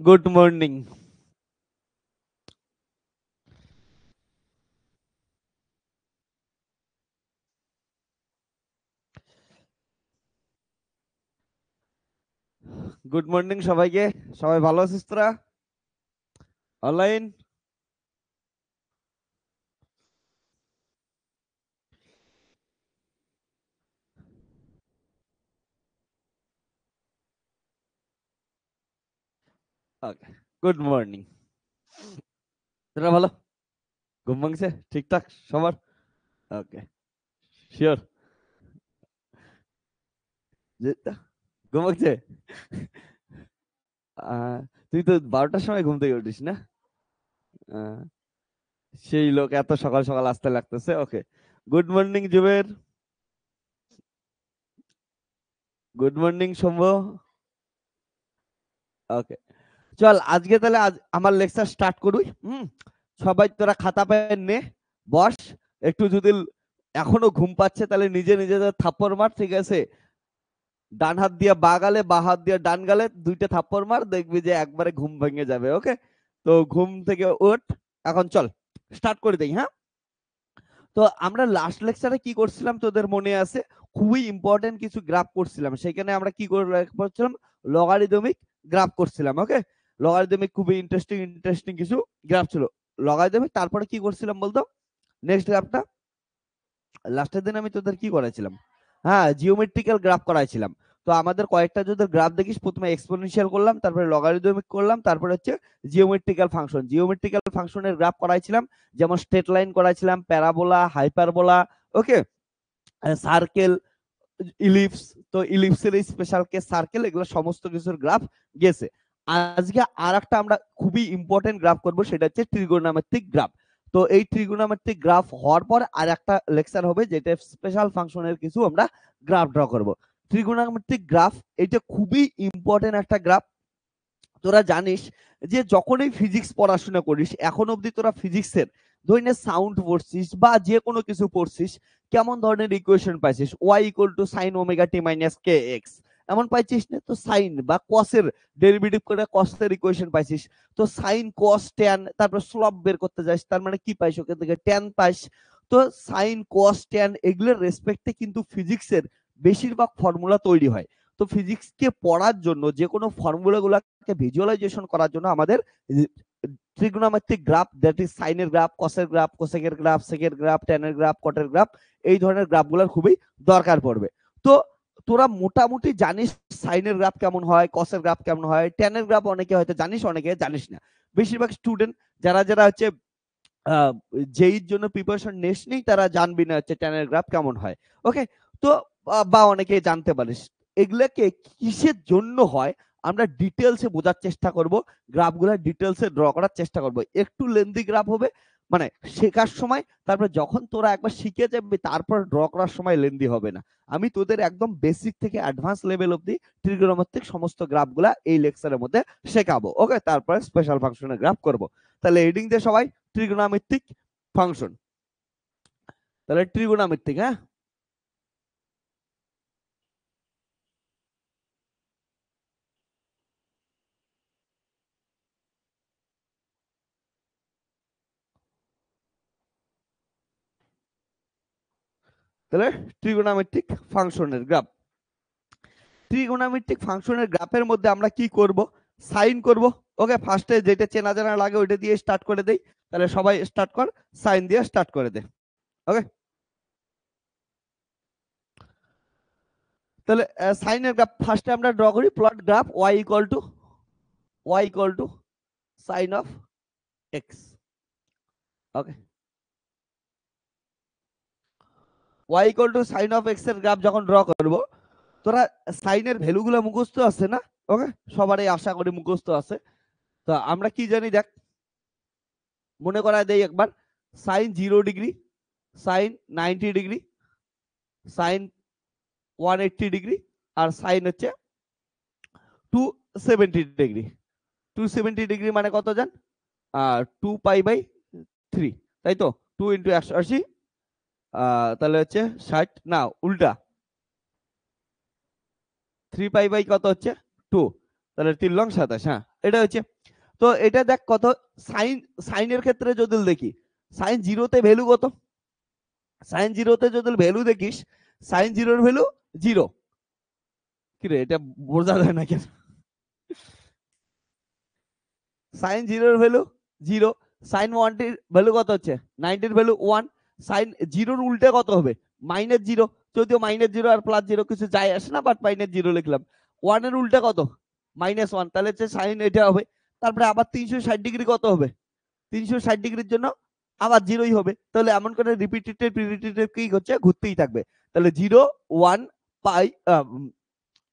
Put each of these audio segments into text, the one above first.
Good morning. Good morning সবাইকে। সবাই ভালো আছিস তোরা? অনলাইন? ওকে। Good morning. তোরা ভালো? ঘুম ভাঙছে ঠিকঠাক সবার? ওকে। শিওর? ঘুম ভাঙছে? তুই তো 12টার সময় ঘুম থেকে উঠিস না? আহ, সেই লোক এত সকাল সকাল আসতে লাগতেছে। Okay. Good morning Zuber. Good morning Shambhu. Okay. চল আজকে তাহলে আমার লেকচার স্টার্ট করি। সবাই তোরা খাতা পেন নে, বস। একটু যদি এখনো ঘুম পাচ্ছে তাহলে নিজে নিজে থাপ্পড় মার, ঠিক আছে? ডান হাত দিয়ে বা গালে, বা হাত দিয়ে ডান গালে, দুইটা থাপ্পড় মার, দেখবি যে একবারে ঘুম ভেঙে যাবে। ওকে, তো ঘুম থেকে ওঠ। এখন চল স্টার্ট করে দেই। হ্যাঁ, তো আমরা লাস্ট লেকচারে কি করছিলাম তোদের মনে আছে? খুবই ইম্পর্টেন্ট কিছু গ্রাফ করছিলাম। সেখানে আমরা কি করছিলাম? লগারিদমিক গ্রাফ করছিলাম। ওকে, লগারিদমিক খুবই ইন্টারেস্টিং ইন্টারেস্টিং কিছু গ্রাফ ছিল। লগারিদমিক, তারপরে কি করছিলাম বলতো? নেক্সট গ্রাফটা লাস্টের দিন আমি তোদের কি করাইছিলাম? হ্যাঁ, জিওমেট্রিক্যাল গ্রাফ করাইছিলাম। তো আমাদের কয়েকটা যদি গ্রাফ দেখিস, প্রথমে এক্সপোনেনশিয়াল করলাম, তারপরে লগারিদমিক করলাম, তারপরে হচ্ছে জিওমেট্রিক্যাল ফাংশন। জিওমেট্রিক্যাল ফাংশনের গ্রাফ করাইছিলাম, যেমন স্ট্রেট লাইন করাইছিলাম, প্যারাবোলা, হাইপারবোলা। ওকে, সার্কেল, ইলিপস। তো ইলিপসের স্পেশাল কেস, সার্কেল, এগুলো সমস্ত কিছুর গ্রাফ গেছে। আজকে আর একটা আমরা খুবই ইম্পর্টেন্ট গ্রাফ করব, সেটা হচ্ছে ট্রিগোনোমেট্রিক গ্রাফ। তো এই ট্রিগোনোমেট্রিক গ্রাফ হওয়ার পর আর একটা লেকচার হবে, যেটা স্পেশাল ফাংশনের কিছু আমরা গ্রাফ ড্র করব। ট্রিগোনোমেট্রিক গ্রাফ এটা খুবই ইম্পর্টেন্ট একটা গ্রাফ। তোরা জানিস যে যখনই ফিজিক্স পড়াশোনা করিস, এখন অবধি তোরা ফিজিক্সের ধরে সাউন্ড পড়ছিস বা যে কোনো কিছু পড়ছিস, কেমন ধরনের ইকুয়েশন পাইছিস? Y equal to sine omega T minus K X, এমন পাইছিস না? তো সাইন বা কসের ডেরিভেটিভ করে কসের ইকুয়েশন পাইছিস। তো সাইন কস ট্যান, তারপর স্লপ বের করতে যাস, তার মানে কি পাইস? ওখান থেকে ট্যান পাইস। তো সাইন কস ট্যান এগুলোর রেসপেক্টে কিন্তু ফিজিক্সের বেশিরভাগ ফর্মুলা তৈরি হয়। তো ফিজিক্সকে পড়ার জন্য যে কোনো ফর্মুলা গুলাকে ভিজুয়ালাইজেশন করার জন্য আমাদের ট্রিগোনোমেট্রিক গ্রাফ, দ্যাট ইজ সাইনের গ্রাফ, কসের গ্রাফ, কোসেকের গ্রাফ, সেকের গ্রাফ, ট্যানের গ্রাফ, কটের গ্রাফ, এই ধরনের গ্রাফগুলোর খুবই দরকার পড়বে। তো তোরা মোটামুটি জানিস সাইনের গ্রাফ কেমন হয়, কসের গ্রাফ কেমন হয়, ট্যানের গ্রাফ অনেকে হয়তো জানিস, অনেকে জানিস না। বেশিরভাগ স্টুডেন্ট যারা যারা হচ্ছে যেই জন্য প্রিপারেশন নেস নেই, তারা জানবি না হচ্ছে ট্যানের গ্রাফ কেমন হয়। ওকে, তো বা অনেকে জানতে পারিস। এগুলাকে কিসের জন্য হয় আমরা ডিটেলসে বোঝার চেষ্টা করব, গ্রাফগুলো ডিটেলসে ড্র করার চেষ্টা করব। একটু লেন্দি গ্রাফ হবে, মানে শেখার সময়, তারপর যখন তোরা একবার শিখে যাবি তারপর ড্র করার সময় লেন্দি হবে না। আমি তোদের একদম বেসিক থেকে অ্যাডভান্স লেভেল অবধি ট্রিগোনোমেট্রিক সমস্ত গ্রাফগুলা এই লেকচারের মধ্যে শেখাবো। ওকে, তারপরে স্পেশাল ফাংশনের গ্রাফ করব। তাহলে হেডিং দিয়ে সবাই ট্রিগোনোমেট্রিক ফাংশন। তাহলে ট্রিগোনোমেট্রিক, হ্যাঁ, তাহলে ট্রিগোনোমেট্রিক ফাংশনের গ্রাফ। ট্রিগোনোমেট্রিক ফাংশনের গ্রাফের মধ্যে আমরা কি করব? সাইন করব। ওকে, ফার্স্টে যেটা চেনা জানা লাগে ওইটা দিয়ে স্টার্ট করে দেই। তাহলে সবাই স্টার্ট কর, সাইন দিয়ে স্টার্ট করে দে। ওকে, তাহলে সাইনের গ্রাফ ফার্স্টে আমরা ড্র করি। Plot graph y equal to sine of x. Okay, y equal to sine of x এর গ্রাফ যখন ড্র করব, তোরা সাইনের ভ্যালুগুলো মুখস্থ আছে না? ওকে, সবারই আশা করি মুখস্থ আছে। তো আমরা কি জানি দেখ, মনে করায় দেই একবার। Sine 0 degree, sine 90 degree, sine 180 degree, আর সাইন হচ্ছে 270 ডিগ্রি। 270 ডিগ্রি মানে কত জান? 2 পাই বাই 3, তাই তো? 2 × 180, তাহলে হচ্ছে 60, না উল্টা, 3 পাই বাই কত হচ্ছে 2, তাহলে 3 লং 27। হ্যাঁ, এটা হচ্ছে। তো এটা দেখ কত, সাইনের ক্ষেত্রে যদি দেখি সাইন জিরোতে ভ্যালু কত, সাইন জিরোতে যদি ভ্যালু দেখিস সাইন জিরোর ভ্যালু জিরো। কিরে এটা বোঝা যায় না কেন, সাইন জিরোর ভ্যালু জিরো, সাইন ওয়ানটির ভ্যালু কত হচ্ছে 90 ভ্যালু 1, সাইন জিরোর উল্টে কত হবে মাইনাস জিরো, যদিও মাইনাস জিরো আর প্লাস জিরো কিছু যায় আসে না, বাট মাইনাস জিরো লিখলাম। 1 এর উল্টে কত -1, তাহলে হচ্ছে সাইন এটা হবে। তারপরে আবার 360 ডিগ্রি কত হবে, 360 ডিগ্রির জন্য আবার জিরোই হবে। তাহলে এমন করে রিপিটেড কি হচ্ছে ঘুরতেই থাকবে। তাহলে 0 1 পাই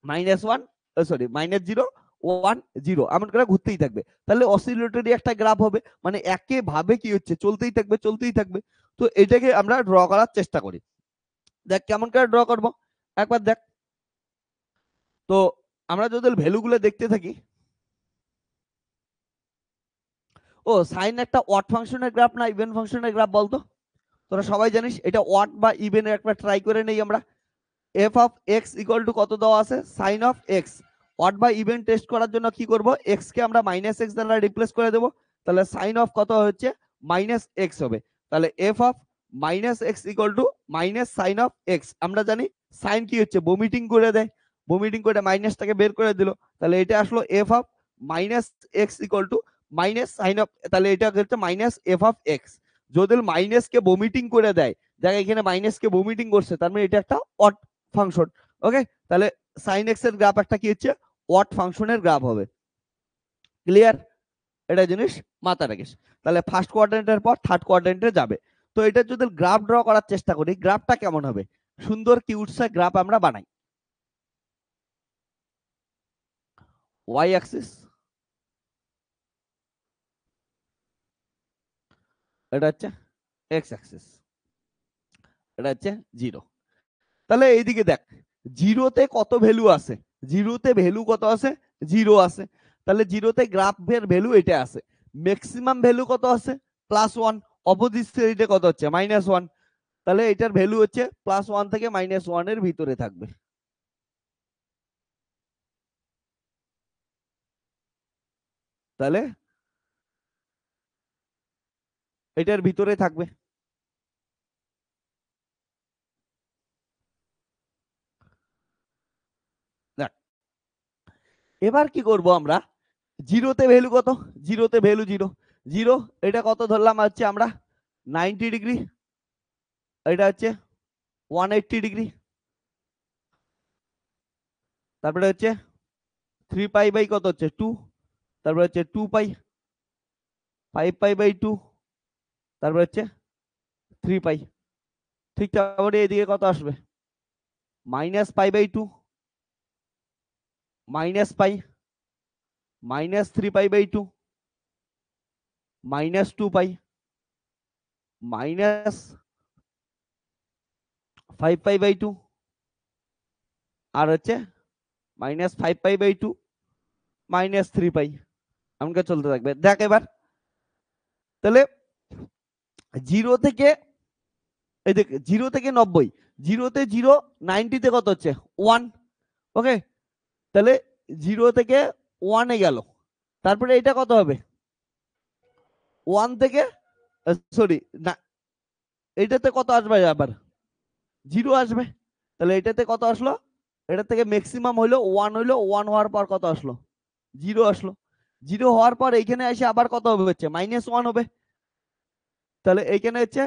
-1 সরি -0 1 0 এমন করে ঘুরতেই থাকবে। তাহলে অসিলেটরি একটা গ্রাফ হবে, মানে একইভাবে কি হচ্ছে চলতেই থাকবে চলতেই থাকবে। তো এটাকে আমরা ড্র করার চেষ্টা করি। দেখ কেমন করে ড্র করব একবার দেখ। তো আমরা যদি ভ্যালুগুলো দেখতে থাকি, ও সাইন একটা অড ফাংশনের গ্রাফ না ইভেন ফাংশনের গ্রাফ বলতো, তোরা সবাই জানিস এটা অড বা ইভেনের একটা ট্রাই করে নেই আমরা। F of X equal two কত দেওয়া আছে সাইন অফ এক্স, অড বা ইভেন টেস্ট করার জন্য কি করব, এক্স কে আমরা -x দ্বারা রিপ্লেস করে দেব, তাহলে সাইন অফ কত হচ্ছে -x হবে। তাহলে F of -x equal to minus sine of x. আমরা জানি সাইন কি হচ্ছে ভমিটিং করে দেয়, ভমিটিং করে মাইনাসটাকে বের করে দিল, তাহলে এটা আসলো F of -x equal to minus sine of, তাহলে এটা হচ্ছে মাইনাস এফ অফ এক্স। যদি মাইনাস কে ভমিটিং করে দেয়, দেখ এখানে মাইনাস কে ভমিটিং করছে, তার মানে এটা একটা অড ফাংশন। ওকে, তাহলে সাইন এক্স এর গ্রাফ একটা কি হচ্ছে অড ফাংশনের গ্রাফ হবে। ক্লিয়ার, এটা জিনিস মাথা রাখিস। তাহলে ফার্স্ট কোয়াড্রেন্টের পর থার্ড কোয়াড্রেন্টে যাবে। তো এটা যদি গ্রাফ ড্র করার চেষ্টা করি, গ্রাফটা কেমন হবে, সুন্দর কিউটসা গ্রাফ আমরা বানাই। ওয়াই অ্যাক্সিস, এটা হচ্ছে এক্স অ্যাক্সিস, এটা হচ্ছে 0। তাহলে এইদিকে দেখ জিরোতে কত ভ্যালু আছে, জিরোতে ভ্যালু কত আছে 0 আছে। তাহলে জিরোতে গ্রাফের ভ্যালু এটা আছে, ম্যাক্সিমাম ভ্যালু কত আছে +1, অপোজিট সাইডে কত হচ্ছে -1। তাহলে এটার ভ্যালু হচ্ছে +1 থেকে -1 এর ভিতরে থাকবে। তাহলে এটার ভিতরে থাকবে। দেখ এবার কি করব আমরা, জিরোতে ভ্যালু কত, জিরোতে ভ্যালু 0 0, এটা কত ধরলাম হচ্ছে আমরা 90 ডিগ্রি, এটা হচ্ছে 180 ডিগ্রি, তারপরে হচ্ছে 3 পাই বাই কত হচ্ছে 2, তারপরে হচ্ছে 2 পাই, 5 পাই বাই 2, তারপরে হচ্ছে 3 পাই। ঠিক তারপরে এদিকে কত আসবে -π/2, -পাই, -3 পাই/2, -2 পাই, -5 পাই/2, আর হচ্ছে -5 পাই/2, -3 পাই। এমনকি চলতে থাকবে। দেখ এবার তাহলে 0 থেকে এই দেখ 0 থেকে 90, 0 তে 0, 90 তে কত হচ্ছে 1। ওকে, তাহলে 0 থেকে 1 এ গেল, তারপরে এটা কত হবে 1 থেকে সরি না, এটাতে কত আসবে আবার 0 আসবে। তাহলে এটাতে কত আসলো, এটা থেকে ম্যাক্সিমাম হইলো 1, হইলো 1 হওয়ার পর কত আসলো 0 আসলো। 0 হওয়ার পর এইখানে এসে আবার কত হবে হচ্ছে -1 হবে, তাহলে এইখানে হচ্ছে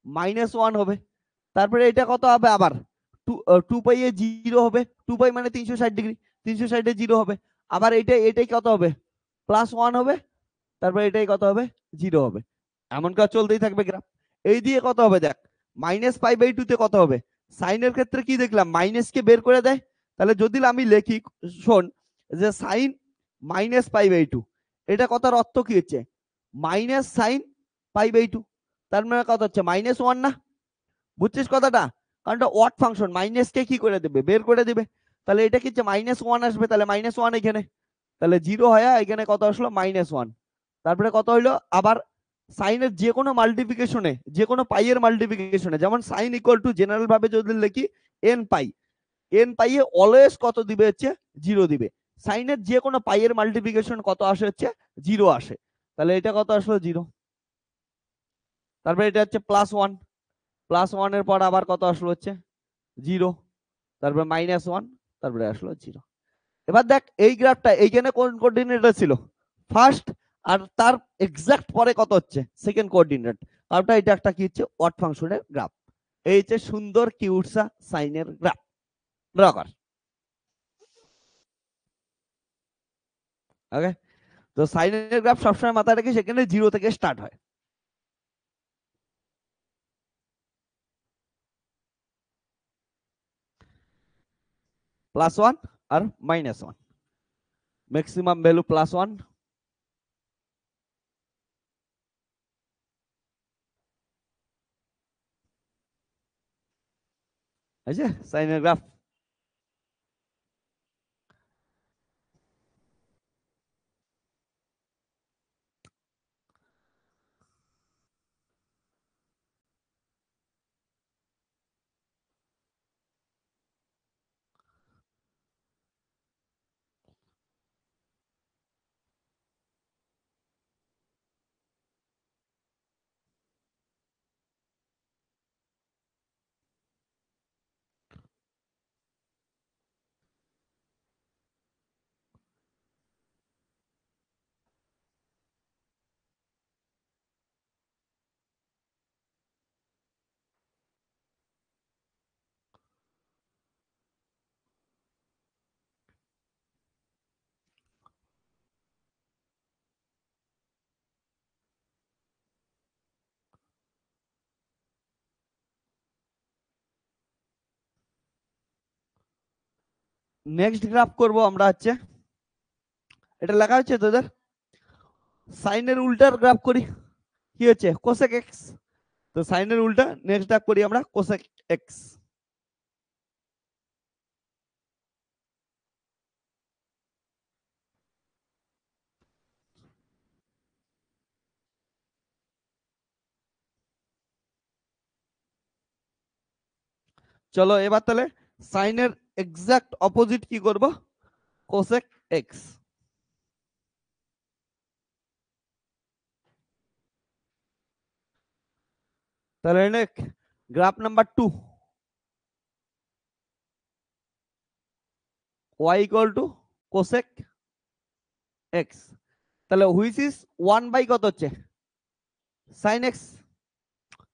-1 হবে। তারপরে এটা কত হবে আবার 2 পাই এ 0 হবে, 2 পাই মানে 360 ডিগ্রি, 360 এ 0 হবে। আবার এটাই কত হবে +1 হবে, তারপরে এটাই কত হবে 0 হবে। এমন কাজ চলতেই থাকবে গ্রাফ। এই দিয়ে কত হবে দেখ -π/2 তে কত হবে, সাইনের ক্ষেত্রে কি দেখলাম মাইনাস কে বের করে দেয়। তাহলে যদি আমি লিখি শোন যে সাইন -π/2, এটা কথার অর্থ কি হচ্ছে মাইনাস সাইন π/2, তার মানে কত হচ্ছে -1 না, বুঝছিস কথাটা, কারণ এটা অড ফাংশন, মাইনাস কে কি করে দেবে বের করে দিবে। তাহলে এটা কি হচ্ছে -1 আসবে, তাহলে -1 এখানে, তাহলে 0 হয় এখানে কত আসলো -1। তারপরে কত হইলো আবার সাইনের যে কোনো মাল্টিপ্লিকেশনে, যে কোনো পাইয়ের মাল্টিপ্লিকেশনে, যেমন সাইন ইকুয়াল টু জেনারেল ভাবে যদি লিখি n পাই, n পাইয়ে অলওয়েজ কত দিবে হচ্ছে 0 দিবে। সাইনের যে কোনো পাইয়ের মাল্টিপ্লিকেশন কত আসে হচ্ছে 0 আসে, তাহলে এটা কত আসলো 0। তারপরে এটা হচ্ছে +1, +1 এর পর আবার কত আসলো হচ্ছে 0, তারপরে -1, তারপরে আসলো 0। এবার দেখ এই গ্রাফটা এইখানে কোন কোঅর্ডিনেটে ছিল ফার্স্ট, আর তার এক্সাক্ট পরে কত হচ্ছে সেকেন্ড কোঅর্ডিনেট, কারণটা এটা একটা কি হচ্ছে অড ফাংশনের গ্রাফ। এই হচ্ছে সুন্দর কিউটসা সাইনের গ্রাফ। ড্র কর। ওকে, তো সাইনের গ্রাফ সবসময় মাথায় রেখে সেখানে 0 থেকে স্টার্ট হয়। +1 আর -1, ম্যাক্সিমাম ভ্যালু +1, এই যে সাইনের গ্রাফ। নেক্সট গ্রাফ করব আমরা হচ্ছে, এটা লেখা হচ্ছে তোদের সাইনের উল্টার গ্রাফ করি, কি হচ্ছে কোসেক এক্স। তো সাইনের উল্টা নেক্সট গ্রাফ করি আমরা কোসেক এক্স। চলো এবার তাহলে সাইনের এক্সাক্ট অপোজিট কি করব, কোসেক এক্স। তাহলে graph number 2, y equal to cosec x. তাহলে হুইচ ইজ 1 বাই কত হচ্ছে সাইন এক্স,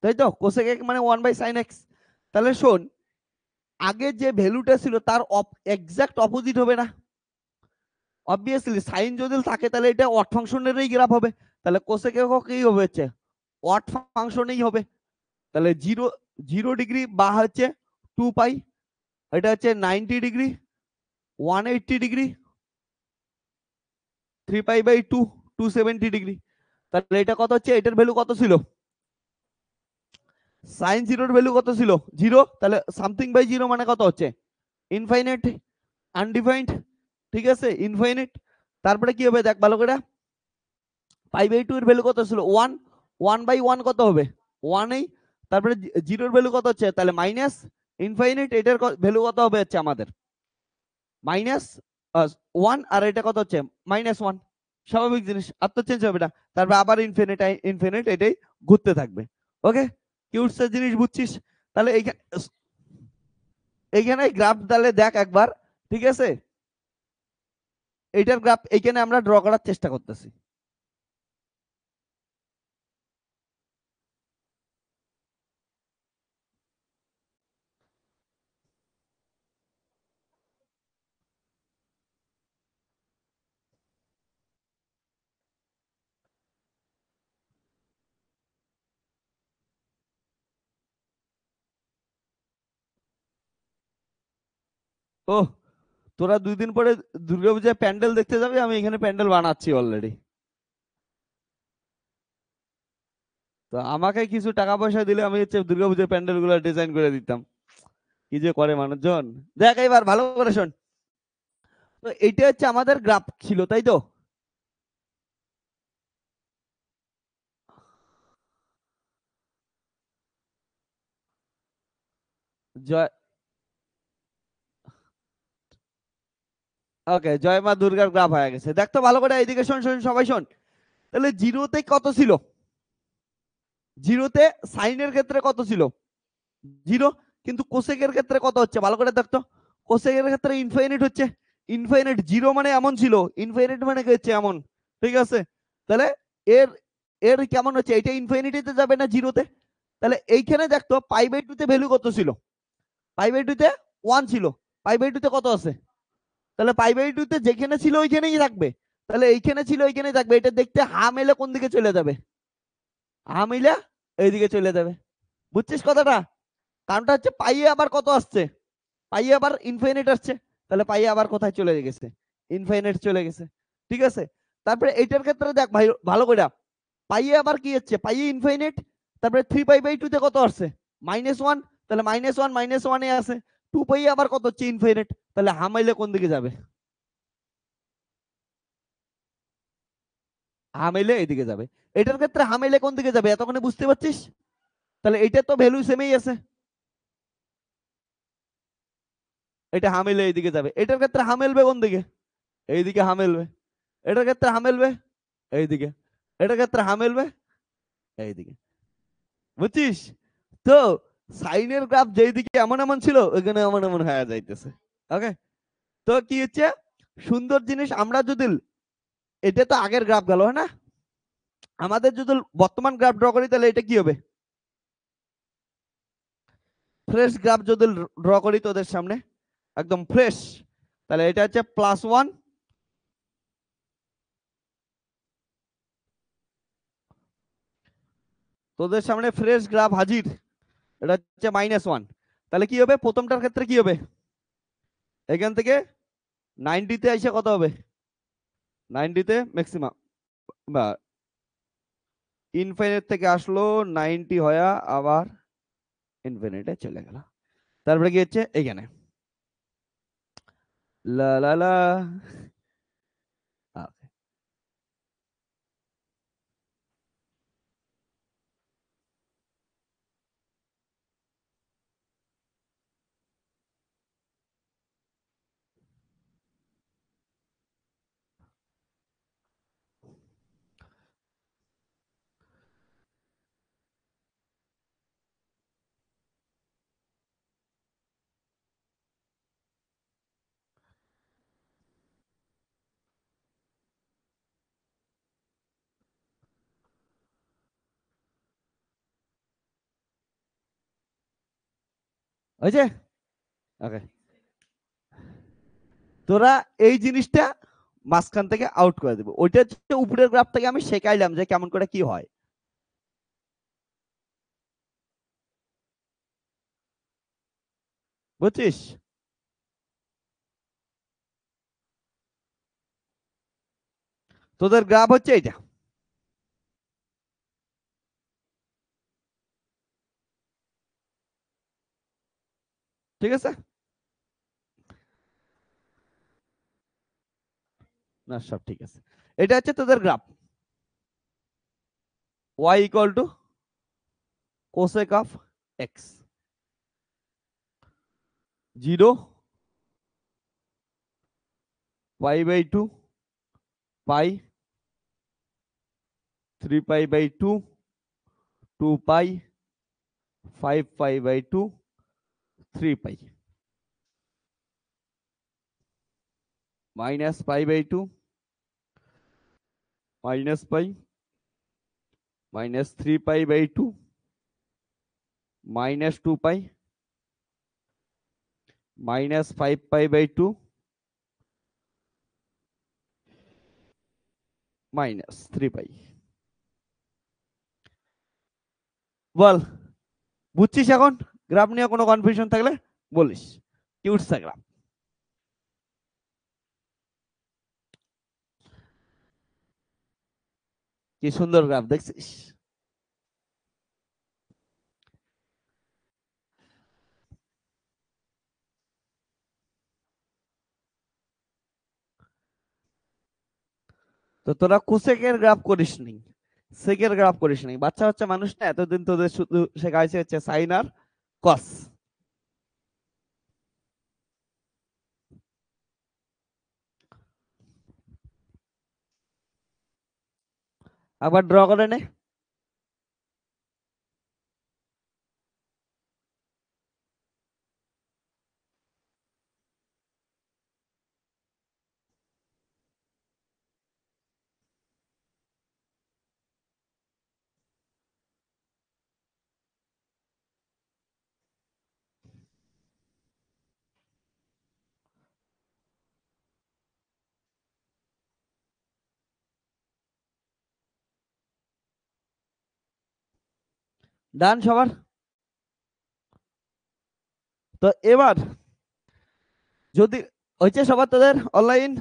তাই তো কোসেক এক্স মানে 1 বাই সাইন এক্স। তাহলে শোন, আগে যে ভ্যালুটা ছিল তার এক্সাক্ট অপোজিট হবে না, অবভিয়াসলি সাইন যদি থাকে তাহলে এটা অড ফাংশনেরই গ্রাফ হবে, তাহলে কোসেক একক কি হবে হচ্ছে অড ফাংশনেই হবে। তাহলে 0 ডিগ্রি বা হচ্ছে 2 পাই, এটা হচ্ছে 90 degree, 180 degree, 3 pi by 2, 270 degree. তাহলে এটা কত হচ্ছে, এটার ভ্যালু কত ছিল, সাইন জিরোর ভ্যালু কত ছিল 0, তাহলে সামথিং বাই 0 মানে কত হচ্ছে ইনফাইনাইট, আনডিফাইন্ড, ঠিক আছে ইনফাইনাইট। তারপরে কি হবে দেখ ভালো করে, π/2 এর ভ্যালু কত ছিল 1, 1/1 কত হবে 1এই, তারপরে 0 এর ভ্যালু কত হচ্ছে তাহলে মাইনাস ইনফাইনাইট, এটার ভ্যালু কত হবে হচ্ছে আমাদের -1, আর এটা কত হচ্ছে -1, স্বাভাবিক জিনিস আর তো চেঞ্জ হবে না। তারপর আবার ইনফিনিট ইনফিনিট এটাই ঘুরতে থাকবে। ওকে, কিউটস জিনিস বুঝছিস। তাহলে এইখানে এইখানে গ্রাফ তাহলে দেখ একবার, ঠিক আছে, এইটার গ্রাফ এইখানে আমরা ড্র করার চেষ্টা করতেছি। ও, তোরা 2 দিন পরে দুর্গাপূজায় প্যান্ডেল দেখতে যাবি, আমি এখানে প্যান্ডেল বানাচ্ছি অলরেডি। তো আমাকে কিছু টাকা পয়সা দিলে আমি হচ্ছে দুর্গাপূজার প্যান্ডেল গুলো ডিজাইন করে দিতাম। কি যে করে মানুষজন। দেখ এবার ভালো করে শোন, তো এইটা হচ্ছে আমাদের গ্রাফ ছিল তাই তো, জয় ওকে, জয় মা দুর্গার গ্রাফ হয়ে গেছে। দেখতো ভালো করে, এইদিকে শোন শোন সবাই শোন। তাহলে জিরোতে কত ছিল? জিরোতে সাইনের ক্ষেত্রে কত ছিল? জিরো। কিন্তু কোসেকের ক্ষেত্রে কত হচ্ছে ভালো করে দেখতো। কোসেকের ক্ষেত্রে ইনফাইনাইট হচ্ছে। ইনফাইনাইট, জিরো মানে এমন ছিল, ইনফাইনাইট মানে কি হচ্ছে এমন। ঠিক আছে, তাহলে এর এর কেমন হচ্ছে, এটা ইনফাইনিটিতে যাবে না জিরোতে। তাহলে এইখানে দেখতো পাই বাই টু তে ভ্যালু কত ছিল? পাই বাই টু তে 1 ছিল। পাই বাই টু তে কত আছে? তাহলে পাই বাই টু তে যেখানে ছিল ওইখানেই থাকবে। তাহলে এইখানে ছিল ওইখানেই থাকবে। এটা দেখতে হা মেলে কোন দিকে চলে যাবে? হা মিলে এইদিকে চলে যাবে। বুঝছিস কথাটা? কারণটা হচ্ছে পাইয়ে আবার কত আসছে? পাইয়ে আবার ইনফাইনাইট আসছে। তাহলে পাইয়ে আবার কোথায় চলে গেছে? ইনফাইনাইট চলে গেছে। ঠিক আছে, তারপরে এইটার ক্ষেত্রে দেখ ভাই ভালো করে, পাইয়ে আবার কি হচ্ছে? পাইয়ে ইনফাইনাইট। তারপরে 3 পাই বাই 2 তে কত আসছে? -1। তাহলে -1 -1 এ আছে। 2 পাইয়ে আবার কত হচ্ছে? ইনফাইনাইট। তাহলে হামাইলে কোন দিকে যাবে? হামাইলে এদিকে যাবে। এটার ক্ষেত্রে হামাইলে কোন দিকে যাবে এতক্ষণে বুঝতে পারছিস? তাহলে এটা তো ভ্যালু সেমই আছে। এটা হামিলে এইদিকে যাবে। এটার ক্ষেত্রে হামেলবে কোন দিকে? এইদিকে হামেলবে। এটার ক্ষেত্রে হামেলবে এইদিকে। এটার ক্ষেত্রে হামেলবে এইদিকে। বুঝছিস? তো সাইনের গ্রাফ যেই দিকে এমন এমন ছিল ওইখানে এমন এমন হয়ে যাইতেছে। ওকে, তো কি হচ্ছে সুন্দর জিনিস, আমরা যদি, এটা তো আগের গ্রাফ গেল হ্যাঁ না, আমাদের যদি বর্তমান গ্রাফ ড্র করি তাহলে এটা কি হবে? ফ্রেশ গ্রাফ যদি ড্র করি তোদের সামনে, একদম ফ্রেশ, তাহলে এটা হচ্ছে +1, তোদের সামনে ফ্রেশ গ্রাফ হাজির। এটা হচ্ছে -1। তাহলে কি হবে প্রথমটার ক্ষেত্রে? কি হবে এখান থেকে 90 তে এসে কত হবে? 90 তে ম্যাক্সিমাম বা ইনফিনিট থেকে আসলো 90 হয়া আবার ইনফিনিটে চলে গেল। তারপরে কি হচ্ছে এখানে লা লা লা। Okay. হয়েছে? ওকে, তোরা এই জিনিসটা মাঝখান থেকে আউট করে দেবো। ওইটা হচ্ছে উপরের গ্রাফ থেকে আমি শেখাইলাম যে কেমন করে কি হয়। বুঝছিস? তোদের গ্রাফ হচ্ছে এইটা। ঠিক আছে, না সব ঠিক আছে। এটা হচ্ছে তোদের graph, y equal to cosec of x, 0, π/2, pi, 3π/2, 2π, 5π/2, 3π, -π/2, -π, -3π/2, -2π, -5π/2, -3π। বল, বুঝছিস এখন? গ্রাফ নিয়ে কোনো কনফিউশন থাকলে বলিস। কি উঠছে গ্রাফ? কি সুন্দর গ্রাফ দেখছিস? তো তোরা কোসেকের গ্রাফ করিস নি, সেকের গ্রাফ করিস নি। বাচ্চা বাচ্চা মানুষ না, এতদিন তোদের শুধু শেখাইছে হচ্ছে সাইন আর কস। আবার ড্র করে নে। ডান সবার? তো এবার যদি হয়েছে সবার তোদের অনলাইন,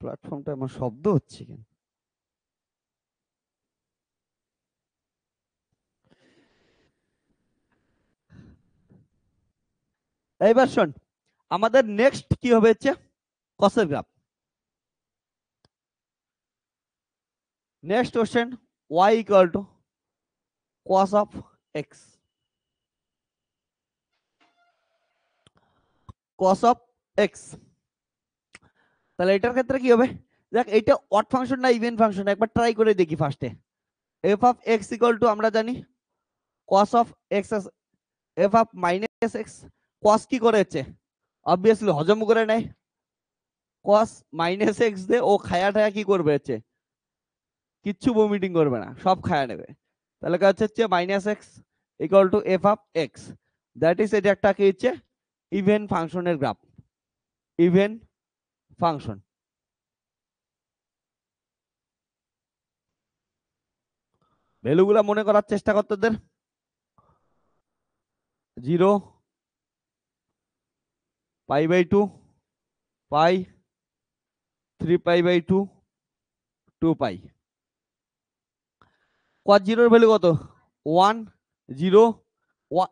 প্ল্যাটফর্মটা আমার শব্দ হচ্ছে কেন? এইবার শোন, আমাদের নেক্সট কি হবে হচ্ছে কসের graph. Next question, y equal to cos of X, cos of X. তাহলে এটার ক্ষেত্রে কি হবে, দেখ এটা অড ফাংশন না ইভেন ফাংশন একবার ট্রাই করে দেখি ফার্স্টে। F of X equal to আমরা জানি cos of X, F of minus X. cos কি করেছে, অবভিয়াসলি হজম করে নেয়। cos মাইনাস এক্স দে ও খায়া ঠায়া কি করবে হচ্ছে, কিচ্ছু ভমিটিং করবে না, সব খায়া নেবে। তাহলে কাজ হচ্ছে minus x equal two F of x, that is এটা একটা কি হচ্ছে ইভেন ফাংশনের গ্রাফ, ইভেন ফাংশন। ভ্যালুগুলা মনে করার চেষ্টা কর তোদের। 0, pi by 2, pi, 3 pi by 2, 2 pi. cos 0 এর ভ্যালু কত, 1, 0,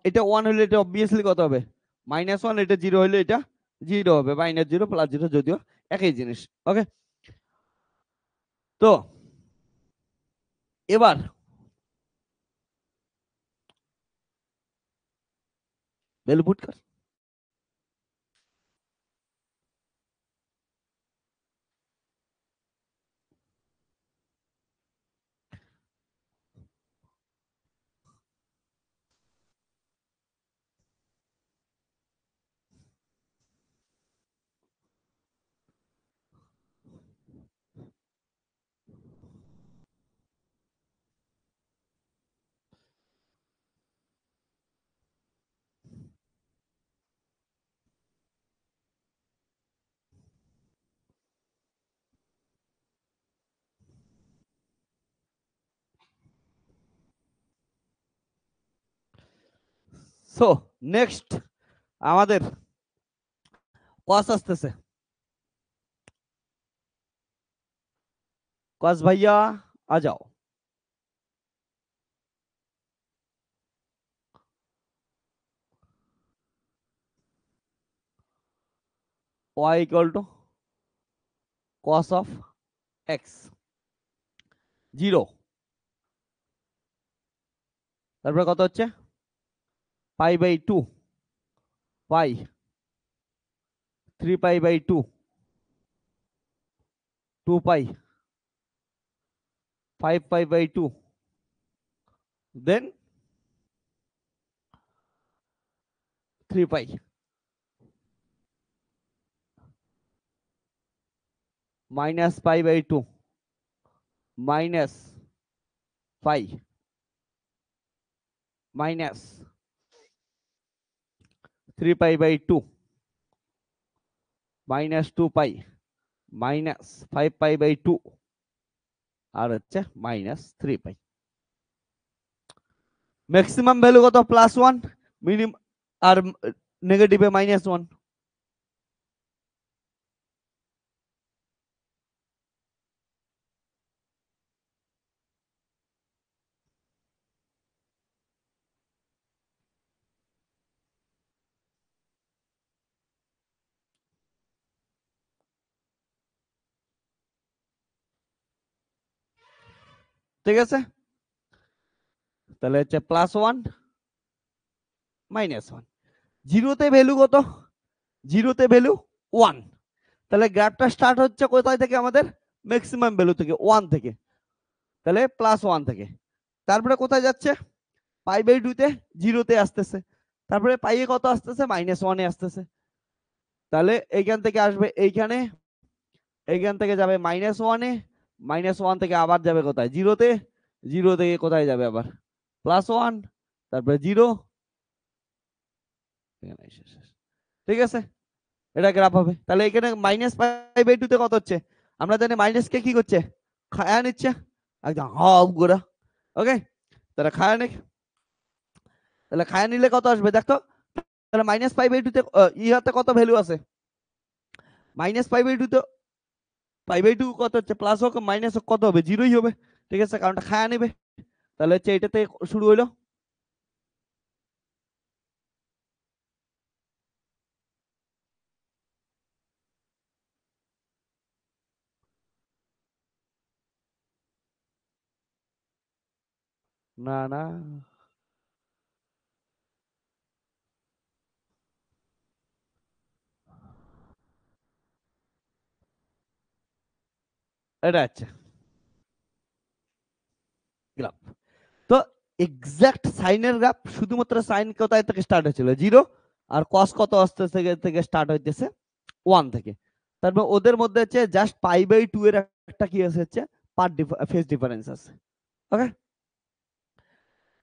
এটা 1 হলে এটা অবভিয়াসলি কত হবে, -1, এটা 0 হলে এটা 0 হবে, -0 +0 যদিও একই জিনিস। ওকে, তো এবার ভ্যালু পুট কর। সো নেক্সট আমাদের cos আসতেছে। cos ভাইয়া आ जाओ। y equal to cos of x, 0, তারপরে কত হচ্ছে pi by 2, pi, 3 pi by 2, 2 pi, 5 pi by 2, then 3 pi, minus pi by 2, minus pi, minus 3 pi by 2, minus 2 pi, minus 5 pi by 2, আর হচ্ছে minus 3 পাই। Maximum value কত, +1, minimum আর নেগেটিভে -1। ঠিক আছে, তাহলে হচ্ছে +1 -1। জিরোতে ভ্যালু কত? জিরোতে ভ্যালু 1। তাহলে গ্রাফটা স্টার্ট হচ্ছে কোথায় থেকে? আমাদের ম্যাক্সিমাম ভ্যালু থেকে, 1 থেকে। তাহলে +1 থেকে তারপরে কোথায় যাচ্ছে? π/2 তে, জিরোতে আসতেছে। তারপরে পাইয়ে কত আসতেছে? -1 এ আসতেছে। তাহলে এইখান থেকে আসবে এইখানে, এইখান থেকে যাবে -1 এ, -1 থেকে আবার যাবে কোথায়? জিরোতে, জিরো থেকে কোথায় যাবে আবার? +1, তারপরে জিরো। ঠিক আছে, এটা গ্রাফ হবে। তাহলে এখানে -π/2 তে কত হচ্ছে? আমরা জানি মাইনাস কে কি করছে? খায়া নিচ্ছে একদম হাফ গোড়া। ওকে, তাহলে খায়া নে, তাহলে খায়া নিলে কত আসবে দেখতো? তাহলে -π/2 তে ইহাতে কত ভ্যালু আছে? -π/2 তে π/2 কত হচ্ছে? প্লাস হোক মাইনাস হোক কত হবে? জিরোই হবে। ঠিক আছে, কারণটা খায়া নেবে। তাহলে হচ্ছে এটাতে শুরু হইলো। না না, এটা হচ্ছে গ্রাফ। তো এক্সাক্ট সাইনের গ্রাফ, শুধুমাত্র সাইন কোথায় থেকে স্টার্ট হয়েছিল? জিরো। আর কস কত আসতে থেকে থেকে স্টার্ট হইতেছে? 1 থেকে। তারপর ওদের মধ্যে হচ্ছে জাস্ট π/2 এর একটা কি আছে হচ্ছে পার্ট ফেজ ডিফারেন্স আছে। ওকে,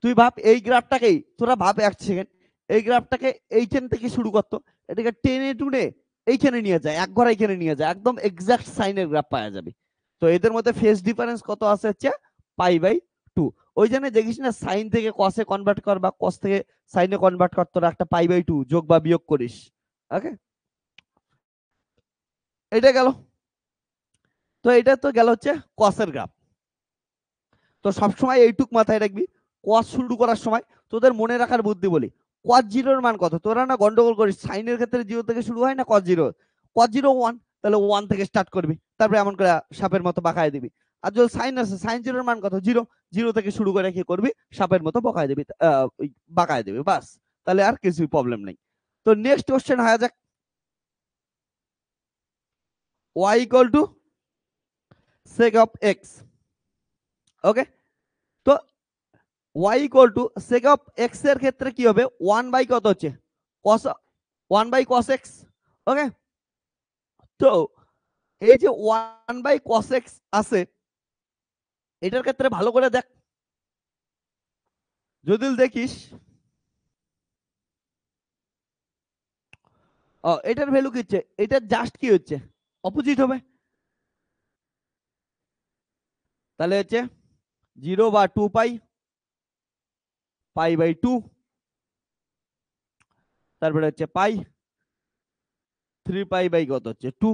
তুই ভাব এই গ্রাফটাকেই, তোরা ভাব 1 সেকেন্ড, এই গ্রাফটাকে এইখান থেকে শুরু করতো, এটাকে টেনে টুনে এইখানে নিয়ে যায়, এক ঘর এইখানে নিয়ে যায়, একদম এক্সাক্ট সাইনের গ্রাফ পাওয়া যাবে। তো এদের মধ্যে ফেজ ডিফারেন্স কত আছে হচ্ছে π/2। ওই জন্য দেখিস না, সাইন থেকে কসে কনভার্ট কর বা কস থেকে সাইনে কনভার্ট কর, তোরা একটা π/2 যোগ বা বিয়োগ করিস। ওকে, এটা গেল। তো এটা তো গেল হচ্ছে কসের গ্রাফ। তো সবসময় এইটুক মাথায় রাখবি, কস শুরু করার সময় তোদের মনে রাখার বুদ্ধি বলি, কস জিরোর মান কত? তোরা না গন্ডগোল করিস, সাইনের ক্ষেত্রে জিরো থেকে শুরু হয় না কস জিরো? কস জিরো 1, তাহলে 1 থেকে স্টার্ট করবি, তারপরে এমন করে সাপের মতো বাঁকায় দিবি। আর যদি সাইন আছে, সাইন জিরোর মান কত? জিরো। জিরো থেকে শুরু করে কি করবি? সাপের মতো বকায় দিবি, বাঁকায় দিবি, বাস। তাহলে আর কিছুই প্রবলেম নেই। তো নেক্সট কোশ্চেন হয়ে যাক, y = sec of x। ওকে, তো y sec of x এর ক্ষেত্রে কি হবে? 1 কত হচ্ছে? cos 1 cos x। ওকে, তো এই যে 1 cos x আছে, এটার ক্ষেত্রে ভালো করে দেখ, যদি দেখিস এটার ভ্যালু কি হচ্ছে? এটা জাস্ট কি হচ্ছে? অপোজিট হবে। তাহলে হচ্ছে 0 বা 2 π/2, তারপরে হচ্ছে পাই 3 π কত হচ্ছে 2।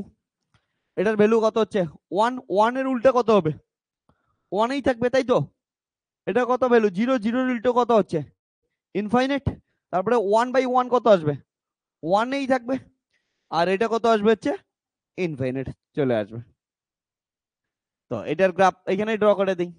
এটার ভ্যালু কত হচ্ছে? 1। 1 এর উল্টা কত হবে? 1ই থাকবে, তাই তো? এটা কত ভ্যালু? 0। 0 এর উল্টো কত হচ্ছে? ইনফাইনাইট। তারপরে 1/1 কত আসবে? 1এই থাকবে। আর এটা কত আসবে হচ্ছে? ইনফাইনাইট চলে আসবে। তো এটার গ্রাফ এখানে ড্র করে দিই।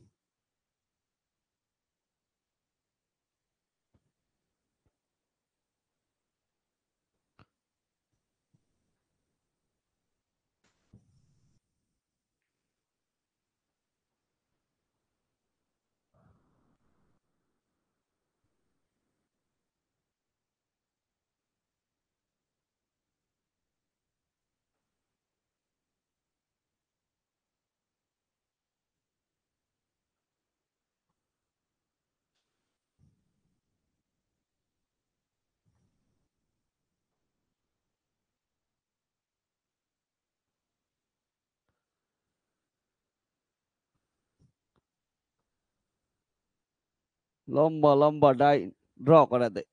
লম্বা লম্বা ডাই ড্র করে দেয়।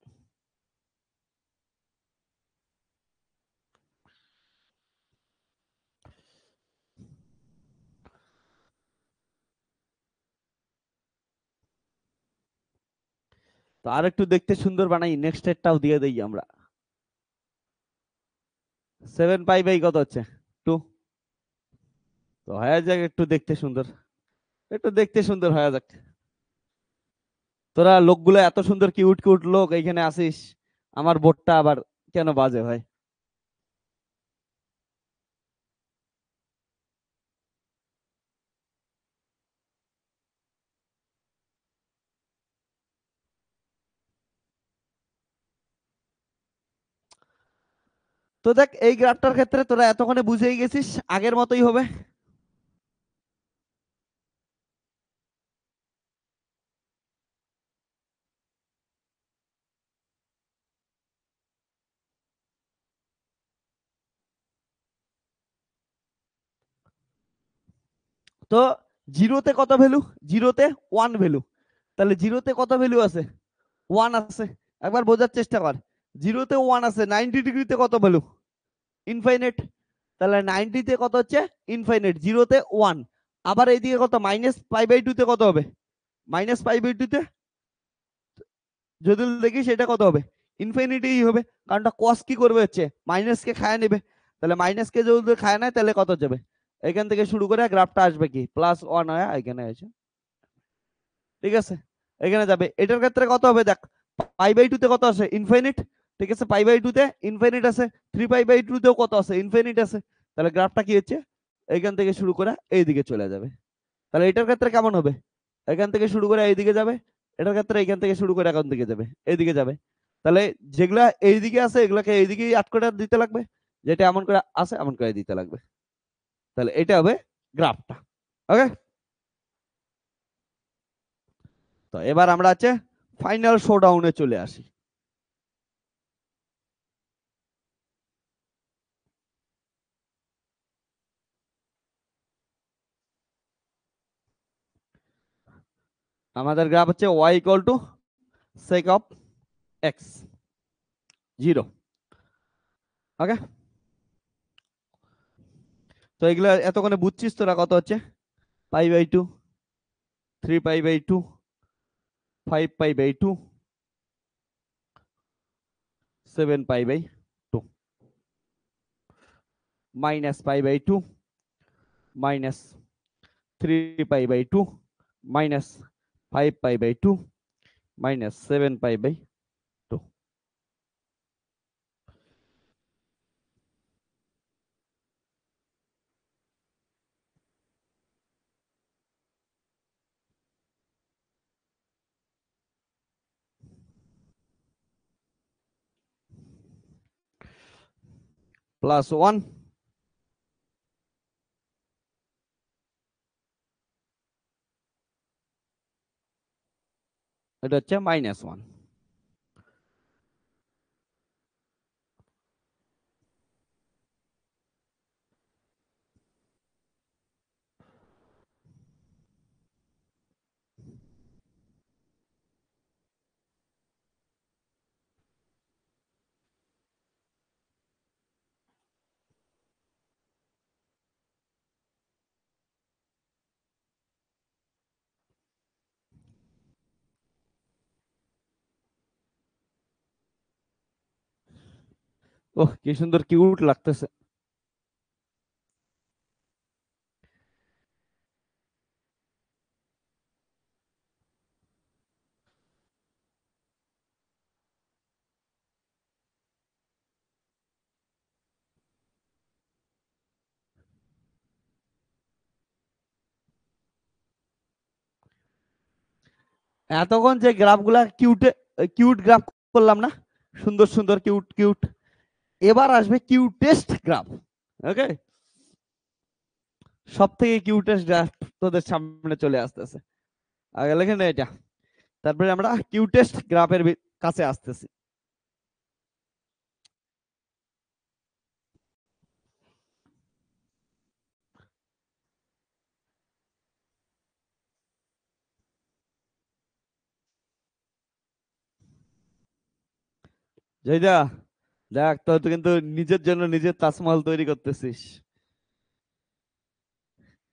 তো আর একটু দেখতে সুন্দর বানাই, নেক্সট এরটাও দিয়ে দেই আমরা। 7 π/, কত হচ্ছে? 2। তো হয়ে যাক একটু দেখতে সুন্দর। একটু দেখতে সুন্দর হয়ে যাক। তোরা লোকগুলো এত সুন্দর কিউট কিউট লোক এইখানে আসিস, আমার বোর্ডটা আবার কেন বাজে হয়? তো দেখ এই গ্রাফটার ক্ষেত্রে তোরা এতক্ষণে বুঝেই গেছিস, আগের মতোই হবে। তো জিরোতে কত ভ্যালু? জিরোতে 1 ভ্যালু। তাহলে জিরোতে কত ভ্যালু আছে? 1 আছে। একবার বোঝার চেষ্টা কর, জিরোতে 1 আছে, 90 ডিগ্রিতে কত ভ্যালু? ইনফাইনাইট। তাহলে 90তে কত হচ্ছে? ইনফাইনাইট। জিরোতে 1। আবার এইদিকে কত? মাইনাস পাই বাই 2 তে কত হবে? মাইনাস পাই বাই 2 তে যদি দেখি সেটা কত হবে? ইনফিনিটিই হবে, কারণটা কস কি করবে হচ্ছে মাইনাসকে খায় নেবে। তাহলে মাইনাসকে যদি খায় নেয় তাহলে কত যাবে? এখান থেকে শুরু করে গ্রাফটা আসবে কি +1 হয়ে এখানে আছে, ঠিক আছে? এখানে যাবে। এটার ক্ষেত্রে কত হবে দেখ, পাই বাই 2 তে কত আছে? ইনফিনিট। ঠিক আছে, পাই বাই 2 তে ইনফিনিট আছে, 3 পাই বাই 2 তেও কত আছে? ইনফিনিট আছে। তাহলে গ্রাফটা কি হচ্ছে এখান থেকে শুরু করে এইদিকে চলে যাবে। তাহলে এটার ক্ষেত্রে কেমন হবে? এখান থেকে শুরু করে এইদিকে যাবে, এটার ক্ষেত্রে এখান থেকে শুরু করে এখান থেকে যাবে, এইদিকে যাবে। তাহলে যেগুলা এইদিকে আছে এগুলাকে এইদিকেই আট করে দিতে লাগবে, যেটা এমন করে আছে এমন করে দিতে লাগবে। তাহলে এটা হবে গ্রাফটা। ওকে, তো এবার আমরা আছে ফাইনাল শোডাউনে চলে আসি। আমাদের গ্রাফ হচ্ছে y = sec of x 0। ওকে, তো এগুলা এতক্ষণে বুঝছিস তোরা কত হচ্ছে? Pi by 2, 3 pi by 2, 5 pi by 2, 7 pi by 2, minus pi by 2, minus 3 pi by 2, minus 5 pi by 2, minus 7 pi by 2। +1, এটা হচ্ছে -1। ওহ কি সুন্দর কিউট লাগতেছে। এতক্ষণ যে গ্রাফগুলা কিউট কিউট গ্রাফ করলাম না, সুন্দর সুন্দর কিউট কিউট, এবার আসবে কিউটেস্ট গ্রাফ। ওকে, সব থেকে কিউটেস্ট গ্রাফ তোদের সামনে চলে আসতেছে। আগে লেখেন এটা, তারপরে আমরা কিউটেস্ট গ্রাফের কাছে আসতেছি। জয়দা দেখ, তো তুই কিন্তু নিজের জন্য নিজের তাজমহল তৈরি করতেছিস।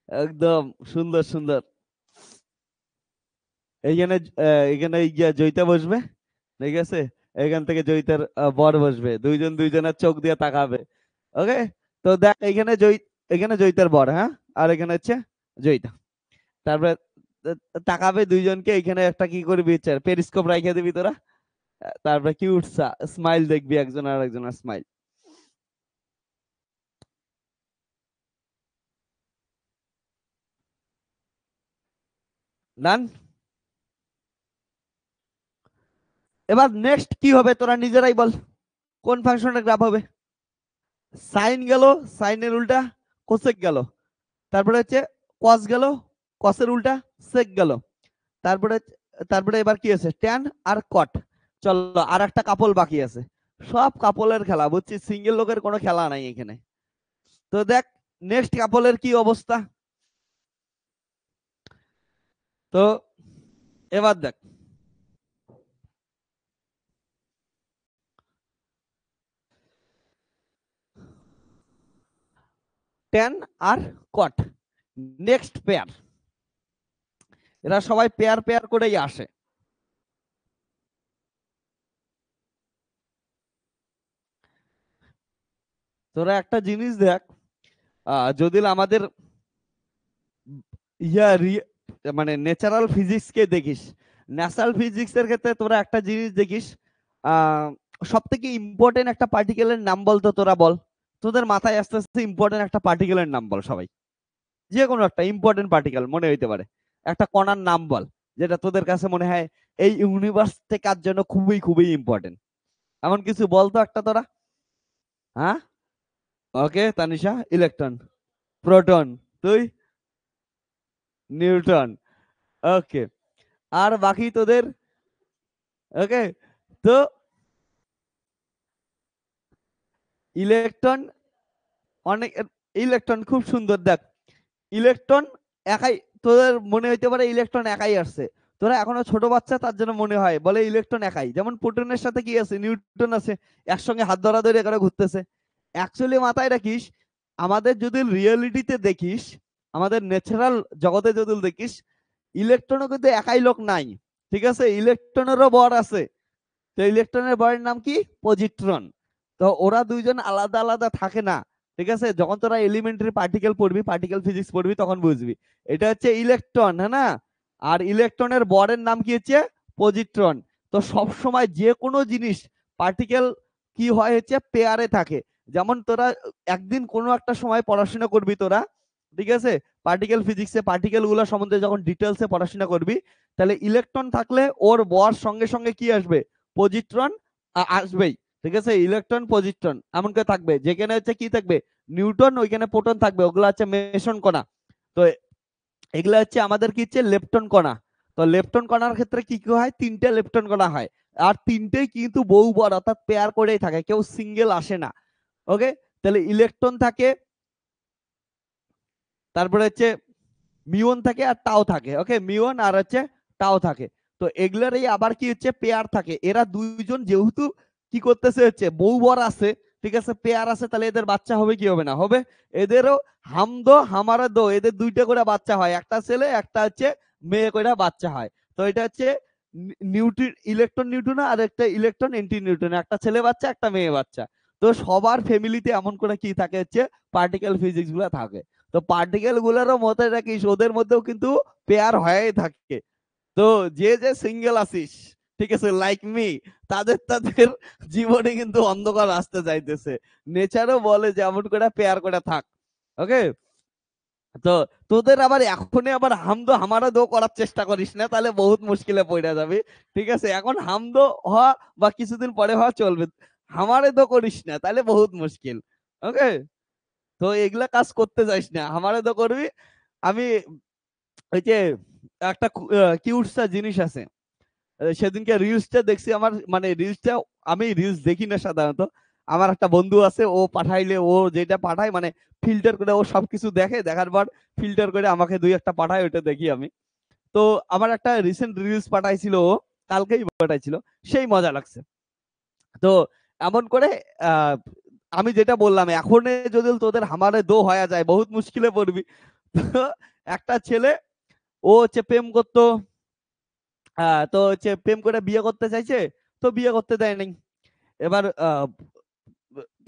একদম সুন্দর সুন্দর। এইখানে এখানে গিয়া জয়িতা বসবে, ঠিক আছে? এখান থেকে জয়িতার বর বসবে, দুইজন দুইজনের চোখ দিয়ে তাকাবে। ওকে, তো দেখ এখানে এখানে জয়িতার বর, হ্যাঁ, আর এখানে হচ্ছে জয়িতা। তারপরে তাকাবে দুইজনকে, এখানে একটা কি করবি, পেরিস্কোপ রাখিয়ে দিবি তোরা, তারপরে কিউট স্মাইল দেখবি একজন আর একজনের স্মাইল। ডান। এবার নেক্সট কি হবে তোরা নিজেরাই বল, কোন ফাংশনের গ্রাফ হবে? সাইন গেল, সাইনের উল্টা কোসেক গেল, তারপরে হচ্ছে কস গেল, কসের উল্টা সেক গেল, তারপরে তারপরে এবার কি আছে, ট্যান আর কট। চলো আর একটা কাপল বাকি আছে, সব কাপলের খেলা বুঝছি, সিঙ্গেল লোকের কোনো খেলা নাই এখানে। তো দেখ নেক্সট কাপলের কি অবস্থা। তো এবার দেখ, ট্যান আর কট নেক্সট পেয়ার, এরা সবাই পেয়ার পেয়ার করেই আসে। তোরা একটা জিনিস দেখ, যদি আমাদের ইয়া মানে ন্যাচারাল ফিজিক্স কে দেখিস, ন্যাচারাল ফিজিক্স এর ক্ষেত্রে তোরা একটা জিনিস দেখিস, সব থেকে ইম্পর্টেন্ট একটা পার্টিকেলের নাম বলতো, তোরা বল, তোদের মাথায় আস্তে আস্তে ইম্পর্টেন্ট একটা পার্টিকেলের নাম বল সবাই, যে কোনো একটা ইম্পর্টেন্ট পার্টিকেল মনে হইতে পারে, একটা কণার নাম বল যেটা তোদের কাছে মনে হয় এই ইউনিভার্স থেকে জন্য খুবই খুবই ইম্পর্টেন্ট, এমন কিছু বলতো একটা তোরা। হ্যাঁ, ওকে তানিশা, ইলেকট্রন, প্রোটন, তুই নিউটন, ওকে, আর বাকি তোদের, ওকে। তো ইলেকট্রন, অনেক, ইলেকট্রন খুব সুন্দর দেখ, ইলেকট্রন একাই, তোদের মনে হইতে পারে ইলেকট্রন একাই আসছে, তোরা এখনো ছোট বাচ্চা তার জন্য মনে হয় বলে ইলেকট্রন একাই, যেমন প্রোটনের সাথে কি আছে, নিউট্রন আছে, একসঙ্গে হাত ধরাধরি করে ঘুরতেছে। অ্যাকচুয়ালি মাথায় রাখিস, আমাদের যদি রিয়েলিটিতে দেখিস, আমাদের ন্যাচারাল জগতে যদি দেখিস, ইলেকট্রনও কিন্তু একাই লোক নাই, ঠিক আছে, ইলেকট্রনেরও বর আছে। তো ইলেকট্রনের বরের নাম কি, পজিট্রন। তো ওরা দুইজন আলাদা আলাদা থাকে না, ঠিক আছে, যখন তোরা এলিমেন্টারি পার্টিকেল পড়বি, পার্টিকেল ফিজিক্স পড়বি, তখন বুঝবি এটা হচ্ছে ইলেকট্রন, হ্যাঁ না, আর ইলেকট্রনের বরের নাম কি হচ্ছে পজিট্রন। তো সব সময় যে কোনো জিনিস পার্টিকেল কি হয় হচ্ছে পেয়ারে থাকে, যেমন তোরা একদিন কোনো একটা সময় পড়াশোনা করবি তোরা, ঠিক আছে, পার্টিকেল ফিজিক্সে পার্টিকেল গুলো সম্বন্ধে যখন ডিটেলসে পড়াশোনা করবি, তাহলে ইলেকট্রন থাকলে ওর বর সঙ্গে সঙ্গে কি আসবে, পজিট্রন আসবেই, ঠিক আছে, ইলেকট্রন পজিট্রন এমন করে থাকবে, যেখানে হচ্ছে কি থাকবে, নিউটন, ওইখানে প্রোটন থাকবে, ওগুলো হচ্ছে মেসন কণা। তো এগুলা হচ্ছে আমাদের কি হচ্ছে লেপটন কণা। তো লেপটন কণার ক্ষেত্রে কি কি হয়, তিনটে লেপটন কণা হয়, আর তিনটেই কিন্তু বহুবার অর্থাৎ পেয়ার করেই থাকে, কেউ সিঙ্গেল আসে না। ওকে, তাহলে ইলেকট্রন থাকে, তারপরে হচ্ছে মিউন থাকে আর টাও থাকে, ওকে, মিউন আর হচ্ছে টাও থাকে। তো এগুলারই আবার কি হচ্ছে পেয়ার থাকে, এরা দুইজন যেহেতু কি করতেছে হচ্ছে বহুবর আছে, ঠিক আছে, পেয়ার আছে, তাহলে এদের বাচ্চা হবে কি হবে না হবে, এদেরও হাম দো হামারা দো, এদের দুইটা করে বাচ্চা হয়, একটা ছেলে একটা হচ্ছে মেয়ে করে বাচ্চা হয়। তো এটা হচ্ছে নিউট্রিন, ইলেকট্রন নিউট্রন আর একটা ইলেকট্রন এন্টি নিউট্রন, একটা ছেলে বাচ্চা একটা মেয়ে বাচ্চা। তো সবার ফ্যামিলিতে এমন করে কি থাকে হচ্ছে পার্টিকেল ফিজিক্স গুলা থাকে। তো পার্টিকেল গুলারও মতে রাখিস ওদের মধ্যেও কিন্তু পেয়ার হয়ে থাকে। তো যে যে সিঙ্গেল আছিস, ঠিক আছে, লাইক মি, তাদের তাদের জীবনে কিন্তু অন্ধকার আসতে যাইতেছে, নেচারও বলে যে এমন করে পেয়ার করে থাক। ওকে, তো তোদের আবার এখনই আবার হামদো হামারা দো করার চেষ্টা করিস না, তাহলে বহুত মুশকিলে পড়ে যাবি, ঠিক আছে, এখন হামদো হওয়া বা কিছুদিন পরে হওয়া চলবে, হামারে দো করিস না তাহলে বহুত মুশকিল। ওকে, তো এগুলা কাজ করতে যাইস না, আমারে তো করবি। আমি ওই যে একটা কিউটসা জিনিস আছে, সেদিনকে রিলসটা দেখছি, আমার মানে রিলসটা, আমি রিলস দেখি না সাধারণত, আমার একটা বন্ধু আছে, ও পাঠাইলে ও যেটা পাঠায় মানে ফিল্টার করে ও সবকিছু দেখে, দেখার পর ফিল্টার করে আমাকে দুই একটা পাঠায়, ওইটা দেখি আমি। তো আমার একটা রিসেন্ট রিলস পাঠাইছিল ও, কালকেই পাঠাইছিল, সেই মজা লাগছে। তো এমন করে আহ, আমি যেটা বললাম, এখন যদি তোদের হামারে দো হয়ে যায় বহুত মুশকিলে পড়বি। তো একটা ছেলে, ও হচ্ছে প্রেম করতো, তো হচ্ছে প্রেম করে বিয়ে করতে চাইছে, তো বিয়ে করতে দেয় নাই। এবার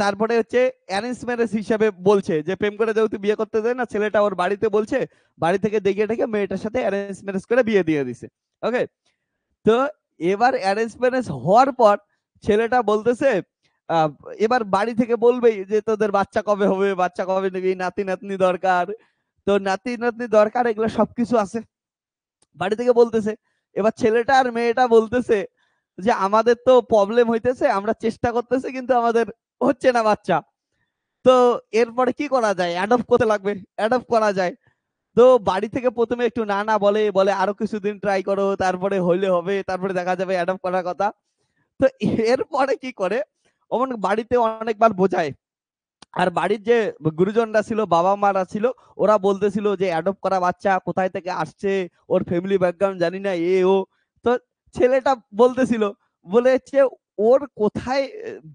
তারপরে হচ্ছে অ্যারেঞ্জ ম্যারেজ হিসাবে বলছে যে প্রেম করে যেহেতু বিয়ে করতে দেয় না, ছেলেটা ওর বাড়িতে বলছে, বাড়ি থেকে দেখিয়ে টেকে মেয়েটার সাথে অ্যারেঞ্জ ম্যারেজ করে বিয়ে দিয়ে দিছে। ওকে, তো এবার অ্যারেঞ্জ ম্যারেজ হওয়ার পর ছেলেটা বলতেছে আহ, এবার বাড়ি থেকে বলবেই যে তোদের বাচ্চা কবে হবে, বাচ্চা কবে নিবি, নাতি নাতনি দরকার, তো নাতি নাতনি দরকার, এগুলো সবকিছু আছে, বাড়ি থেকে বলতেছে। এবার ছেলেটা আর মেয়েটা বলতেছে যে আমাদের তো প্রবলেম হইতেছে, আমরা চেষ্টা করতেছি কিন্তু আমাদের হচ্ছে না বাচ্চা, তো এরপরে কি করা যায়, অ্যাডপ্ট করতে লাগবে, অ্যাডপ্ট করা যায়। তো বাড়ি থেকে প্রথমে একটু না না বলে বলে আরো কিছুদিন ট্রাই করো, তারপরে হইলে হবে, তারপরে দেখা যাবে অ্যাডপ্ট করার কথা। তো এরপরে কি করে, অমন বাড়িতে অনেকবার বোঝায়, আর বাড়ির যে গুরুজনরা ছিল, বাবা মারা ছিল, ওরা বলতেছিল যে অ্যাডপ্ট করা বাচ্চা কোথায় থেকে আসছে, ওর ফ্যামিলি ব্যাকগ্রাউন্ড জানি না, এ ও। তো ছেলেটা বলতেছিল, বলেছে ওর কোথায়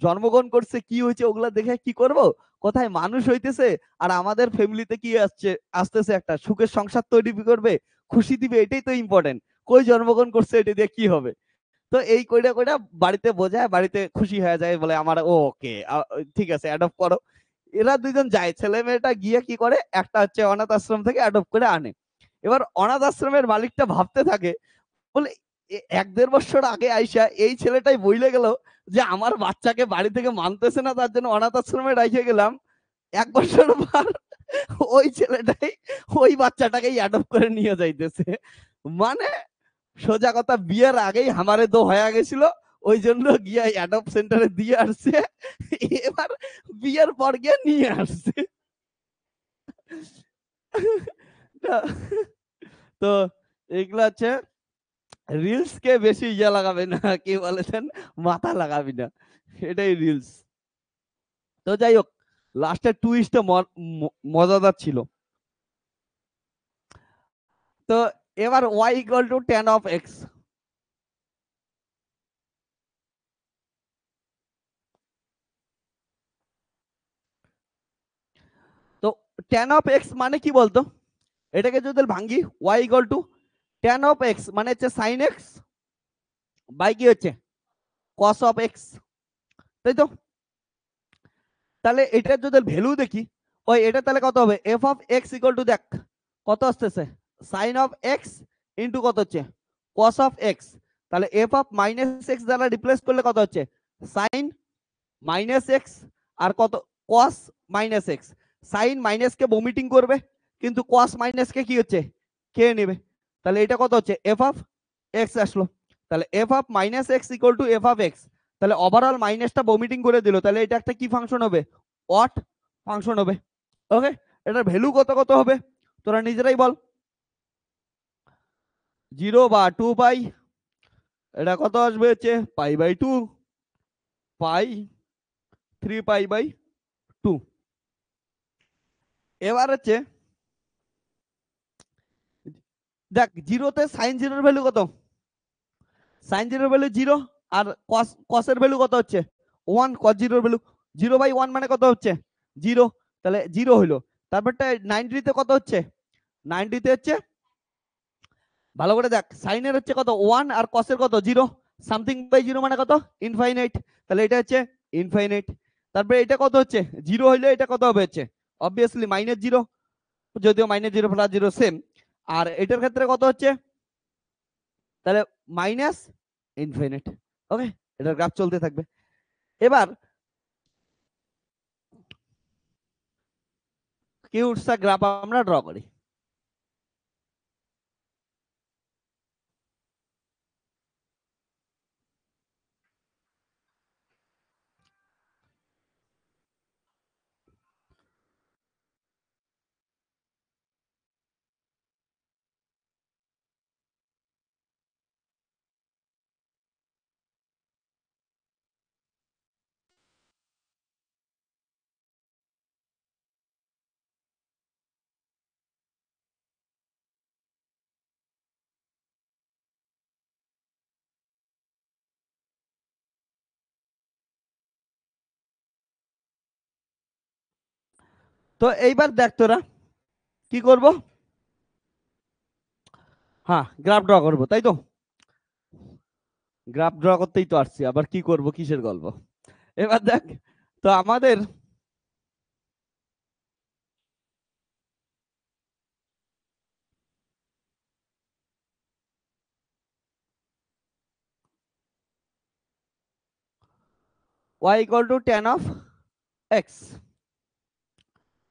জন্মগ্রহণ করছে, কি হয়েছে, ওগুলা দেখে কি করব, কোথায় মানুষ হইতেছে, আর আমাদের ফ্যামিলিতে কি আসছে, আসতেছে একটা সুখের সংসার তৈরি করবে, খুশি দিবে, এটাই তো ইম্পর্টেন্ট, কই জন্মগ্রহণ করছে এটা দিয়ে কি হবে। তো এই কইরা কইরা বাড়িতে বোঝায়, বাড়িতে খুশি হয়ে যায়, বলে আমার ওকে ঠিক আছে অ্যাডপ্ট করো। এরা দুইজন যায়, ছেলে মেয়েটা গিয়ে কি করে, একটা হচ্ছে অনাথ আশ্রম থেকে অ্যাডপ্ট করে আনে। এবার অনাথ আশ্রমের মালিকটা ভাবতে থাকে, বলে এক দেড় বছর আগে আইসা এই ছেলেটাই বইলে গেল যে আমার বাচ্চাকে বাড়ি থেকে মানতেছে না, তার জন্য অনাথ আশ্রমে রেখে গেলাম, এক বছর পর ওই ছেলেটাই ওই বাচ্চাটাকেই অ্যাডপ্ট করে নিয়ে যাইতেছে। মানে সোজা কথা, বিয়ের আগেই আমারে তো হয়ে গেছিল, ওই জন্য গিয়ে অ্যাডপ্ট সেন্টারে দিয়ে আসছে, এবার বিয়ের পর গিয়ে নিয়ে আসছে। তো এগুলা হচ্ছে রিলস কে বেশি ইয়া লাগাবে না, কি বলেছেন, মাথা লাগাবি না, এটাই রিলস। তো যাই হোক, লাস্টের টুইস্টটা মজাদার ছিল। তো এবার y equal two tan of x. তো tan অফ এক্স মানে কি বলতো, এটাকে যদি ভাঙ্গি, y equal two tan of x মানে হচ্ছে sin x বাই কি হচ্ছে cos অফ এক্স, তাই তো। তাহলে এটার যদি ভ্যালু দেখি, ওই এটা তাহলে কত হবে, F of X equal to দেখ কত আসতেছে, সাইন অফ এক্স ইন্টু কত হচ্ছে কস অফ এক্স, তাহলে এফ অফ মাইনাস এক্স দ্বারা রিপ্লেস করলে কত হচ্ছে সাইন মাইনাস এক্স, আর কত cos minus X, sine minus কে ভমিটিং করবে, কিন্তু কস মাইনাস কে কি হচ্ছে খেয়ে নেবে, তাহলে এটা কত হচ্ছে এফ অফ এক্স আসলো। তাহলে F of minus x equal two F of X, তাহলে ওভারঅল মাইনাসটা ভমিটিং করে দিল, তাহলে এটা একটা কি ফাংশন হবে, অট ফাংশন হবে। ওকে, এটার ভ্যালু কত কত হবে তোরা নিজেরাই বল, 0 বা 2 পাই, এটা কত আসবে হচ্ছে pi by 2, pi 3 pi by 2। এবার হচ্ছে দেখ, জিরোতে সাইন জিরোর ভ্যালু কত, সাইন জিরোর ভ্যালু 0, আর কস কসের ভ্যালু কত হচ্ছে 1, কস জিরোর ভ্যালু 0/1 মানে কত হচ্ছে 0, তাহলে 0 হইলো। তারপরটা 90 তে কত হচ্ছে, 90 তে হচ্ছে ভালো করে দেখ, সাইনের হচ্ছে কত 1 আর কসের কত 0, সামথিং বাই 0 মানে কত ইনফাইনাইট, তাহলে এটা হচ্ছে ইনফাইনাইট। তারপরে এটা কত হচ্ছে 0 হইলে এটা কত হবে হচ্ছে অবভিয়াসলি -0, যদিও -0 প্লাস 0 সেম। আর এটার ক্ষেত্রে কত হচ্ছে, তাহলে মাইনাস ইনফিনিট। ওকে, এটার গ্রাফ চলতে থাকবে। এবার কিউটসা গ্রাফ আমরা ড্র করি। তো এইবার দেখ তোরা কি করব, হ্যাঁ গ্রাফ ড্র করব, তাই তো, গ্রাফ ড্র করতেই তো আসছি, আবার কি করব, কিসের গল্প। এবার দেখ, তো আমাদের y equal two tan of x,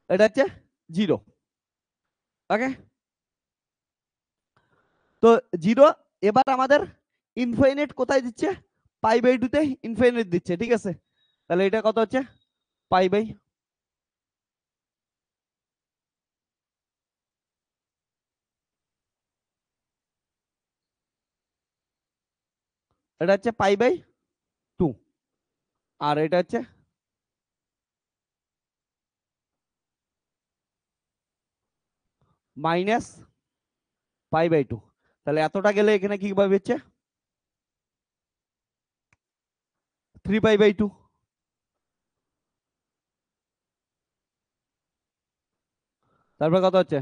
এটা হচ্ছে 0। ওকে, তো 0। এবার আমাদের ইনফাইনাইট কোথায় দিচ্ছে? পাই বাই 2 তে ইনফাইনাইট দিচ্ছে, ঠিক আছে। তাহলে এটা কত হচ্ছে? পাই বাই, এটা হচ্ছে পাই বাই 2, আর এটা হচ্ছে মাইনাস পাই বাই 2। তাহলে এতটা গেলে এখানে কি ভাবে হচ্ছে 3 পাই বাই 2। তারপর কত হচ্ছে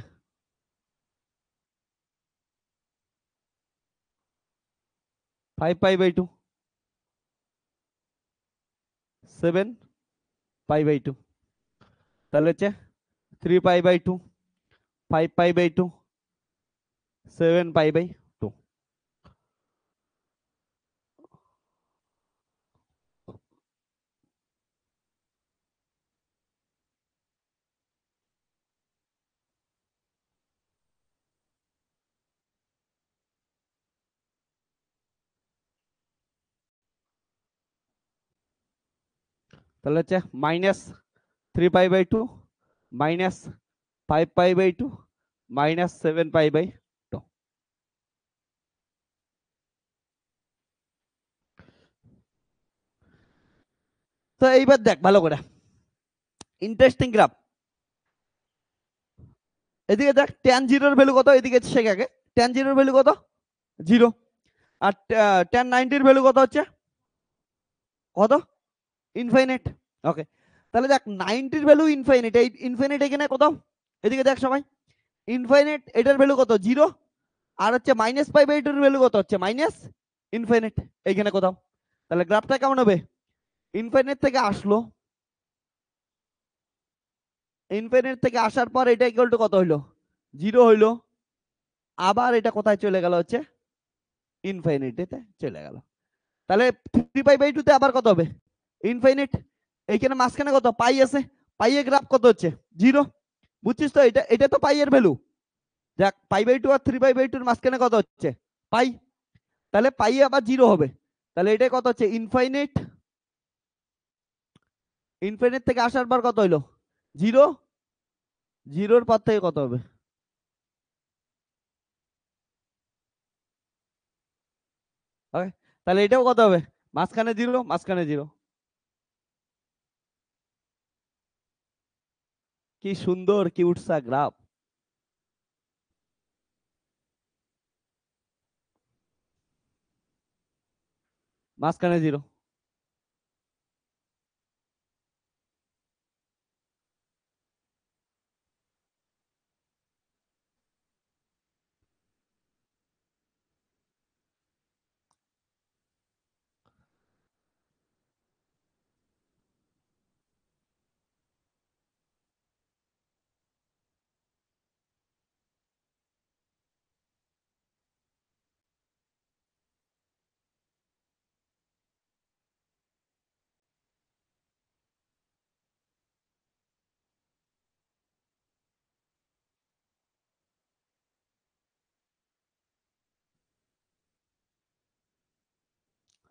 5 পাই বাই 2, 7 পাই বাই 2। তাহলে হচ্ছে 3 pi by 2, 5 pi by 2, 7 pi by 2। তাহলে হচ্ছে minus 3 pi by 2, minus 5 pi by 2, minus 7 pi by 2। তো এইবার দেখ ভালো করে, ইন্টারেস্টিং গ্রাফ। এদিকে দেখ tan 0 এর ভ্যালু কত, এদিকে শেখ আগে। tan 0 এর ভ্যালু কত? 0। আর tan 90 এর ভ্যালু কত হচ্ছে? কত? ইনফাইনাইট। ওকে, তাহলে দেখ 90 এর ভ্যালু ইনফাইনাইট, এই ইনফাইনাইট এখানে কত? এদিকে দেখ সবাই, ইনফাইনাইট এটার ভ্যালু কত? 0। আর হচ্ছে মাইনাস পাই বাই 2 এর ভ্যালু কত হচ্ছে? মাইনাস ইনফাইনাইট, এইখানে কোথাও। তাহলে গ্রাফটা কেমন হবে? ইনফাইনাইট থেকে আসলো, ইনফাইনাইট থেকে আসার পর এটা ইকুয়াল টু কত হইলো? 0 হইলো। আবার এটা কোথায় চলে গেল? হচ্ছে ইনফাইনাইটেতে চলে গেল। তাহলে 3 পাই বাই 2 তে আবার কত হবে? ইনফাইনাইট। এইখানে মাঝখানে কত? পাই আছে, পাই এর গ্রাফ কত হচ্ছে? 0। বুঝছিস তো? এটা এটা তো পাই এর ভ্যালু। দেখ পাই বাই 2 আর 3 পাই বাই 2 এর মাঝখানে কত হচ্ছে? পাই। তাহলে পাই আবার 0 হবে। তাহলে এটা কত হচ্ছে? ইনফাইনাইট। ইনফাইনাইট থেকে আসার পর কত হইলো? 0। 0 পর থেকে কত হবে? ওকে, তাহলে এটাও কত হবে? মাঝখানে 0, মাঝখানে 0। কি সুন্দর কিউট সা গ্রাফ। মাঝখানে 0।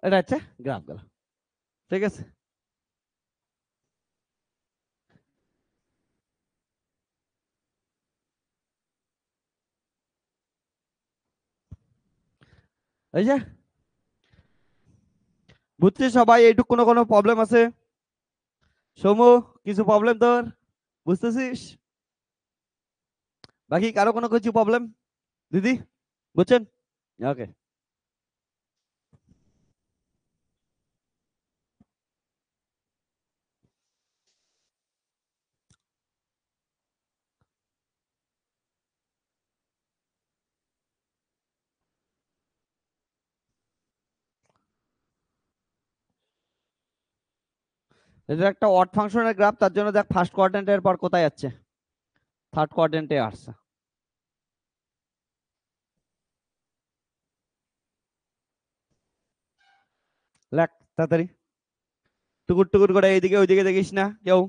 এটা হচ্ছে গ্রাফ গুলো, ঠিক আছে। এই যে বুঝছিস সবাই? এইটুক কোনো কোনো প্রবলেম আছে? সমু, কিছু প্রবলেম তোর বুঝতেছিস? বাকি কারো কোনো কিছু প্রবলেম? দিদি বুঝছেন? ওকে। এটা একটা অড ফাংশনের গ্রাফ, তার জন্য দেখ ফার্স্ট কোয়াড্রেন্টের পর কোথায় যাচ্ছে, থার্ড কোয়াড্রেন্টে আসছে। লেখ তাড়াতাড়ি, টুকুর টুকুর করে এইদিকে ওইদিকে দেখিস না কেউ।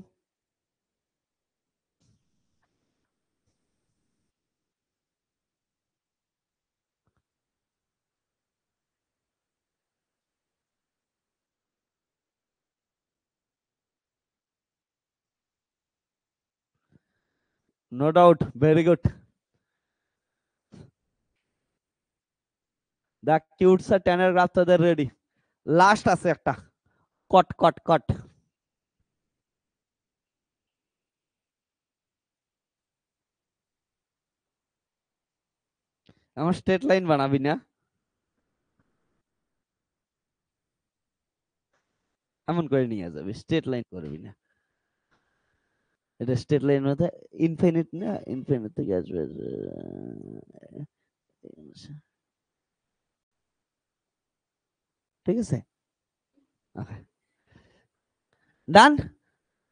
No doubt, very good. দেখ কিউটস আর টেনের গ্রাফ তোদের রেডি। লাস্ট আছে একটা, কট কট কট। আমার স্ট্রেট লাইন বানাবি না, এমন করে নিয়ে যাবি, স্ট্রেট লাইন করবি না। এটা স্ট্রেট লাইন মধ্যে ইনফিনিট না, ইনফিনিট থেকে আসবে। ঠিক আছে, ডান।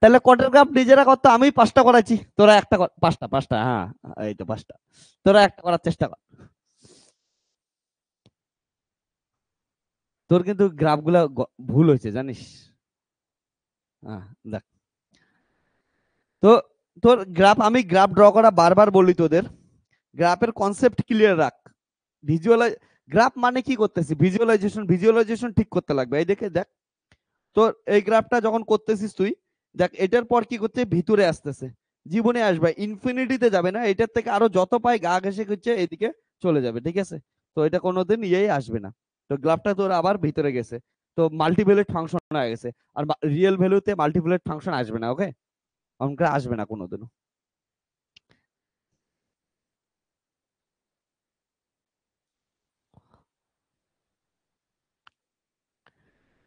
তাহলে কটের গ্রাফ নিজেরা করতো, আমি পাঁচটা করাচ্ছি, তোরা একটা কর, পাঁচটা পাঁচটা, হ্যাঁ এই তো পাঁচটা, তোরা একটা করার চেষ্টা কর। তোর কিন্তু গ্রাফ গুলা ভুল হয়েছে জানিস। হ্যাঁ দেখ, তো তোর গ্রাফ, আমি গ্রাফ ড্র করা বারবার বলি তোদের, গ্রাফের কনসেপ্ট ক্লিয়ার রাখ। ভিজুয়ালাইজ, গ্রাফ মানে কি করতেছি, ভিজুয়ালাইজেশন, ভিজুয়ালাইজেশন ঠিক করতে লাগবে। এই দেখে দেখ, তোর এই গ্রাফটা যখন করতেছিস তুই, দেখ এটার পর কি করছে, ভিতরে আসতেছে, জীবনে আসবে, ইনফিনিটিতে যাবে না, এটার থেকে আরো যত পাই গা ঘেসে করছে এদিকে চলে যাবে, ঠিক আছে। তো এটা কোনোদিন ইয়েই আসবে না। তো গ্রাফটা তোর আবার ভিতরে গেছে, তো মাল্টিভ্যালুয়েট ফাংশন হয়ে গেছে। আর রিয়েল ভ্যালুতে মাল্টিভ্যালুয়েট ফাংশন আসবে না, ওকে, অঙ্কে আসবে না কোনোদিনও।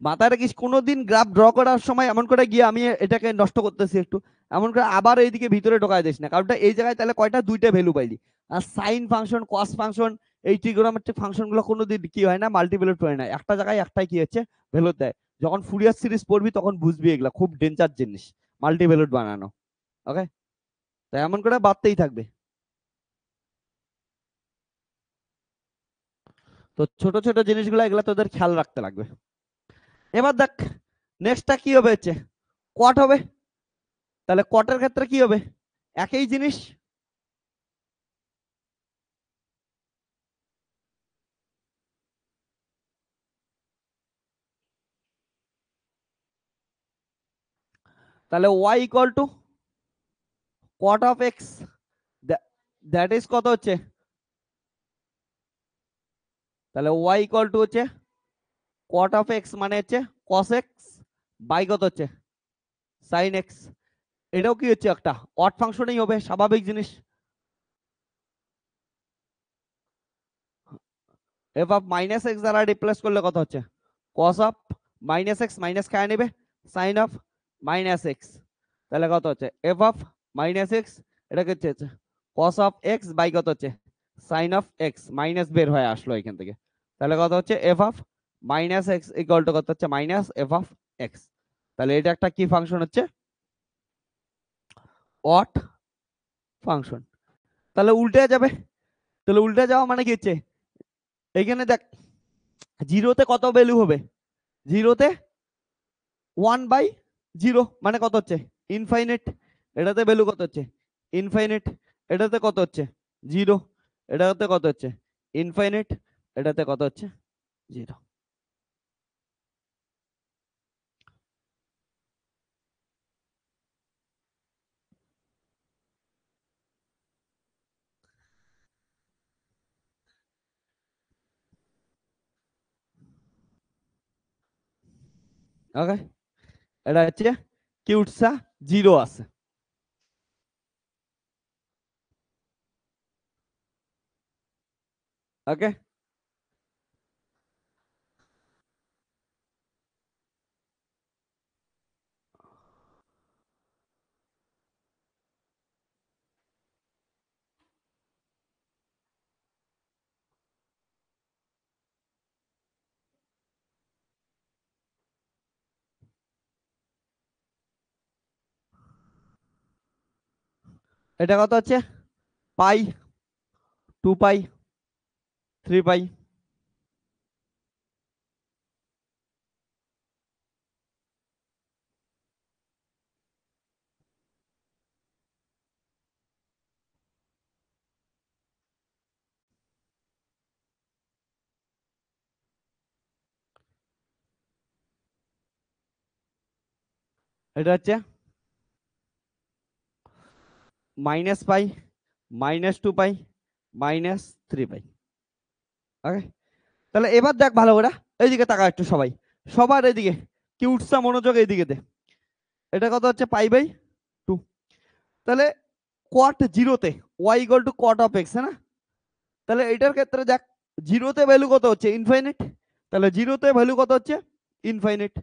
মাথায় রাখিস, কোনোদিন গ্রাফ ড্র করার সময় এমন করে গিয়ে আমি এটাকে নষ্ট করতেছি একটু, এমন করে আবার এইদিকে ভিতরে ঢোকায় দিস না, কারণ এই জায়গায় তাহলে কয়টা, দুইটা ভ্যালু পাইলি। আর সাইন ফাংশন, কস ফাংশন, এই ট্রিগোনোমেট্রিক ফাংশন গুলো কোনোদিন কি হয় না, মাল্টিভ্যালুয়েট হয় না, একটা জায়গায় একটাই কি হচ্ছে, ভ্যালু দেয়। যখন ফুরিয়ার সিরিজ পড়বি তখন বুঝবি এগুলা খুব ডেঞ্জার জিনিস, মাল্টিভ্যালুয়েট বানানো, ওকে। তো এমন করে বাড়তেই থাকবে। তো ছোট ছোট জিনিসগুলো এগুলা তোদের খেয়াল রাখতে লাগবে। এবার দেখ নেক্সটটা কি হবে, হচ্ছে কট হবে। তাহলে কটের ক্ষেত্রে কি হবে, একই জিনিস। তাহলে y equal to cot of x, that is কত হচ্ছে, তাহলে y ইকুয়াল টু হচ্ছে কট অফ এক্স মানে হচ্ছে কস এক্স বাই কত হচ্ছে সাইন এক্স। এটাও কি হচ্ছে, একটা অড ফাংশনই হবে, স্বাভাবিক জিনিস। এফ অফ মাইনাস এক্স দ্বারা রিপ্লেস করলে কত হচ্ছে, cos of minus x, minus খায় নেবে, সাইন অফ মাইনাস এক্স। তাহলে কত হচ্ছে এফ অফ মাইনাস এক্স, এটা কি হচ্ছে কস অফ এক্স বাই কত হচ্ছে সাইন অফ এক্স, মাইনাস বের হয়ে আসলো এখান থেকে। তাহলে কত হচ্ছে F of minus x equal two কত হচ্ছে মাইনাস এফ অফ এক্স। তাহলে এটা একটা কি ফাংশন হচ্ছে, অড ফাংশন। তাহলে উল্টে যাবে, তাহলে উল্টে যাওয়া মানে কি হচ্ছে, এইখানে দেখ জিরোতে কত ভ্যালু হবে, জিরোতে 1/0, মানে কত হচ্ছে ইনফাইনাইট। এটাতে ভ্যালু কত হচ্ছে ইনফাইনাইট, এটাতে কত হচ্ছে জিরো, এটাতে কত হচ্ছে ইনফাইনাইট, এটাতে কত হচ্ছে জিরো। ওকে, এটা হচ্ছে কিউটসা, জিরো আছে। ওকে, এটা কত হচ্ছে? পাই, 2 পাই, 3 পাই। এটা হচ্ছে -পাই, -2 পাই, -3 পাই। ওকে, তাহলে এবার দেখ ভালো করে, এইদিকে তাকা একটু সবাই, সবার এইদিকে, কি উঠছে মনোযোগ এইদিকে দে। এটা কত হচ্ছে? পাই/2। তাহলে কট জিরোতে y equal to cot of x, না? তাহলে এটার ক্ষেত্রে দেখ, জিরোতে ভ্যালু কত হচ্ছে? ইনফাইনিট। তাহলে জিরোতে ভ্যালু কত হচ্ছে? ইনফাইনিট।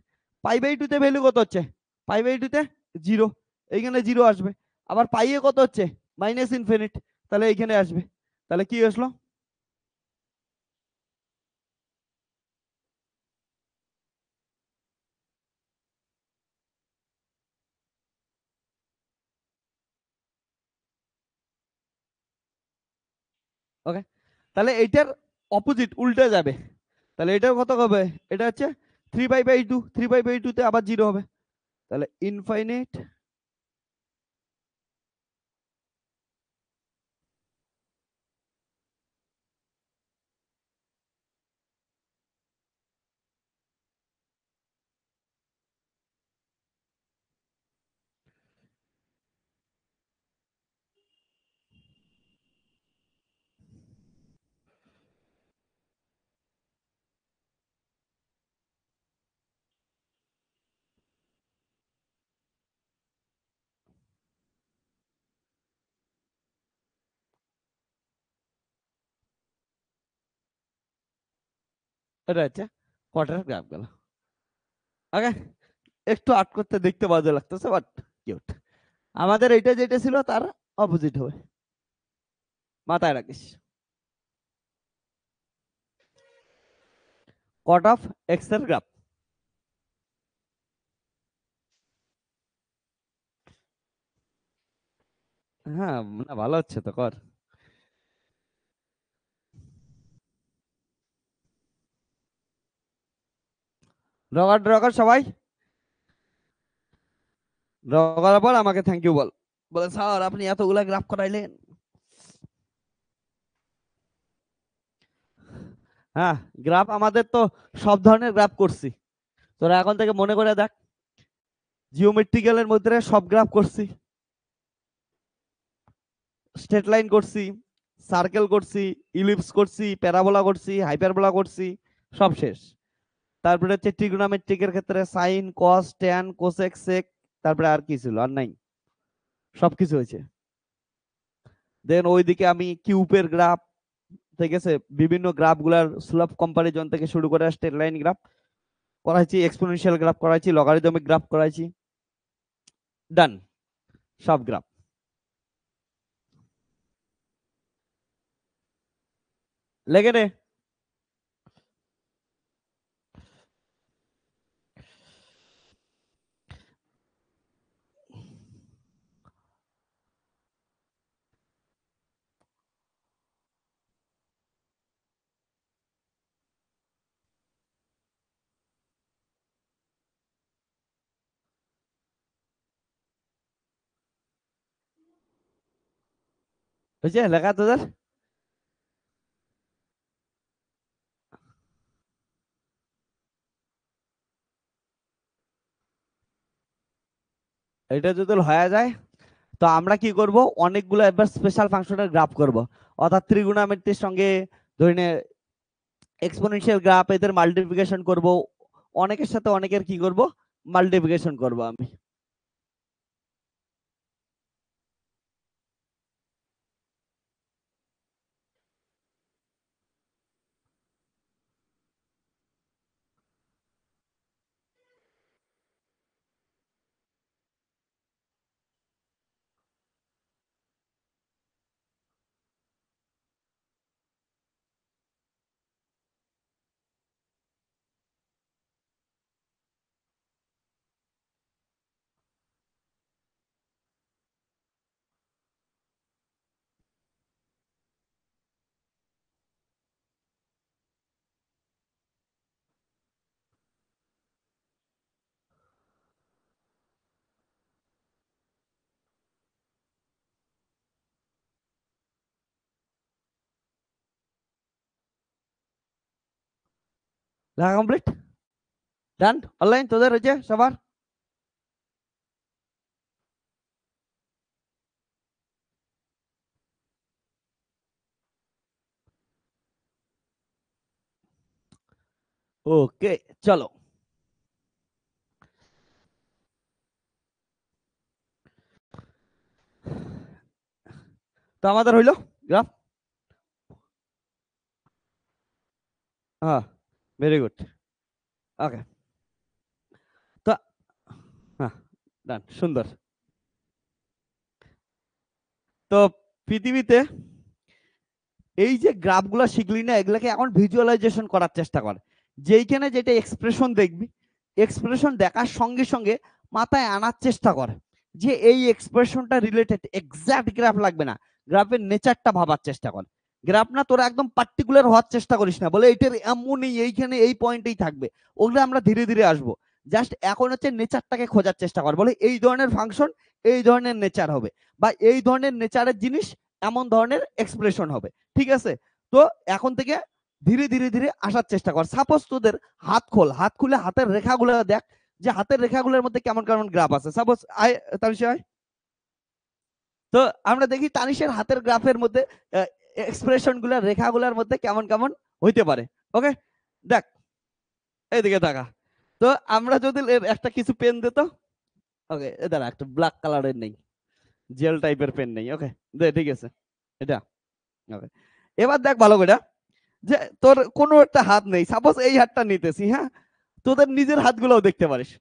পাই/2 তে ভ্যালু কত হচ্ছে? পাই/2 তে জিরো, এইখানে জিরো আসবে। আবার পাইয়ে কত হচ্ছে? -ইনফিনিট, তাহলে এইখানে আসবে। তাহলে কি আসলো? ওকে, তাহলে এইটার অপোজিট উল্টে যাবে। তাহলে এটাও কত হবে? এটা হচ্ছে 3 পাই/2, 3 পাই/2 তে আবার জিরো হবে। তাহলে ইনফাইনিট, এটা হচ্ছে কোয়ার্টার গ্রাফ গেল। ওকে, একটু আর্ট করতে দেখতে বাজে লাগতেছে, বাট কিউট। আমাদের এইটা যেটা ছিল তার অপোজিট হবে, মাথায় রাখিস। কট অফ এক্স এর গ্রাফ। হ্যাঁ, না ভালো হচ্ছে তো, কর। ড্র কর, ড্র কর সবাই। ড্র করার পর আমাকে থ্যাংক ইউ বল, বলে স্যার আপনি এতগুলা গ্রাফ করাইলেন। হ্যাঁ, গ্রাফ আমাদের তো সব ধরনের গ্রাফ করছি, তোরা এখন থেকে মনে করে দেখ। জিওমেট্রিক্যালের মধ্যে সব গ্রাফ করছি, স্ট্রেট লাইন করছি, সার্কেল করছি, ইলিপস করছি, প্যারাবোলা করছি, হাইপারবোলা করছি, সব শেষ। তারপরে হচ্ছে ট্রিগোনোমেট্রিকের ক্ষেত্রে সাইন, কস, ট্যান, কোসেক, সেক, তারপরে আর কি ছিল? আর নাই, সবকিছু হয়েছে। দেন ওইদিকে আমি কিউবের গ্রাফ, ঠিক আছে, বিভিন্ন গ্রাফ গুলার স্লোপ কম্পারিজন থেকে শুরু করে স্ট্রেট লাইন গ্রাফ করাইছি, এক্সপোনেনশিয়াল গ্রাফ করাইছি, লগারিদমিক গ্রাফ করাইছি। ডান, সব গ্রাফ। লেগে নে। হয়েছে লেখা তোদের? এটা যদি হয়ে যায়, তো আমরা কি করব? অনেকগুলো এবার স্পেশাল ফাংশনের গ্রাফ করব, অর্থাৎ ত্রিগুণামিতির সঙ্গে ধরে নে এক্সপোনেনশিয়াল গ্রাফ, এদের মাল্টিপ্লিকেশন করব, অনেকের সাথে অনেকের কি করব? মাল্টিপ্লিকেশন করব আমি। লেখা কমপ্লিট, ডান। অনলাইন তোদের হয়েছে সবার? ওকে, চলো। তো আমাদের হইলো গ্রাফ। হ্যাঁ, ভেরি গুড। ওকে, তো হ্যাঁ, ডান, সুন্দর। তো পৃথিবীতে এই যে গ্রাফগুলো শিখলি না, এগুলাকে এখন ভিজুয়ালাইজেশন করার চেষ্টা কর। যেইখানে যেটা এক্সপ্রেশন দেখবি, এক্সপ্রেশন দেখার সঙ্গে সঙ্গে মাথায় আনার চেষ্টা কর যে এই এক্সপ্রেশনটা রিলেটেড। এক্সাক্ট গ্রাফ লাগবে না, গ্রাফের নেচারটা ভাবার চেষ্টা কর। গ্রাফ না, তোরা একদম পার্টিকুলার হওয়ার চেষ্টা করিস না, বলে এটার এমনই এইখানে এই পয়েন্টেই থাকবে। ওগুলো আমরা ধীরে ধীরে আসবো। জাস্ট এখন হচ্ছে নেচারটাকে খোঁজার চেষ্টা কর, বলে এই ধরনের ফাংশন এই ধরনের নেচার হবে, বা এই ধরনের নেচারের জিনিস এমন ধরনের এক্সপ্রেশন হবে। ঠিক আছে? তো এখন থেকে ধীরে ধীরে ধীরে আসার চেষ্টা কর। সাপোজ তোদের হাত খোল, হাত খুলে হাতের রেখাগুলো দেখ যে হাতের রেখাগুলোর মধ্যে কেমন কেমন গ্রাফ আছে। সাপোজ তানিশা, তো আমরা দেখি তানিশের হাতের গ্রাফের মধ্যে এক্সপ্রেশন গুলা রেখাগুলোর মধ্যে কেমন কেমন হইতে পারে। ওকে, দেখ এইদিকে দেখা। তো আমরা যদি একটা কিছু পেন দিত, ওকে দাঁড়া, একটা ব্ল্যাক কালারের নেই, জেল টাইপের পেন নেই। ওকে, দে, ঠিক আছে এটা। ওকে, এবার দেখ ভালো করে যে তোর কোনো একটা হাত নেই, সাপোজ এই হাতটা নিতেছি, হ্যাঁ, তোদের নিজের হাতগুলোও দেখতে পারিস।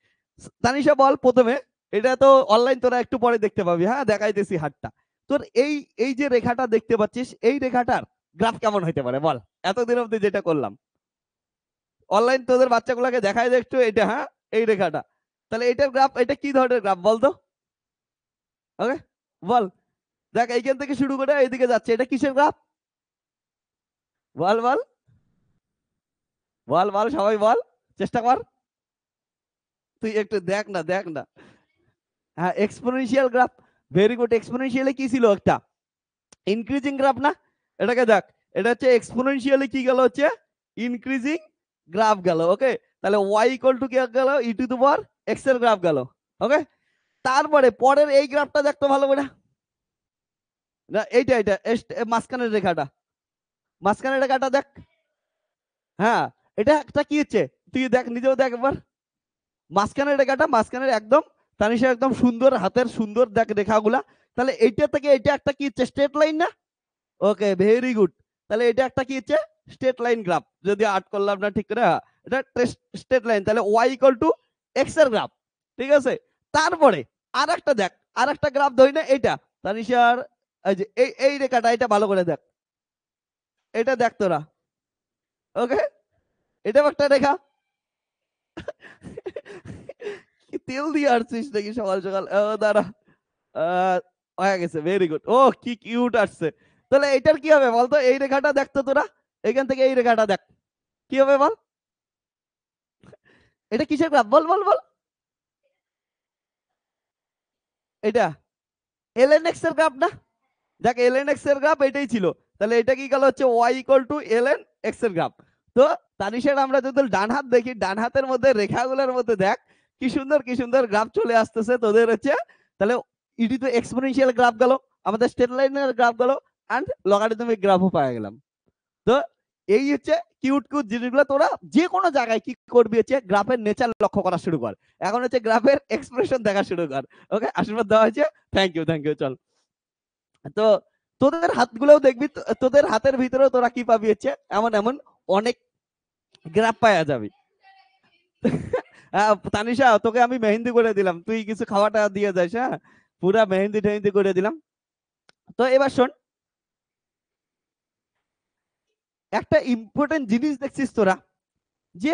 তানিশা বল প্রথমে, এটা তো অনলাইন তোরা একটু পরে দেখতে পাবি, হ্যাঁ, দেখাইতেছি হাতটা। তোর এই এই যে রেখাটা দেখতে পাচ্ছিস, এই রেখাটার গ্রাফ কেমন হইতে পারে বল, এতদিন অব্দি যেটা করলাম। অনলাইন তোদের বাচ্চাগুলোকে দেখাই দে একটু এটা, হ্যাঁ, এই রেখাটা। তাহলে এটার গ্রাফ, এটা কি ধরনের গ্রাফ বলতো? ওকে, বল। দেখ এইখান থেকে শুরু করে এইদিকে যাচ্ছে, এটা কিসের গ্রাফ? বল বল বল বল, সবাই বল, চেষ্টা কর। তুই একটু দেখ না, দেখ না। হ্যাঁ, এক্সপোনেনশিয়াল গ্রাফ। Very good. এক্সপোনেনশিয়ালে কি ছিল একটা ইনক্রিজিং গ্রাফ না? এটাকে দেখ, এটা হচ্ছে এক্সপোনেনশিয়ালি কি গেল, হচ্ছে ইনক্রিজিং গ্রাফ গেল। ওকে, তাহলে y ইকুয়াল টু কি গেল, ই টু দি পাওয়ার x এর গ্রাফ গেল। ওকে, তারপরে পরের এই গ্রাফটা দেখতো ভালো করে না, এইটা এটা মাঝখানের রেখাটা, মাঝখানের রেখাটা দেখ। হ্যাঁ, এটা একটা কি হচ্ছে, তুই দেখ, নিজেও দেখ একবার। মাঝখানের রেখাটা, মাঝখানের একদম তানিশা একদম সুন্দর হাতের সুন্দর দেখ রেখাগুলা। তাহলে এইটা থেকে এটা একটা কি হচ্ছে, স্ট্রেট লাইন না? ওকে, ভেরি গুড। তাহলে এটা একটা কি হচ্ছে, স্ট্রেট লাইন গ্রাফ। যদি আর্ট করলাম না ঠিক করে, এটা স্ট্রেট লাইন, তাহলে y ইকুয়াল টু x এর গ্রাফ। ঠিক আছে? তারপরে আর একটা দেখ, আর একটা গ্রাফ ধরি না, এইটা তানিশার, এই যে এই রেখাটা, এটা ভালো করে দেখ, এটা দেখ তোরা। ওকে, এটাও একটা রেখা। কি তেল দিয়ে আসছিস নাকি সকাল সকাল? দাঁড়া, হয়ে গেছে, ভেরি গুড। ও কি কিউট আসছে। তাহলে এটার কি হবে বলতো, এই রেখাটা দেখতো তোরা, এখান থেকে এই রেখাটা দেখ, কি হবে বল? এটা কিসের গ্রাফ বল বল বল? এটা ln x এর গ্রাফ না? দেখ ln x এর গ্রাফ এটাই ছিল। তাহলে এটা কি গেল, হচ্ছে y equal two ln x এর গ্রাফ। তো তানিশের আমরা যদি ডান হাত দেখি, ডান হাতের মধ্যে রেখাগুলোর মধ্যে দেখ কি সুন্দর গ্রাফ চলে আসতেছে তোদের হচ্ছে। তাহলে ইডি তো এক্সপোনেনশিয়াল গ্রাফ গেল, আমাদের স্ট্রেট লাইনের গ্রাফ গেল, এন্ড লগারিদমিক গ্রাফও পাওয়া গেলাম। তো এই হচ্ছে কিউট কিউট জিনিসগুলো তোরা যে কোনো জায়গায় কি করবি, হচ্ছে গ্রাফের নেচার লক্ষ্য করা শুরু কর। এখন হচ্ছে গ্রাফের এক্সপ্রেশন দেখা শুরু কর। ওকে, আশীর্বাদ দেওয়া হয়েছে, থ্যাংক ইউ থ্যাংক ইউ। চল, তো তোদের হাতগুলোও দেখবি, তোদের হাতের ভিতরেও তোরা কি পাবি, হচ্ছে এমন এমন অনেক গ্রাফ পাওয়া যাবে। তানিশা, তোকে আমি মেহেন্দি করে দিলাম, তুই কিছু খাওয়াটা দিয়ে যাস, হ্যাঁ, পুরা মেহেন্দি টেহেন্দি করে দিলাম। তো এবার শোন, একটা ইম্পর্টেন্ট জিনিস দেখছিস তোরা, যে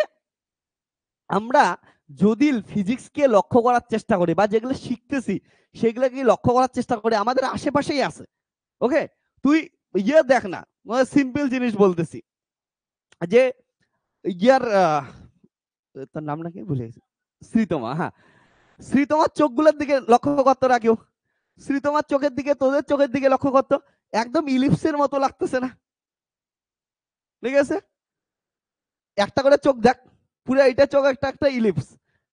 আমরা যদি ফিজিক্সকে লক্ষ্য করার চেষ্টা করি, বা যেগুলো শিখতেছি সেগুলোকে লক্ষ্য করার চেষ্টা করি, আমাদের আশেপাশেই আছে। ওকে, তুই ইয়ে দেখ না, সিম্পল জিনিস বলতেছি, যে ইয়ার তার নাম নাকি ভুলে গেছি, শ্রীতমা, হ্যাঁ, শ্রীতমার চোখগুলোর দিকে লক্ষ্য করতে রাখিও। শ্রীতমার চোখের দিকে, তোদের চোখের দিকে লক্ষ্য করতো, একদম ইলিপসের মতো লাগতেছে না? ঠিক আছে? একটা করে চোখ দেখ, পুরো এটা চোখ একটা একটা ইলিপস,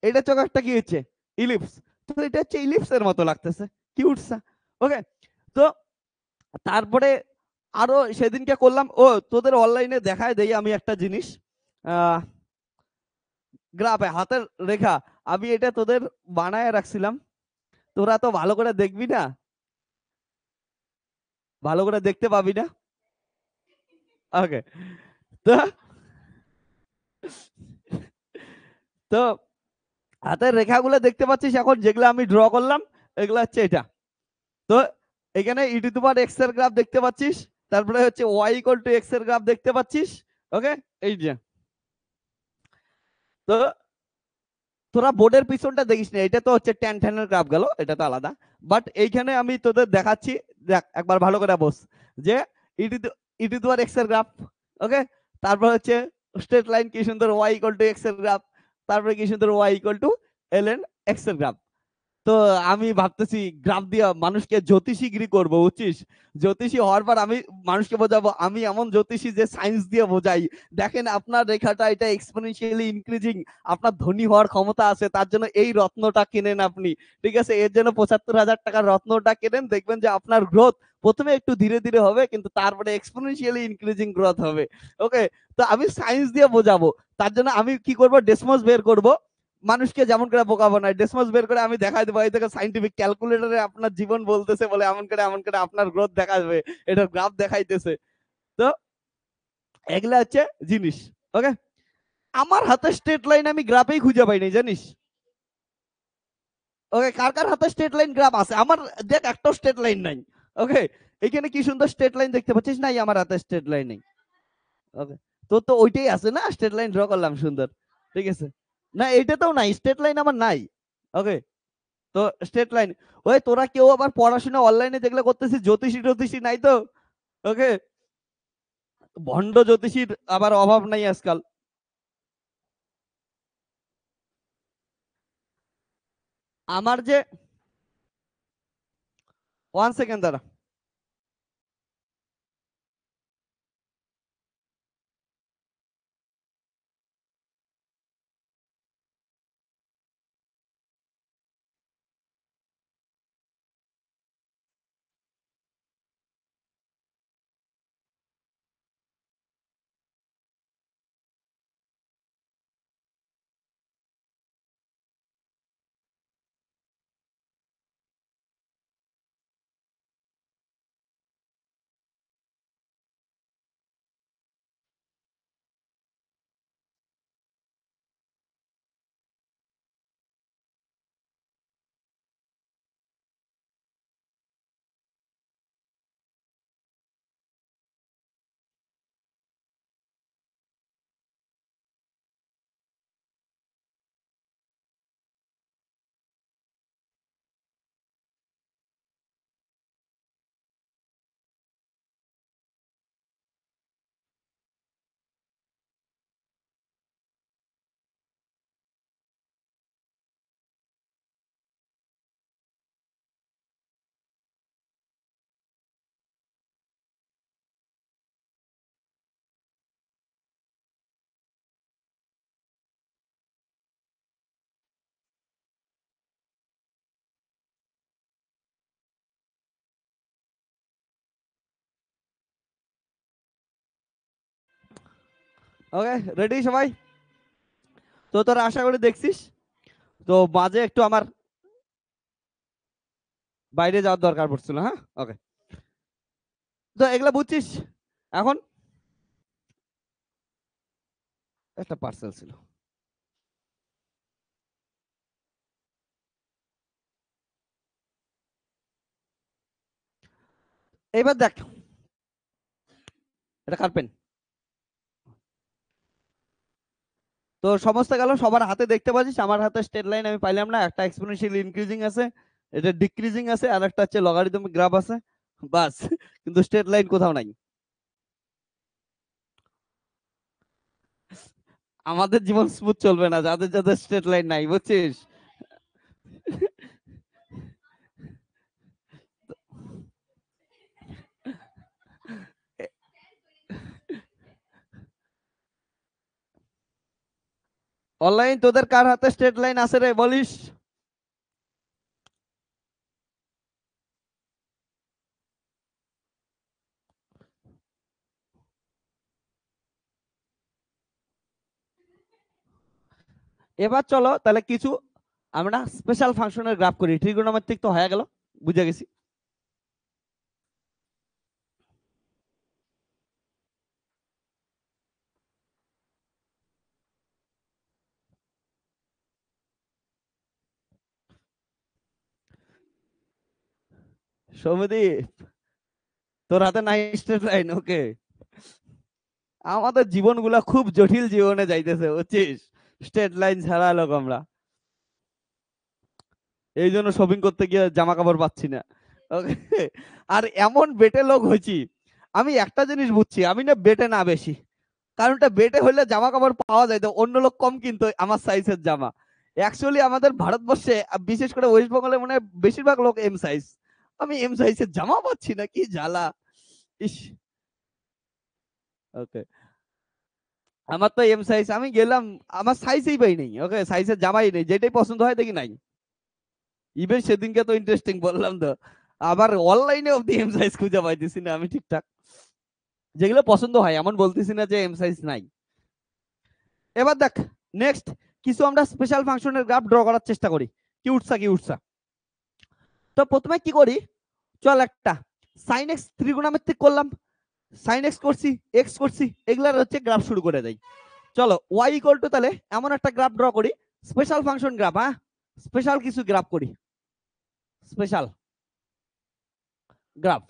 এটা চোখ একটা কি হচ্ছে ইলিপস, তো এটা হচ্ছে ইলিপসের মতো লাগতেছে, কিউটসা। ওকে, তো তারপরে আরো সেদিনকে করলাম, ও তোদের অনলাইনে দেখায় দেই আমি একটা জিনিস, গ্রাফে হাতের রেখা, আমি এটা তোদের বানায় রাখছিলাম, তোরা তো ভালো করে দেখবি না, ভালো করে দেখতে পাবি না। ওকে, তো তো হাতের রেখাগুলো দেখতে পাচ্ছিস এখন, যেগুলো আমি ড্র করলাম এগুলো হচ্ছে এটা। তো এখানে ই টু দি পাওয়ার এক্স এর গ্রাফ দেখতে পাচ্ছিস, তারপরে হচ্ছে ওয়াই ইকুয়াল টু এক্স এর গ্রাফ দেখতে পাচ্ছিস। ওকে, এই যে, তো তোরা বোর্ডের পিছনটা দেখিস না, এটা তো হচ্ছে ট্যান ট্যানের গ্রাফ গেল, এটা তো আলাদা। বাট এইখানে আমি তোদের দেখাচ্ছি, দেখ একবার ভালো করে বস, যে e to the power x এর গ্রাফ। ওকে, তারপর হচ্ছে স্ট্রেট লাইন কি সুন্দর ওয়াই ইকুয়াল টু এক্স এর গ্রাফ, তারপরে কি সুন্দর y equal to l n x এর গ্রাফ। তো আমি ভাবতেছি গ্রাফ দিয়ে মানুষকে জ্যোতিষীগিরি করবো, বুঝছিস, জ্যোতিষী হওয়ার পর আমি মানুষকে বোঝাবো আমি এমন জ্যোতিষী যে সায়েন্স দিয়ে বোঝাই, দেখেন আপনার রেখাটা এটা এক্সপোনেনশিয়ালি ইনক্রিজিং, আপনার ধনী হওয়ার ক্ষমতা আছে, তার জন্য এই রত্নটা কেনেন আপনি, ঠিক আছে, এর জন্য 75,000 টাকার রত্নটা কেনেন, দেখবেন যে আপনার গ্রোথ প্রথমে একটু ধীরে ধীরে হবে, কিন্তু তারপরে এক্সপোনেনশিয়ালি ইনক্রিজিং গ্রোথ হবে। ওকে, তো আমি সায়েন্স দিয়ে বোঝাবো, তার জন্য আমি কি করব, ডেসমস বের করব, মানুষকে যেমন করে বোকা বানায়, ডেসমস বের করে আমি দেখাই দেবো, এই থেকে সাইন্টিফিক ক্যালকুলেটরে আপনার জীবন বলতেছে, বলে এমন করে আপনার গ্রোথ দেখাবে, এটার গ্রাফ দেখাইতেছে। তো এগুলা হচ্ছে জিনিস। ওকে, আমার হাতে স্ট্রেট লাইন আমি গ্রাফেই খুঁজে পাই নাই, জানিস। ওকে, কার কার হাতে স্ট্রেট লাইন গ্রাফ আছে, আমার দেখ একটা স্ট্রেট লাইন নাই। ওকে, এখানে কি সুন্দর স্ট্রেট লাইন দেখতে পাচ্ছিস, নাই আমার হাতে স্ট্রেট লাইন নেই। ওকে, তো তো ওইটাই আছে না, স্ট্রেট লাইন ড্র করলাম সুন্দর, ঠিক আছে, না এইটাতেও নাই স্ট্রেট লাইন আমার নাই। ওকে, তো স্ট্রেট লাইন, ওই তোরা কেউ আবার পড়াশোনা অনলাইনে যেগুলো করতেছিস, জ্যোতিষী জ্যোতিষী নাই তো। ওকে, ভণ্ড জ্যোতিষীর আবার অভাব নাই আজকাল। আমার যে, 1 সেকেন্ড দাঁড়া, ওকে, রেডি সবাই, তো তোরা আশা করি দেখছিস, তো মাঝে একটু আমার বাইরে যাওয়ার দরকার পড়ছিল, হ্যাঁ। ওকে, তো এগুলা বুঝছিস এখন, একটা পার্সেল ছিল, এবার দেখ, এটা কার পেন, তো সমস্ত গেল সবার হাতে দেখতে পাচ্ছিস, আমার হাতে স্ট্রেট লাইন আমি পাইলাম না, একটা এক্সপোনেনশিয়াল ইনক্রিজিং আছে, এটা ডিক্রিজিং আছে, আর একটা হচ্ছে লগারিদমিক গ্রাফ আছে, বাস, কিন্তু স্ট্রেট লাইন কোথাও নাই। আমাদের জীবন স্মুথ চলবে না যাদের যাদের স্ট্রেট লাইন নাই, বুঝছিস। অনলাইন তোদের কার হাতে স্ট্রেট লাইন আছে রে বলিস? এবার চলো তাহলে কিছু আমরা স্পেশাল ফাংশনের গ্রাফ করি। ট্রিগোনোমেট্রিক তো হয়ে গেল, বুঝে গেছি। সৌম্যদীপ, তোর হাতে নাই স্ট্রেট লাইন? ওকে, আমাদের জীবনগুলা খুব জটিল জীবনে যাইতেছে, বুঝছিস? স্ট্রেট লাইন ছাড়া লোক আমরা, এই জন্য শপিং করতে গিয়ে জামা কাপড় পাচ্ছি না। ওকে, আর এমন বেটে লোক হয়েছি, আমি একটা জিনিস বুঝছি, আমি না বেটে না বেশি, কারণটা বেটে হলে জামা কাপড় পাওয়া যায় তো অন্য লোক কম কিন্তু আমার সাইজের জামা। অ্যাকচুয়ালি আমাদের ভারতবর্ষে বিশেষ করে ওয়েস্ট বেঙ্গলে মনে হয় বেশিরভাগ লোক এম সাইজ, আমি এম সাইজের জামা পাচ্ছি না, কি জ্বালা। ইস, ওকে, আমার তো এম সাইজ, আমি গেলাম আমার সাইজই পাই নেই। ওকে, সাইজের জামাই নেই, যেটাই পছন্দ হয় দেখি নাই। ইভেন সেদিনকে তো ইন্টারেস্টিং বললাম তো, আবার অনলাইনে অব্দি এম সাইজ খুঁজে পাইতেছি না আমি ঠিকঠাক। যেগুলো পছন্দ হয় এমন বলতেছি না যে এম সাইজ নাই। এবার দেখ, নেক্সট কিছু আমরা স্পেশাল ফাংশনের গ্রাফ ড্র করার চেষ্টা করি। কি উঠছা কি উঠছা, তো প্রথমে কি করি, চল একটা সাইন এক্স ত্রিগোণমিতিক করলাম, সাইন এক্স করছি, এক্স করছি, এগুলার হচ্ছে গ্রাফ শুরু করে দেই। চলো ওয়াই ইকুয়াল টু, তাহলে এমন একটা গ্রাফ ড্র করি, স্পেশাল ফাংশন গ্রাফ। হ্যাঁ, স্পেশাল কিছু গ্রাফ করি, স্পেশাল গ্রাফ।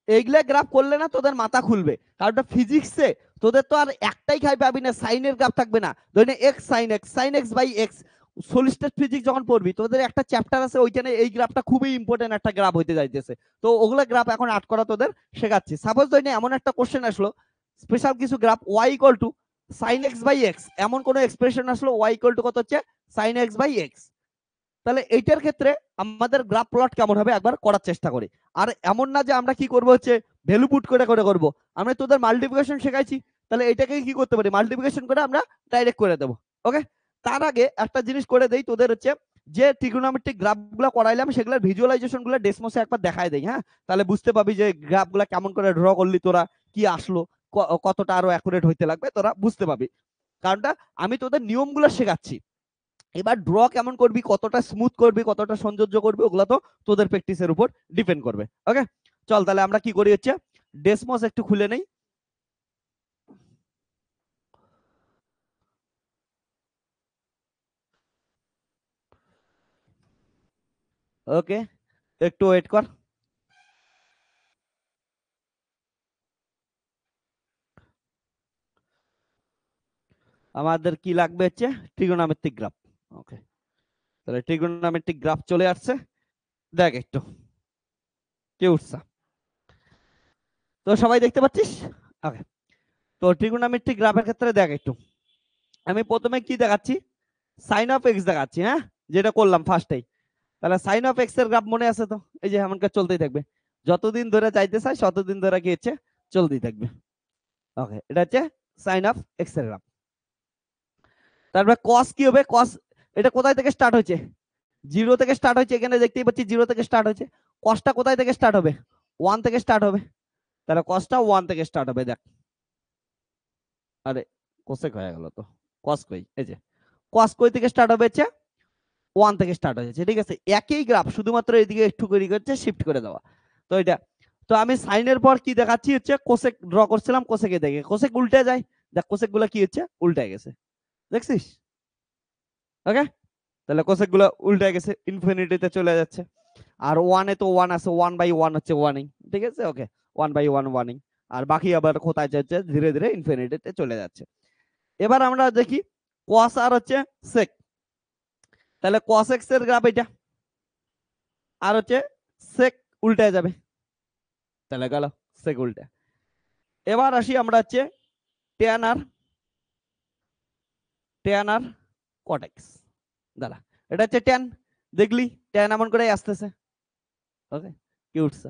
এইগুলা গ্রাফ করলে না তোদের মাথা খুলবে, কারণ ফিজিক্সে তোদের তো আর একটাই খাই পাবি না, সাইনের গ্রাফ থাকবে না। ধরে x sine x, sine x by x, solid physics যখন পড়বি তোদের একটা চ্যাপ্টার আছে ওইখানে এই গ্রাফটা খুবই ইম্পর্টেন্ট একটা গ্রাফ হইতে যাইতেছে। তো ওগুলা গ্রাফ এখন আট করা তোদের শেখাচ্ছি। সাপোজ ধরে এমন একটা কোশ্চেন আসলো, স্পেশাল কিছু graph y equal to sine x by x, এমন কোন এক্সপ্রেশন আসলো ওয়াই ইকুয়াল টু কত হচ্ছে সাইন এক্স বাই এক্স। তাহলে এইটার ক্ষেত্রে আমাদের গ্রাফ প্লট কেমন হবে একবার করার চেষ্টা করি। আর এমন না যে আমরা কি করব হচ্ছে ভ্যালু পুট করে করে করব, আমরা তোদের মাল্টিপ্লিকেশন শেখাইছি, তাহলে এটাকে কি করতে পারি, মাল্টিপ্লিকেশন করে আমরা ডাইরেক্ট করে দেবো। ওকে, তার আগে একটা জিনিস করে দেই, তোদের হচ্ছে যে ট্রিগোনোমেট্রিক গ্রাফগুলো করাইলাম সেগুলোর ভিজুয়ালাইজেশন গুলো ডেসমোসে একবার দেখায় দেই। হ্যাঁ, তাহলে বুঝতে পাবি যে গ্রাফগুলো কেমন করে ড্র করলি তোরা, কি আসলো, কতটা আরো অ্যাকুরেট হইতে লাগবে তোরা বুঝতে পাবি। কারণটা আমি তোদের নিয়মগুলো শেখাচ্ছি, এবার ড্র কেমন করবি, কতটা স্মুথ করবি, কতটা সৌন্দর্য করবি, ওগুলো তো তোদের প্র্যাকটিসের উপর ডিপেন্ড করবে। ওকে, চল তাহলে আমরা কি করি হচ্ছে ডেসমোস একটু খুলে নেই। ওকে, একটু ওয়েট কর। আমাদের কি লাগবে হচ্ছে ট্রিগোনোমেট্রিক গ্রাফ। ওকে, তাহলে ট্রিগোনোমেট্রিক গ্রাফ চলে আসছে, দেখ একটু কি উঠছে, তো সবাই দেখতে পাচ্ছিস? ওকে, তো ট্রিগোনোমেট্রিক গ্রাফের ক্ষেত্রে দেখ একটু, আমি প্রথমে কি দেখাচ্ছি, সাইন অফ এক্স দেখাচ্ছি। হ্যাঁ, যেটা করলাম ফার্স্টেই, তাহলে সাইন অফ এক্স এর গ্রাফ মনে আছে তো, এই যে এমনকার চলতেই থাকবে, যতদিন ধরে চাইতে চাই ততদিন ধরে কি হচ্ছে চলতেই থাকবে। ওকে, এটা হচ্ছে সাইন অফ এক্স এর গ্রাফ। তারপরে কস কি হবে, কস এটা কোথায় থেকে স্টার্ট হয়েছে, জিরো থেকে স্টার্ট হয়েছে, এখানে দেখতেই পাচ্ছি জিরো থেকে স্টার্ট হয়েছে। কসটা কোথায় থেকে স্টার্ট হবে, ওয়ান থেকে স্টার্ট হবে, তাহলে কসটা ওয়ান থেকে স্টার্ট হবে। দেখ, আরে কোসেক হয়ে গেল তো, কস কই, এই যে কস কই থেকে স্টার্ট হবে হচ্ছে ওয়ান থেকে স্টার্ট হয়েছে, ঠিক আছে। একই গ্রাফ, শুধুমাত্র এদিকে একটু করে করছে শিফট করে দেওয়া। তো এটা, তো আমি সাইনের পর কি দেখাচ্ছি হচ্ছে কোসেক ড্র করছিলাম, কোসেকে দেখে কোসেক উল্টে যায়, দেখ কোসেক গুলা কি হচ্ছে উল্টে গেছে, দেখছিস? ওকে, তাহলে কোসেক গুলো উল্টে গেছে, ইনফিনিটিতে চলে যাচ্ছে। আর ওয়ানে তো ওয়ান আছে, ওয়ান বাই ওয়ান হচ্ছে ওয়ানিং, ঠিক আছে। ওকে, ওয়ান বাই ওয়ান ওয়ানিং, আর বাকি আবার কোথায় যাচ্ছে, ধীরে ধীরে ইনফিনিটিতে চলে যাচ্ছে। এবার আমরা দেখি কস আর হচ্ছে সেক, তাহলে কস এক্স এর গ্রাফ এটা, আর হচ্ছে সেক উল্টে যাবে, তাহলে গেল সেক উল্টে। এবার আসি আমরা হচ্ছে ট্যান আর ট্যান আর কটেক্স, দাঁড়া, এটা হচ্ছে ট্যান, দেখলি ট্যান এমন করে আসতেছে। ওকে, কি উঠছে,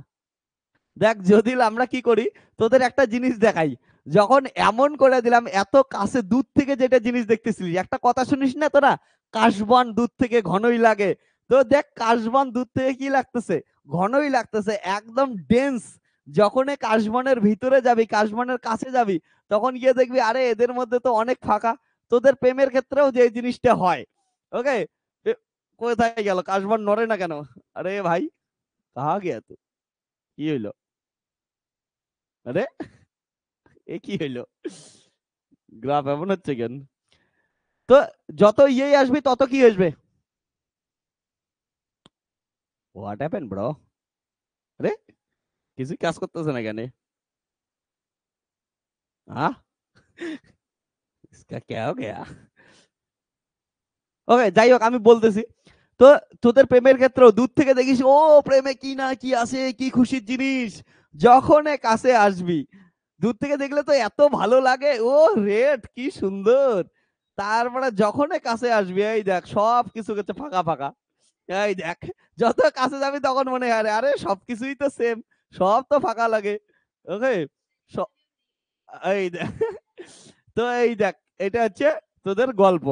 দেখ যদি আমরা কি করি তোদের একটা জিনিস দেখাই, যখন এমন করে দিলাম, এত কাছে দূর থেকে যেটা জিনিস দেখতেছিলি, একটা কথা শুনিস না তোরা, কাশবন দূর থেকে ঘনই লাগে। তো দেখ কাশবন দূর থেকে কি লাগতেছে, ঘনই লাগতেছে, একদম ডেন্স। যখন এই কাশবনের ভিতরে যাবি, কাশবনের কাছে যাবি, তখন গিয়ে দেখবি আরে এদের মধ্যে তো অনেক ফাঁকা। তোদের প্রেমের ক্ষেত্রেও যে জিনিসটা হয়। ওকে, কোথায় গেল কাশবন, নড়ে না কেন? আরে ভাই কাহা গিয়া তো, কি হইলো? আরে এ কি হইলো, গ্রাফ এমন হচ্ছে কেন? তো যত ইয়ে আসবে তত কি আসবে, হোয়াট হ্যাপেন ব্রো? আরে কিছু কাজ করতেছে না কেন? हाँ इसका क्या हो गया? ওকে, যাই হোক আমি বলতেছি। তো তোদের প্রেমের ক্ষেত্রেও দূর থেকে দেখিস ও প্রেমে কি না কি আছে, কি খুশির জিনিস। যখন কাছে আসবি, দূর থেকে দেখলে তো এত ভালো লাগে, ও রেড কি সুন্দর। তারপরে যখন কাছে আসবি, এই দেখ সব কিছু হচ্ছে ফাঁকা ফাঁকা। এই দেখ, যত কাছে যাবি তখন মনে হয় আরে আরে সবকিছুই তো সেম, সব তো ফাঁকা লাগে। ওকে, এই দেখ, তো এই দেখ, এটা হচ্ছে তোদের গল্প।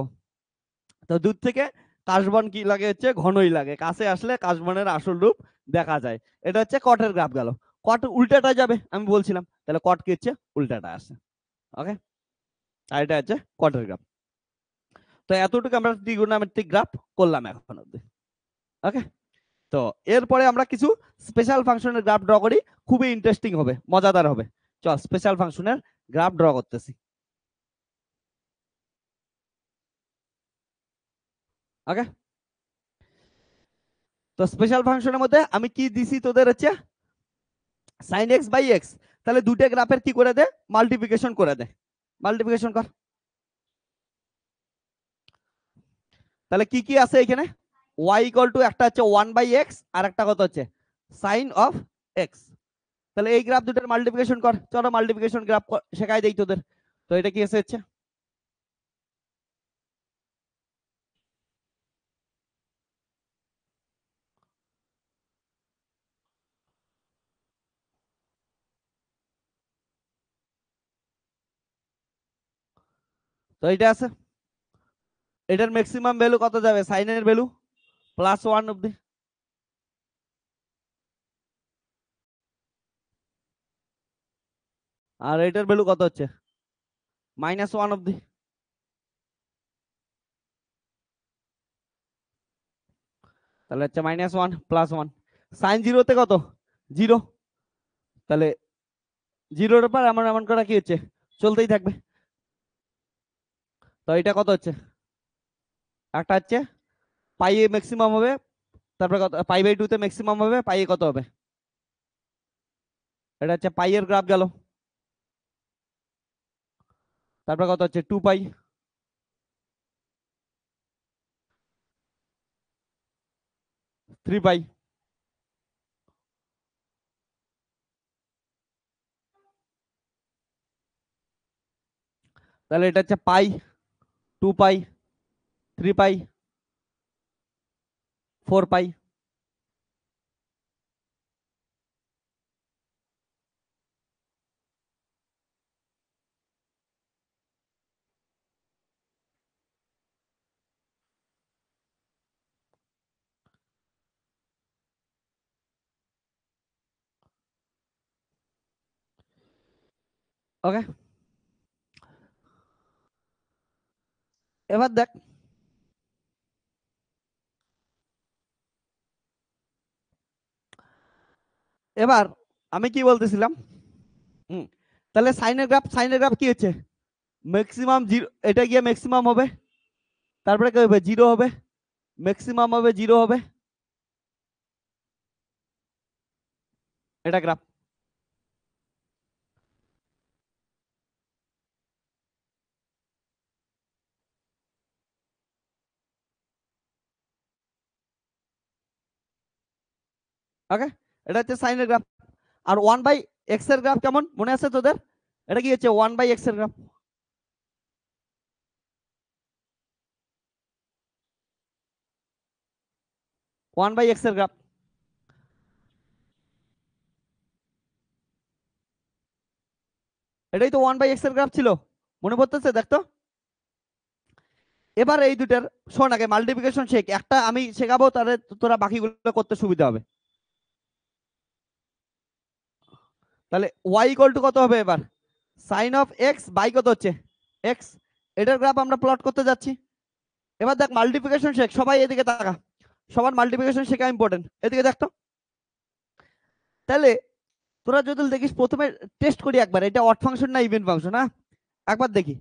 তো দূর থেকে কাশবন কি লাগে হচ্ছে ঘনই লাগে, কাছে আসলে কাশবনের আসল রূপ দেখা যায়। এটা হচ্ছে কটের গ্রাফ গেল। কট উল্টাটা যাবে আমি বলছিলাম, তাহলে কট কি হচ্ছে উল্টাটা আসে। ওকে, আর এটা হচ্ছে কটের গ্রাফ। তো এতটুকু আমরা ট্রিগোনোমেট্রিক গ্রাফ করলাম এখন অব্দি। ওকে, তো এরপরে আমরা কিছু স্পেশাল ফাংশনের গ্রাফ ড্র করি, খুবই ইন্টারেস্টিং হবে, মজাদার হবে। চল স্পেশাল ফাংশনের গ্রাফ ড্র করতেছি। ওকে, তো স্পেশাল ফাংশনের মধ্যে আমি কি দিছি তোদের হচ্ছে সাইন এক্স বাই এক্স। তাহলে দুটো গ্রাফের কি করে দে, মাল্টিপ্লিকেশন করে দে, মাল্টিপ্লিকেশন কর। তাহলে কি কি আছে এখানে, y ইকুয়াল টু একটা হচ্ছে 1/x আর একটা কত হচ্ছে সাইন অফ x। তাহলে এই গ্রাফ দুটোর মাল্টিপ্লিকেশন কর, চলো মাল্টিপ্লিকেশন গ্রাফ শেখাই দেই তোদের। তো এটা কি এসে হচ্ছে, তো এটা আছে, এটার ম্যাক্সিমাম ভ্যালু কত যাবে, সাইনের ভ্যালু +1 অব্দি। আর এটার ভ্যালু কত হচ্ছে -1 অব্দি। তাহলে হচ্ছে -1 +1, সাইন জিরোতে কত, জিরো। তাহলে জিরোর উপর এমন এমন করা কি হচ্ছে, চলতেই থাকবে। তো এটা কত হচ্ছে, একটা হচ্ছে পাই এ ম্যাক্সিমাম হবে, তারপরে কত π/2 তে ম্যাক্সিমাম হবে, পাই এ কত হবে, এটা হচ্ছে পাই এর গ্রাফ গেল। তারপরে কত হচ্ছে 2π, 3π। তাহলে এটা হচ্ছে পাই, 2π, 3π, 4π। ওকে, এবার দেখ, এবার আমি কি বলতেছিলাম, হুম, তাহলে সাইনের গ্রাফ কি হচ্ছে ম্যাক্সিমাম জিরো, এটা গিয়ে ম্যাক্সিমাম হবে, তারপরে কি হবে জিরো হবে, ম্যাক্সিমাম হবে জিরো হবে, এটা গ্রাফ। ওকে, এটা হচ্ছে সাইনের গ্রাফ। আর 1/x এর গ্রাফ কেমন মনে আছে তোদের, এটা কি হচ্ছে 1/x এর গ্রাফ, 1/x এর গ্রাফ। এটাই তো 1/x এর গ্রাফ ছিল, মনে পড়তেছে? দেখতো এবার এই দুটার শোন, আগে মাল্টিপ্লিকেশন শেখ, একটা আমি শেখাবো, তাহলে তোরা বাকিগুলো করতে সুবিধা হবে। তাহলে y ইকুয়াল টু কত হবে এবার? সাইন অফ x বাই কত হচ্ছে x, এটার গ্রাফ আমরা প্লট করতে যাচ্ছি। এবার দেখ মাল্টিপ্লিকেশন শেখ, সবাই এদিকে তাকা, সবার মাল্টিপ্লিকেশন শেখা ইম্পর্টেন্ট, এদিকে দেখতো। তাহলে তোরা যদি দেখিস, প্রথমে টেস্ট করি একবার, এটা অড ফাংশন না ইভেন ফাংশন, হ্যাঁ একবার দেখি।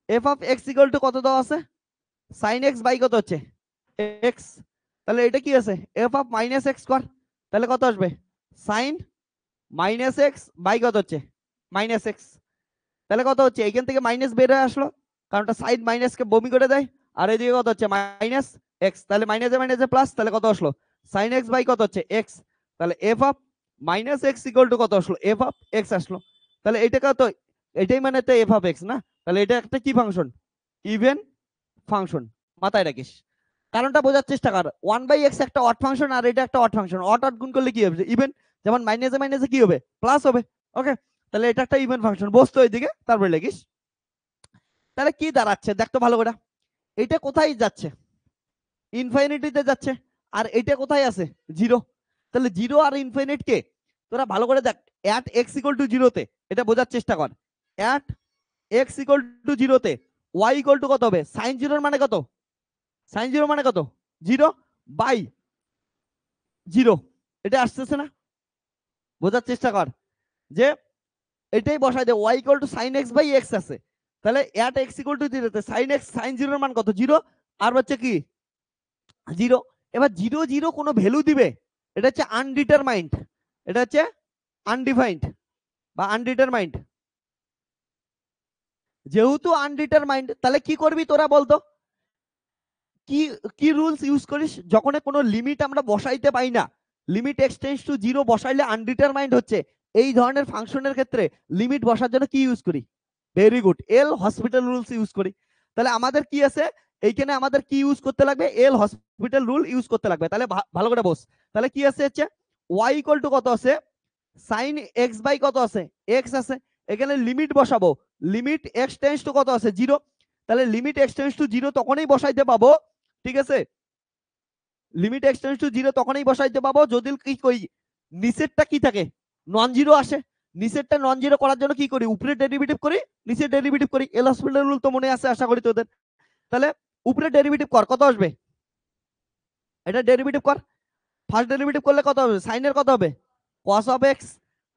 F of X equal two কত দেওয়া আছে? সাইন এক্স বাই কত হচ্ছে এক্স, তাহলে এটা কি আছে? এফ অফ মাইনাস এক্স কর, তাহলে কত আসবে? সাইন মাইনাস এক্স বাই কত হচ্ছে মাইনাস এক্স, তাহলে কত হচ্ছে? এখান থেকে মাইনাস বের হয়ে আসলো, কারণ সাইড মাইনাসকে বমি করে দেয়। আর এদিকে কত হচ্ছে? মাইনাস এক্স, তাহলে মাইনাসে মাইনাসে প্লাস, তাহলে কত আসলো? সাইন এক্স বাই কত হচ্ছে এক্স, তাহলে F of minus x equal two কত আসলো? এফ অফ এক্স আসলো। তাহলে এটা কত? এটাই মানে তো এফ অফ এক্স না? তাহলে এটা একটা কি ফাংশন? ইভেন ফাংশন, মাথায় রাখিস। কারণটা বোঝার চেষ্টা কর, 1/x একটা অড ফাংশন আর এটা একটা অড ফাংশন, অড অড গুণ করলে কি হবে? ইভেন। যেমন মাইনাসে মাইনাসে কি হবে? প্লাস হবে। ওকে, তাহলে এটা একটা ইভেন ফাংশন, বসতো এইদিকে, তারপরে লিখিস। তাহলে কি দাঁড়াচ্ছে দেখতো ভালো করে, এটা কোথায় যাচ্ছে? ইনফিনিটিতে যাচ্ছে। আর এটা কোথায় আছে? জিরো। তাহলে জিরো আর ইনফিনিট কে তোরা ভালো করে দেখ, এট এক্স ইকুয়াল টু জিরোতে, এটা বোঝার চেষ্টা কর, এট এক্স ইকুয়াল টু জিরোতে ওয়াই ইকুয়াল টু কত হবে? সাইন জিরোর মানে কত? সাইন জিরো মানে কত? জিরো বাই জিরো, এটা আসতেছে না? বোঝার চেষ্টা কর যে এটাই বসাই দে, Y equal to sine x by X আছে, তাহলে এট এক্স ইকুয়াল টু জিরোতে সাইন এক্স সাইন জিরোর মান কত? জিরো, আর হচ্ছে কি জিরো। এবার জিরো জিরো কোনো ভ্যালু দিবে, এটা হচ্ছে আনডিটারমাইন্ড, এটা হচ্ছে আনডিফাইন্ড বা আনডিটারমাইন্ড। যেহেতু আনডিটারমাইন্ড, তাহলে কি করবি তোরা বলতো? কি কি রুলস ইউজ করিস যখন কোনো লিমিট আমরা বসাইতে পাই না? লিমিট এক্সটেন্ডস টু জিরো বসাইলে আনডিটারমাইন্ড হচ্ছে, এই ধরনের ফাংশনের ক্ষেত্রে লিমিট বসার জন্য কি ইউজ করি? ভেরি গুড, এল হসপিটাল রুলস ইউজ করি। তাহলে আমাদের কি আছে এইখানে? আমাদের কি ইউজ করতে লাগবে? এল হসপিটাল রুল ইউজ করতে লাগবে। তাহলে ভালো করে বস, তাহলে কি আছে হচ্ছে ওয়াই ইকুয়াল টু কত আছে? সাইন এক্স বাই কত আছে? এক্স আছে। এখানে লিমিট বসাবো, লিমিট এক্স টেন্ডস টু কত আছে? জিরো। তাহলে limit x tends to zero তখনই বসাইতে পাবো, ঠিক আছে, limit x tends to zero তখনই বসাইতে পাবো যদি কি করি, নিচেরটা কি থাকে? নন জিরো আসে। নিচেরটা নন জিরো করার জন্য কি করি? উপরে ডেরিভেটিভ করি, নিচের ডেরিভেটিভ করি। এল হসপিটাল রুল তো মনে আছে আশা করি তোদের। তাহলে উপরে ডেরিভেটিভ কর, কত আসবে? এটা ডেরিভেটিভ কর, ফার্স্ট ডেরিভেটিভ করলে কত হবে? সাইনের কত হবে? কস অফ এক্স,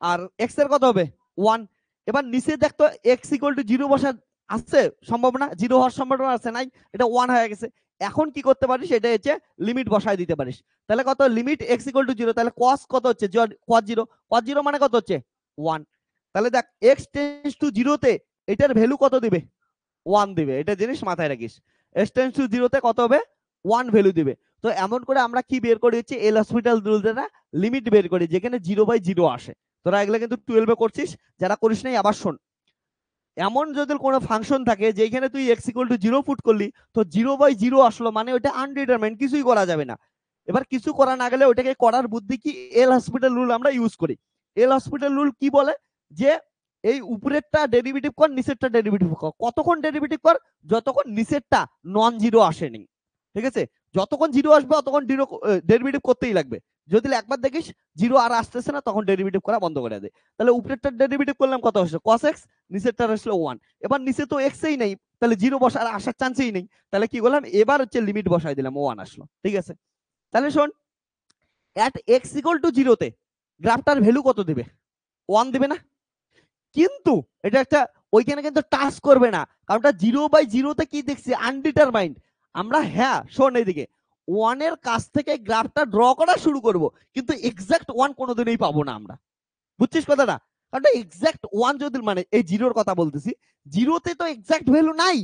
আর এক্স এর কত হবে? 1। এবার নিচে দেখতো এক্স ইকুয়াল টু জিরো বসা আসছে সম্ভাবনা? জিরো হওয়ার সম্ভাবনা আছে নাই? এটা 1 হয়ে গেছে। এখন কি করতে পারিস? এটা হচ্ছে লিমিট বসায় দিতে পারিস। তাহলে কত? Limit x equal two zero, তাহলে কস কত হচ্ছে? কস জিরো, কস জিরো মানে কত হচ্ছে? 1। তাহলে দেখ এক্স টেন্ডস টু জিরোতে এটার ভ্যালু কত দিবে? 1 দিবে। এটা জিনিস মাথায় রাখিস, এক্স টেন্ডস টু জিরোতে কত হবে? 1 ভ্যালু দিবে। তো এমন করে আমরা কি বের করি হচ্ছে এল হসপিটাল রুল দ্বারা লিমিট বের করি, যেখানে 0/0 আসে। তোরা এগুলো কিন্তু 12 এ করছিস, যারা করিস নাই আবার শোন। এমন যদি কোনো ফাংশন থাকে যেখানে তুই এক্স ইকুয়াল টু 0 পুট করলি, তো 0/0 আসলো মানে ওটা আনডিটারমাইন্ড, কিছুই করা যাবে না। এবার কিছু করা না গেলে ওটাকে করার বুদ্ধি কি? এল হসপিটাল রুল আমরা ইউজ করি। এল হসপিটাল রুল কি বলে? যে এই উপরেরটা ডেরিভেটিভ কর, নিচেরটা ডেরিভেটিভ কর। কতক্ষণ ডেরিভেটিভ কর? যতক্ষণ নিচেরটা নন জিরো আসেনি, ঠিক আছে? যতক্ষণ জিরো আসবে ততক্ষণ ডেরিভেটিভ করতেই লাগবে। যদি একবার দেখিস জিরো আর আসতেছে না, তখন ডেরিভেটিভ করা বন্ধ করে দে। তাহলে উপরেরটা ডেরিভেটিভ করলাম, কত আসলো? cos x, নিচেরটা আসলো 1। এবার নিচে তো এক্সই নেই, তাহলে জিরো বসার আসার চান্সই নেই। তাহলে কি করলাম? এবার হচ্ছে লিমিট বসাই দিলাম, 1 আসলো, ঠিক আছে? তাহলে শোন, এট এক্স ইকুয়াল টু জিরোতে গ্রাফটার ভ্যালু কত দিবে? 1 দিবে না? কিন্তু এটা একটা ওইখানে কিন্তু টাচ করবে না, কারণটা 0/0তে কি দেখছি? আনডিটারমাইন্ড। আমরা, হ্যাঁ শোন এইদিকে, 1 এর কাছ থেকে গ্রাফটা ড্র করা শুরু করব, কিন্তু এক্সাক্ট 1 কোনোদিনই পাবো না আমরা। বুঝছিস কথাটা? কারণ এক্সাক্ট 1 যদি, মানে এই জিরোর কথা বলতেছি, জিরোতে তো এক্সাক্ট ভ্যালু নাই।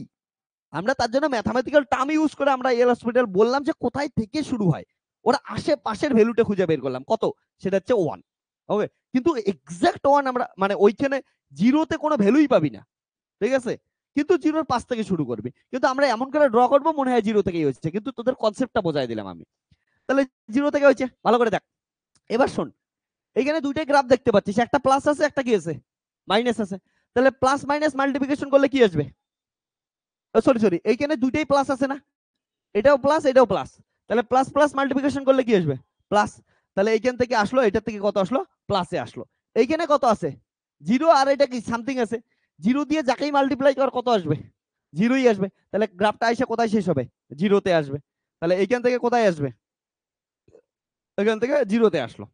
আমরা তার জন্য ম্যাথমেটিক্যাল টার্ম ইউজ করে আমরা এল হসপিটাল বললাম যে কোথায় থেকে শুরু হয়, ওরা আশেপাশের ভ্যালুটা খুঁজে বের করলাম, কত? সেটা হচ্ছে 1। ওকে, কিন্তু এক্সাক্ট 1 আমরা মানে ওইখানে জিরোতে কোনো ভ্যালুই পাবি না, ঠিক আছে? কিন্তু জিরোর পাশ থেকে শুরু করবি, কিন্তু আমরা এমন করে ড্র করবো মনে হয় জিরো থেকেই হচ্ছে, কিন্তু তোদের কনসেপ্টটা বোঝাই দিলাম আমি। তাহলে জিরো থেকে হয়েছে, ভালো করে দেখ। এবার শোন, এখানে দুইটাই গ্রাফ দেখতে পাচ্ছিস, একটা প্লাস আছে, একটা কি আছে? মাইনাস আছে। তাহলে প্লাস মাইনাস মাল্টিপ্লিকেশন করলে কি আসবে? সরি সরি, এইখানে দুইটাই প্লাস আছে না, এটাও প্লাস এটাও প্লাস, তাহলে প্লাস প্লাস মাল্টিপ্লিকেশন করলে কি আসবে? প্লাস। তাহলে এইখান থেকে আসলো, এটা থেকে কত আসলো? প্লাসে আসলো। এইখানে কত আছে? জিরো, আর এটা কি সামথিং আছে, জিরো দিয়ে যাকেই মাল্টিপ্লাই কর কত আসবে? জিরোই আসবে। তাহলে গ্রাফটা এসে কোথায় শেষ হবে? জিরোতে আসবে। তাহলে এইখান থেকে কোথায় আসবে? এখান থেকে জিরোতে আসলো,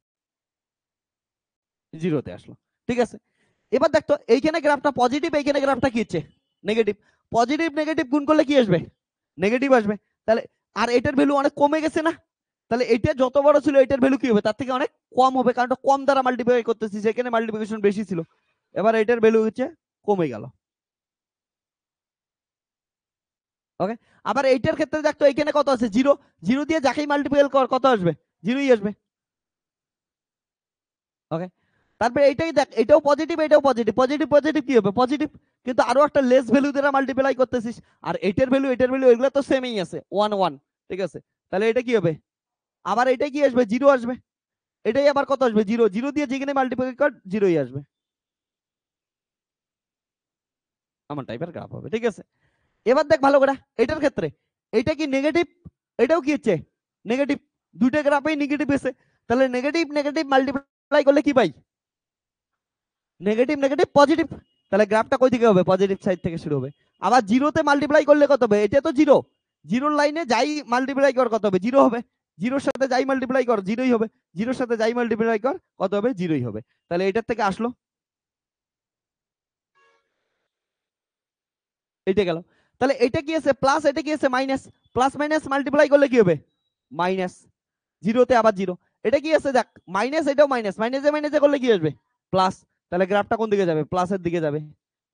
জিরোতে আসলো। ঠিক আছে, এবার দেখতো এইখানে গ্রাফটা পজিটিভ, এইখানে গ্রাফটা কি হচ্ছে? নেগেটিভ। পজিটিভ নেগেটিভ গুণ করলে কি আসবে? নেগেটিভ আসবে। তাহলে আর এটার ভ্যালু অনেক কমে গেছে না, তাহলে এটা যত বড় ছিল এটার ভ্যালু কি হবে? তার থেকে অনেক কম হবে, কারণ কম দ্বারা মাল্টিপ্লাই করতেছি, সেখানে মাল্টিপ্লিকেশন বেশি ছিল। এবার এটার ভ্যালু হচ্ছে কমে গেল। ওকে, আবার এইটার ক্ষেত্রে দেখতো এখানে কত আছে? জিরো। জিরো দিয়ে যাকেই মাল্টিপ্লাই কর কত আসবে? জিরোই আসবে। ওকে, তারপরে এইটাই দেখ, এটাও পজিটিভ এটাও পজিটিভ, পজিটিভ পজিটিভ কি হবে? পজিটিভ। কিন্তু আরো একটা লেস ভ্যালু দ্বারা মাল্টিপ্লাই করতেছিস, আর এটার ভ্যালু এগুলো তো সেমই আছে, ওয়ান ওয়ান। ঠিক আছে, তাহলে এটা কি হবে? আবার এটা কি আসবে? জিরো আসবে। এটাই আবার কত আসবে? জিরো। জিরো দিয়ে যেখানে মাল্টিপ্লাই কর জিরোই আসবে। আমার টাইপের গ্রাফ হবে। ঠিক আছে, এবার দেখ ভালো করে এটার ক্ষেত্রে, এটা কি নেগেটিভ, এটাও কি হচ্ছে? নেগেটিভ। দুইটা গ্রাফেই নেগেটিভ এসে, তাহলে নেগেটিভ নেগেটিভ মাল্টিপ্লাই করলে কি পাই? Negative negative positive. তাহলে গ্রাফটা কই দিকে হবে? পজিটিভ সাইড থেকে শুরু হবে। আবার জিরোতে মাল্টিপ্লাই করলে কত হবে? এটা তো জিরো, জিরোর লাইনে যাই মাল্টিপ্লাই কর কত হবে? জিরো হবে। জিরোর সাথে যাই মাল্টিপ্লাই কর জিরোই হবে, জিরোর সাথে যাই মাল্টিপ্লাই কর কত হবে? জিরোই হবে। তাহলে এটার থেকে আসলো, এটা গেল। তাহলে এটা কি আছে? প্লাস, এটা কি আছে? মাইনাস। প্লাস মাইনাস মাল্টিপ্লাই করলে কি হবে? মাইনাস। জিরোতে আবার জিরো। এটা কি আছে? দেখ, মাইনাস এটাও মাইনাস, মাইনাসে মাইনাসে করলে কি আসবে? প্লাস। তাহলে গ্রাফটা কোন দিকে যাবে? প্লাসের দিকে যাবে।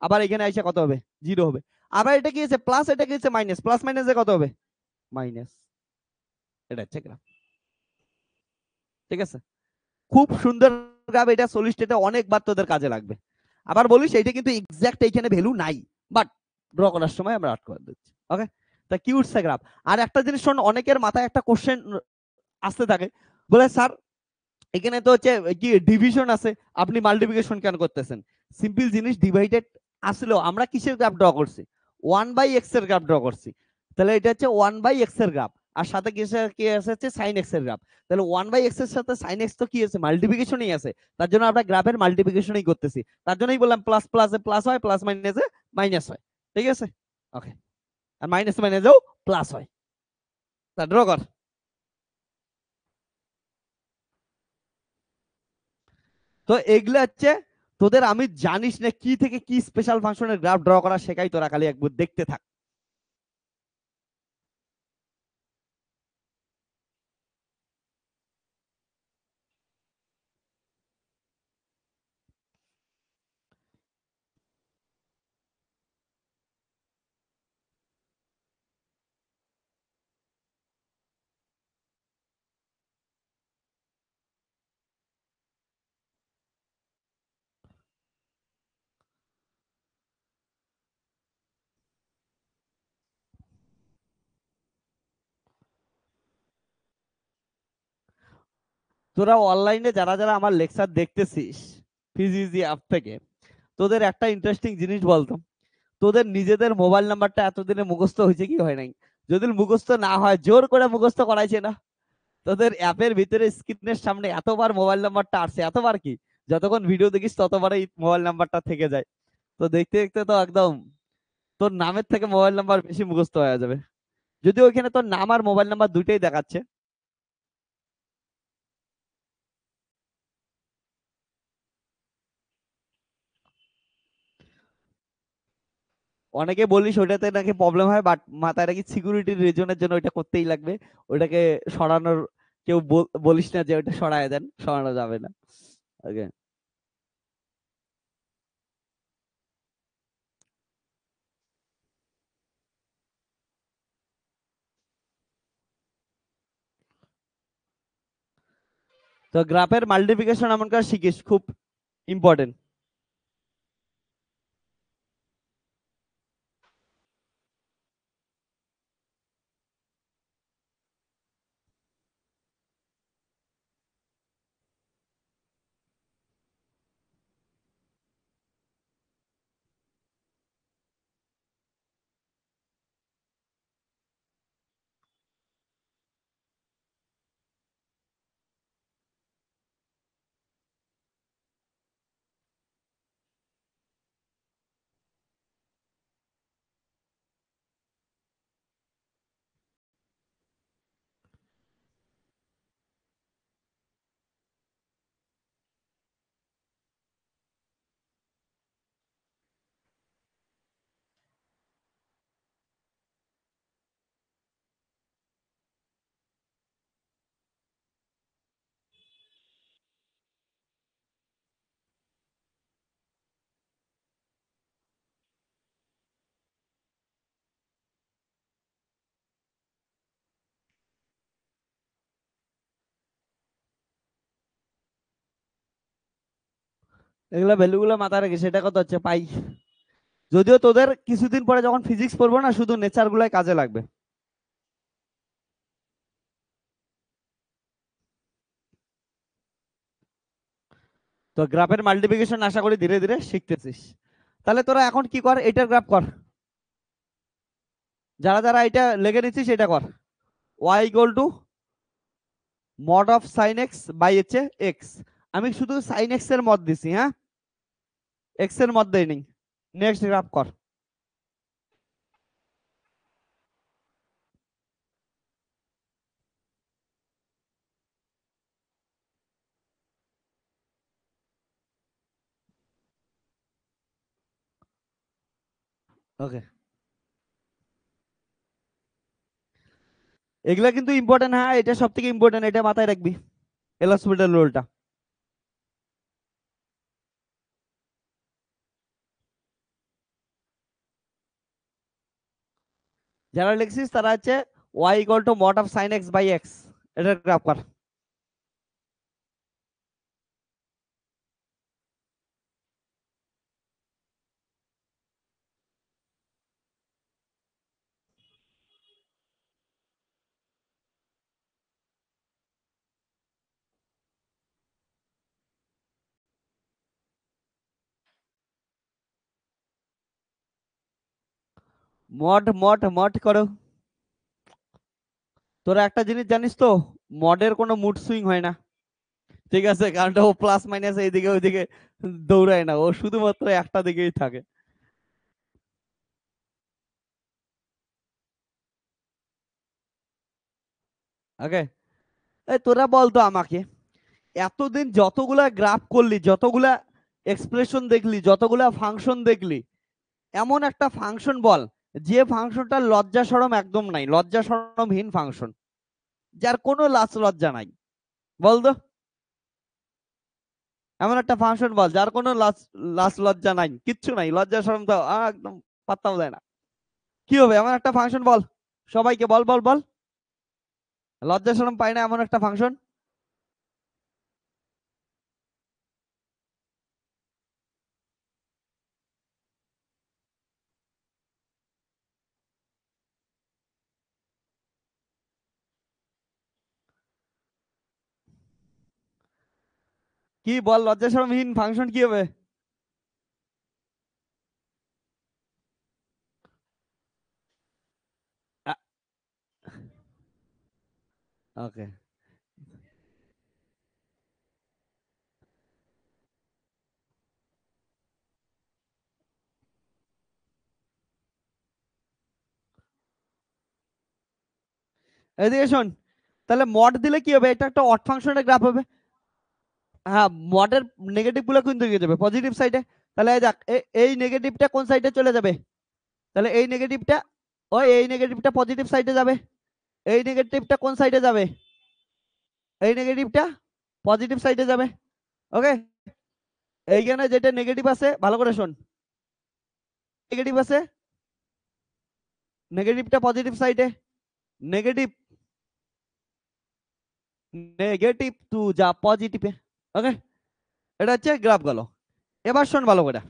আবার এখানে আইসা কত হবে? জিরো হবে। আবার এটা কি আছে? প্লাস, এটা কি আছে? মাইনাস, প্লাস মাইনাসে কত হবে? মাইনাস। এটা হচ্ছে গ্রাফ। ঠিক আছে, খুব সুন্দর গ্রাফ এটা, সলিস্টেটে অনেকবার তোদের কাজে লাগবে। আবার বলিস এইটা কিন্তু এক্সাক্ট এইখানে ভ্যালু নাই, বাট ড্র করার সময় আমরা আট করে দিচ্ছি। ওকে, তা কি উঠছে গ্রাফ? আর একটা জিনিস শোন, অনেকের মাথায় একটা কোশ্চেন আসতে থাকে, বলে স্যার এখানে তো হচ্ছে কি ডিভিশন আছে, আপনি মাল্টিপ্লিকেশন কেন করতেছেন? সিম্পল জিনিস, ডিভাইডেড আসলেও আমরা কিসের গ্রাফ ড্র করছি? 1/x এর গ্রাফ ড্র করছি। তাহলে এটা হচ্ছে 1/x এর গ্রাফ, আর সাথে কি আছে? হচ্ছে সাইন এক্স এর গ্রাফ। তাহলে 1/x এর সাথে সাইন এক্স তো কি আছে? মাল্টিপ্লিকেশনই আছে। তার জন্য আমরা গ্রাফের মাল্টিপ্লিকেশনই করতেছি। তার জন্যই বললাম প্লাস প্লাসে প্লাস হয়, প্লাস মাইনাসে মাইনাস হয়। ঠিক আছে, ওকে, আর মাইনাস মাইনাসেও প্লাস হয়। তা ড্র কর। তো এগুলো হচ্ছে তোদের, আমি জানিস না কি থেকে কি স্পেশাল ফাংশনের গ্রাফ ড্র করা শেখাই, তোরা খালি একবার দেখতে থাক। তোরা অনলাইনে যারা যারা আমার লেকচার দেখতেছিস ফিজিজি অ্যাপ থেকে, তোদের একটা ইন্টারেস্টিং জিনিস বলতো, তোদের নিজেদের মোবাইল নাম্বারটা এতদিনে মুখস্থ হয়েছে কি হয় নাই? যদি মুখস্থ না হয়, জোর করে মুখস্থ করাইছে না? তোদের অ্যাপের ভিতরে স্ক্রিনের সামনে এতবার মোবাইল নাম্বারটা আসছে, এতবার কি, যতক্ষণ ভিডিও দেখিস ততবারই মোবাইল নাম্বারটা থেকে যায়। তো দেখতে দেখতে তো একদম তোর নামের থেকে মোবাইল নাম্বার বেশি মুখস্থ হয়ে যাবে। যদি ওইখানে তোর নাম আর মোবাইল নাম্বার দুইটাই দেখাচ্ছে। অনেকে বলিস ওইটাতে নাকি প্রবলেম হয়, বাট মাথায় নাকি সিকিউরিটির রিজনের জন্য ওইটা করতেই লাগবে। ওইটাকে সরানোর, কেউ বলিস না যে ওইটা সরায় দেন, সরানো যাবে না। ওকে, তো গ্রাফের মাল্টিপ্লিকেশন এমন করে শিখিস, খুব ইম্পর্টেন্ট। এগুলা ভ্যালুগুলো মাথায় রেখে সেটা কত হচ্ছে পাই। যদিও তোদের কিছুদিন পরে যখন ফিজিক্স পড়বো না শুধু নেচার গুলাই কাজে লাগবে। তো গ্রাফের মাল্টিপ্লিকেশন আশা করি ধীরে ধীরে শিখতেছিস। তাহলে তোরা এখন কি কর, এটার গ্রাফ কর, যারা যারা এটা লেগে নিচ্ছিস এটা কর। y equal to mod of sine x by হচ্ছে এক্স। আমি শুধু সাইন এক্স এর মড দিছি, হ্যাঁ এক্স এর মড দেইনি। নেক্সট গ্রাফ কর। ওকে, এগুলা কিন্তু ইম্পর্টেন্ট, হ্যাঁ এটা সব থেকে ইম্পর্টেন্ট, এটা মাথায় রাখবি, এল হসপিটাল রোলটা। যারা লিখছিস তারা হচ্ছে y equal to mod of sine x by x, এটার গ্রাফ কর। মড মড মড করো। তোরা একটা জিনিস জানিস তো, মডের কোনো মুড সুইং হয় না, ঠিক আছে, কারণ ও প্লাস মাইনাস এইদিকে ওইদিকে দৌড়ায় না, ও শুধুমাত্র একটা দিকেই থাকে। ওকে, এই তোরা বলতো আমাকে, এতদিন যতগুলা গ্রাফ করলি, যতগুলা এক্সপ্রেশন দেখলি, যতগুলা ফাংশন দেখলি, এমন একটা ফাংশন বল যে ফাংশনটার লজ্জা শরম একদম নাই, লজ্জা শরমহীন ফাংশন, যার কোনো লাজ লজ্জা নাই, বলতো। এমন একটা ফাংশন বল যার কোনো লাজ লাজ লজ্জা নাই, কিচ্ছু নাই, লজ্জা শরম তো একদম পাত্তাও দেয় না। কি হবে এমন একটা ফাংশন বল, সবাইকে বল বল বল, লজ্জা শরম পায় না এমন একটা ফাংশন। কি বল, লজ্জা শরমহীন ফাংশন কি হবে? ওকে, এদিকে শোন, তাহলে মড দিলে কি হবে, এটা একটা অড ফাংশনের গ্রাফ হবে। হ্যাঁ, মডের নেগেটিভ গুলো কিন্তু দিকে যাবে পজিটিভ সাইডে। তাহলে এই দেখ, এই নেগেটিভটা কোন সাইডে চলে যাবে, তাহলে এই নেগেটিভটা, ওই এই নেগেটিভটা পজিটিভ সাইডে যাবে, এই নেগেটিভটা কোন সাইডে যাবে, এই নেগেটিভটা পজিটিভ সাইডে যাবে। ওকে, এইখানে যেটা নেগেটিভ আছে ভালো করে শোন, নেগেটিভ আছে, নেগেটিভটা পজিটিভ সাইডে, নেগেটিভ, নেগেটিভ টু যা পজিটিভে। ওকে, এটা হচ্ছে গ্রাফ গেল। এবার শোন ভালো করে,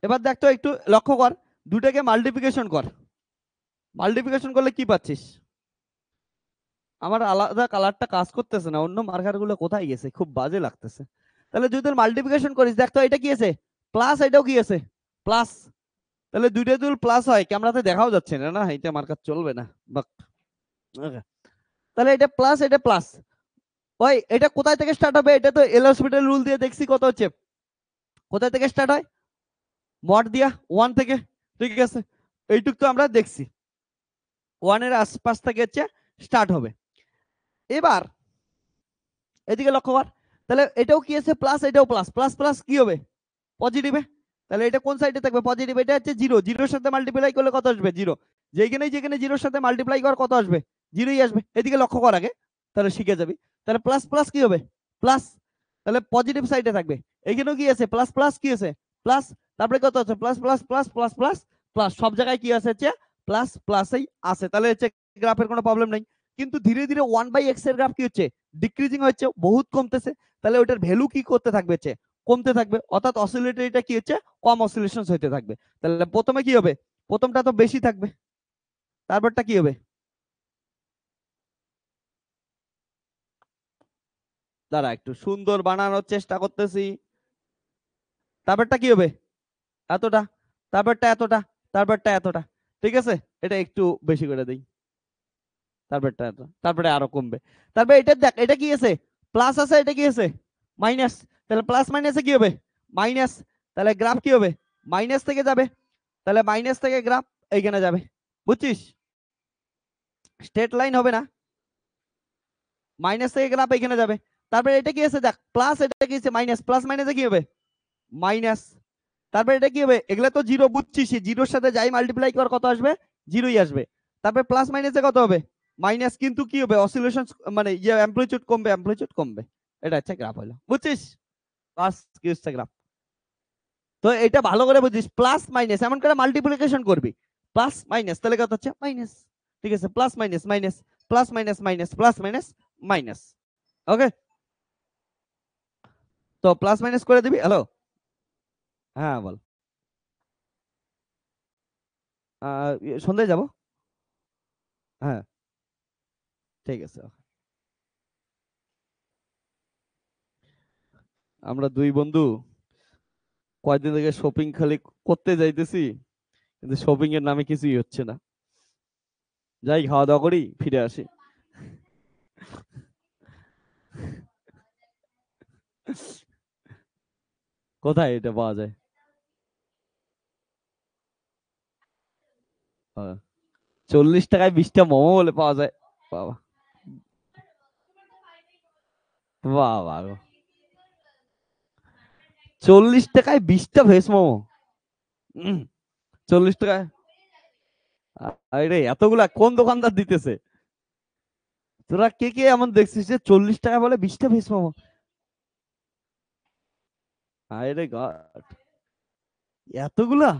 এবার দেখ তো একটু লক্ষ্য কর, দুটাকে মাল্টিপ্লিকেশন কর, মাল্টিপ্লিকেশন করলে কি পাচ্ছিস? আমার আলাদা কালারটা কাজ করতেছে না, অন্য মার্কার গুলো কোথায় গেছে, খুব বাজে লাগতেছে। তাহলে যদি মাল্টিপ্লিকেশন করিস দেখ তো এটা কি আছে, প্লাস, এটাও কি আছে প্লাস। তাহলে দুইটা যদি প্লাস হয়, ক্যামেরাতে দেখাও যাচ্ছে না, না এটা মার্কার চলবে না। বাক, okay. তাহলে এটা প্লাস, এটা প্লাস, ওই এটা কোথায় থেকে স্টার্ট হবে, এটা তো এল হসপিটাল রুল দিয়ে দেখছি কত হচ্ছে, কোথায় থেকে স্টার্ট হয়, মড দিয়া ওয়ান থেকে, ঠিক আছে, এইটুক তো আমরা দেখছি, ওয়ানের আশপাশ থেকে হচ্ছে স্টার্ট হবে। এবার এদিকে লক্ষ্য কর, তাহলে এটাও কি আছে প্লাস, এটাও প্লাস, প্লাস প্লাস কি হবে পজিটিভে, তাহলে এটা কোন সাইডে থাকবে পজিটিভ, এটা হচ্ছে জিরো, জিরোর সাথে মাল্টিপ্লাই করলে কত আসবে জিরো, যেখানে যেখানে জিরোর সাথে মাল্টিপ্লাই কর কত আসবে, জিরোই আসবে। এদিকে লক্ষ্য কর আগে, তাহলে শিখে যাবি। তাহলে প্লাস প্লাস কি হবে প্লাস, তাহলে পজিটিভ সাইডে থাকবে, এইখানেও কি আছে প্লাস প্লাস কি আছে প্লাস, তারপরে কত আছে plus plus plus plus plus plus, সব জায়গায় কি আছে হচ্ছে প্লাস প্লাসই আছে, তাহলে হচ্ছে গ্রাফের কোনো প্রবলেম নাই, কিন্তু ধীরে ধীরে 1/x এর গ্রাফ কি হচ্ছে, ডিক্রিজিং হচ্ছে, বহুত কমতেছে, তাহলে ওটার ভ্যালু কি করতে থাকবে, কমতে থাকবে, অর্থাৎ অসিলেটরিটা কি হচ্ছে, কম অসিলেশনস হতে থাকবে। তাহলে প্রথমে কি হবে, প্রথমটা তো বেশি থাকবে, তারপরটা কি হবে, দাঁড়া একটু সুন্দর বানানোর চেষ্টা করতেছি, তারপরটা কি হবে, এতটা, তারপরটা এতটা, তারপরটা এতটা, ঠিক আছে, এটা একটু বেশি করে দেই, তারপরটা এত, তারপরে আরো কমবে, তারপরে এটা দেখ, এটা কি আছে, প্লাস আছে, এটা কি আছে, মাইনাস, তাহলে প্লাস মাইনাসে কি হবে, মাইনাস, তাহলে গ্রাফ কি হবে, মাইনাস থেকে যাবে, তাহলে মাইনাস থেকে গ্রাফ এইখানে যাবে, বুঝছিস, স্ট্রেট লাইন হবে না, মাইনাস থেকে গ্রাফ এইখানে যাবে, তারপরে এটা কি আছে দেখ, প্লাস, এটা কি আছে মাইনাস, প্লাস মাইনাসে কি হবে, মাইনাস, তারপরে এটা কি হবে, এগুলা তো জিরো বুঝছিস, জিরোর সাথে যাই মাল্টিপ্লাই কর কত আসবে, জিরোই আসবে, তারপরে প্লাস মাইনাসে কত হবে, মাইনাস, কিন্তু কি হবে, অসিলেশন মানে ইয়ে অ্যামপ্লিটিউড কমবে, অ্যামপ্লিটিউড কমবে, এটা হচ্ছে গ্রাফ হলো, বুঝছিস, বাস কি হচ্ছে গ্রাফ। তো এটা ভালো করে বুঝিস, প্লাস মাইনাস এমন করে মাল্টিপ্লিকেশন করবি, প্লাস মাইনাস, তাহলে কত হচ্ছে মাইনাস, ঠিক আছে, plus minus minus, plus minus minus, plus minus minus, okay, তো প্লাস মাইনাস করে দিবি, হ্যালো, হ্যাঁ বল, সন্ধ্যায় যাব, হ্যাঁ ঠিক আছে, আমরা দুই বন্ধু কয়দিন থেকে শপিং খালি করতে যাইতেছি, কিন্তু শপিং এর নামে কিছুই হচ্ছে না, যাই খাওয়া দাওয়া করি ফিরে আসি, কোথায় এটা পাওয়া যায়, 40 টাকায় 20টা মোমো বলে পাওয়া যায়, বাবা, বাবা গো, 40 টাকায় 20টা ভেজ মোমো, 40 টাকায়, আরে এতগুলা কোন দোকানদার দিতেছে, তোরা কে কে এমন দেখছিস যে 40 টাকা বলে 20টা ভেজ মোমো, আরে গড, এতগুলা,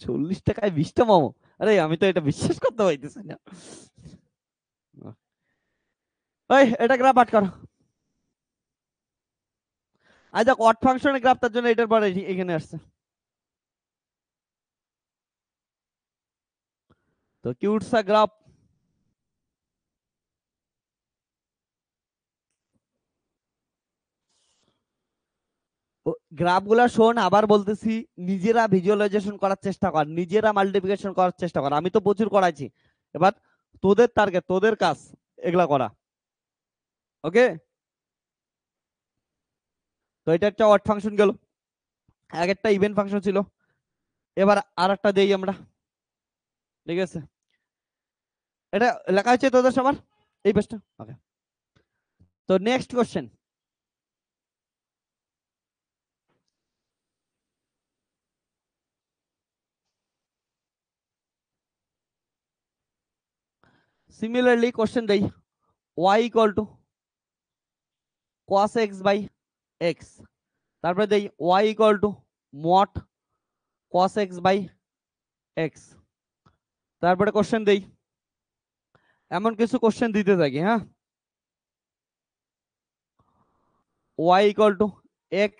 40 টাকায় 20টা মোমো, আরে আমি তো এটা বিশ্বাস করতে পারতেছি না, ওই এটা গ্রাফ আট করো, আজ দেখ অড ফাংশনের গ্রাফ, তার জন্য এটার পরে এখানে আসছে, তো কিউট সা গ্রাফ, গ্রাফ গুলা শোন, আবার বলতেছি, নিজেরা ভিজুয়ালাইজেশন করার চেষ্টা কর, নিজেরা মাল্টিপ্লিকেশন করার চেষ্টা কর, আমি তো প্রচুর করাইছি, এবার তোদের টার্গেট, তোদের কাজ এগুলা করা, ওকে, তো এটা একটা অড ফাংশন গেল, এক একটা ইভেন্ট ফাংশন ছিল, এবার আর একটা দেই আমরা, ঠিক আছে, এটা লেখা হচ্ছে তোদের সবার এই পেজটা, ওকে, তো নেক্সট কোশ্চেন, সিমিলারলি কোশ্চেন দেই, y equal to cos x by x, তারপরে দেই y equal to mod cos x by x, তারপরে কোশ্চেন দেই, এমন কিছু কোশ্চেন দিতে থাকি, হ্যাঁ, y equal to x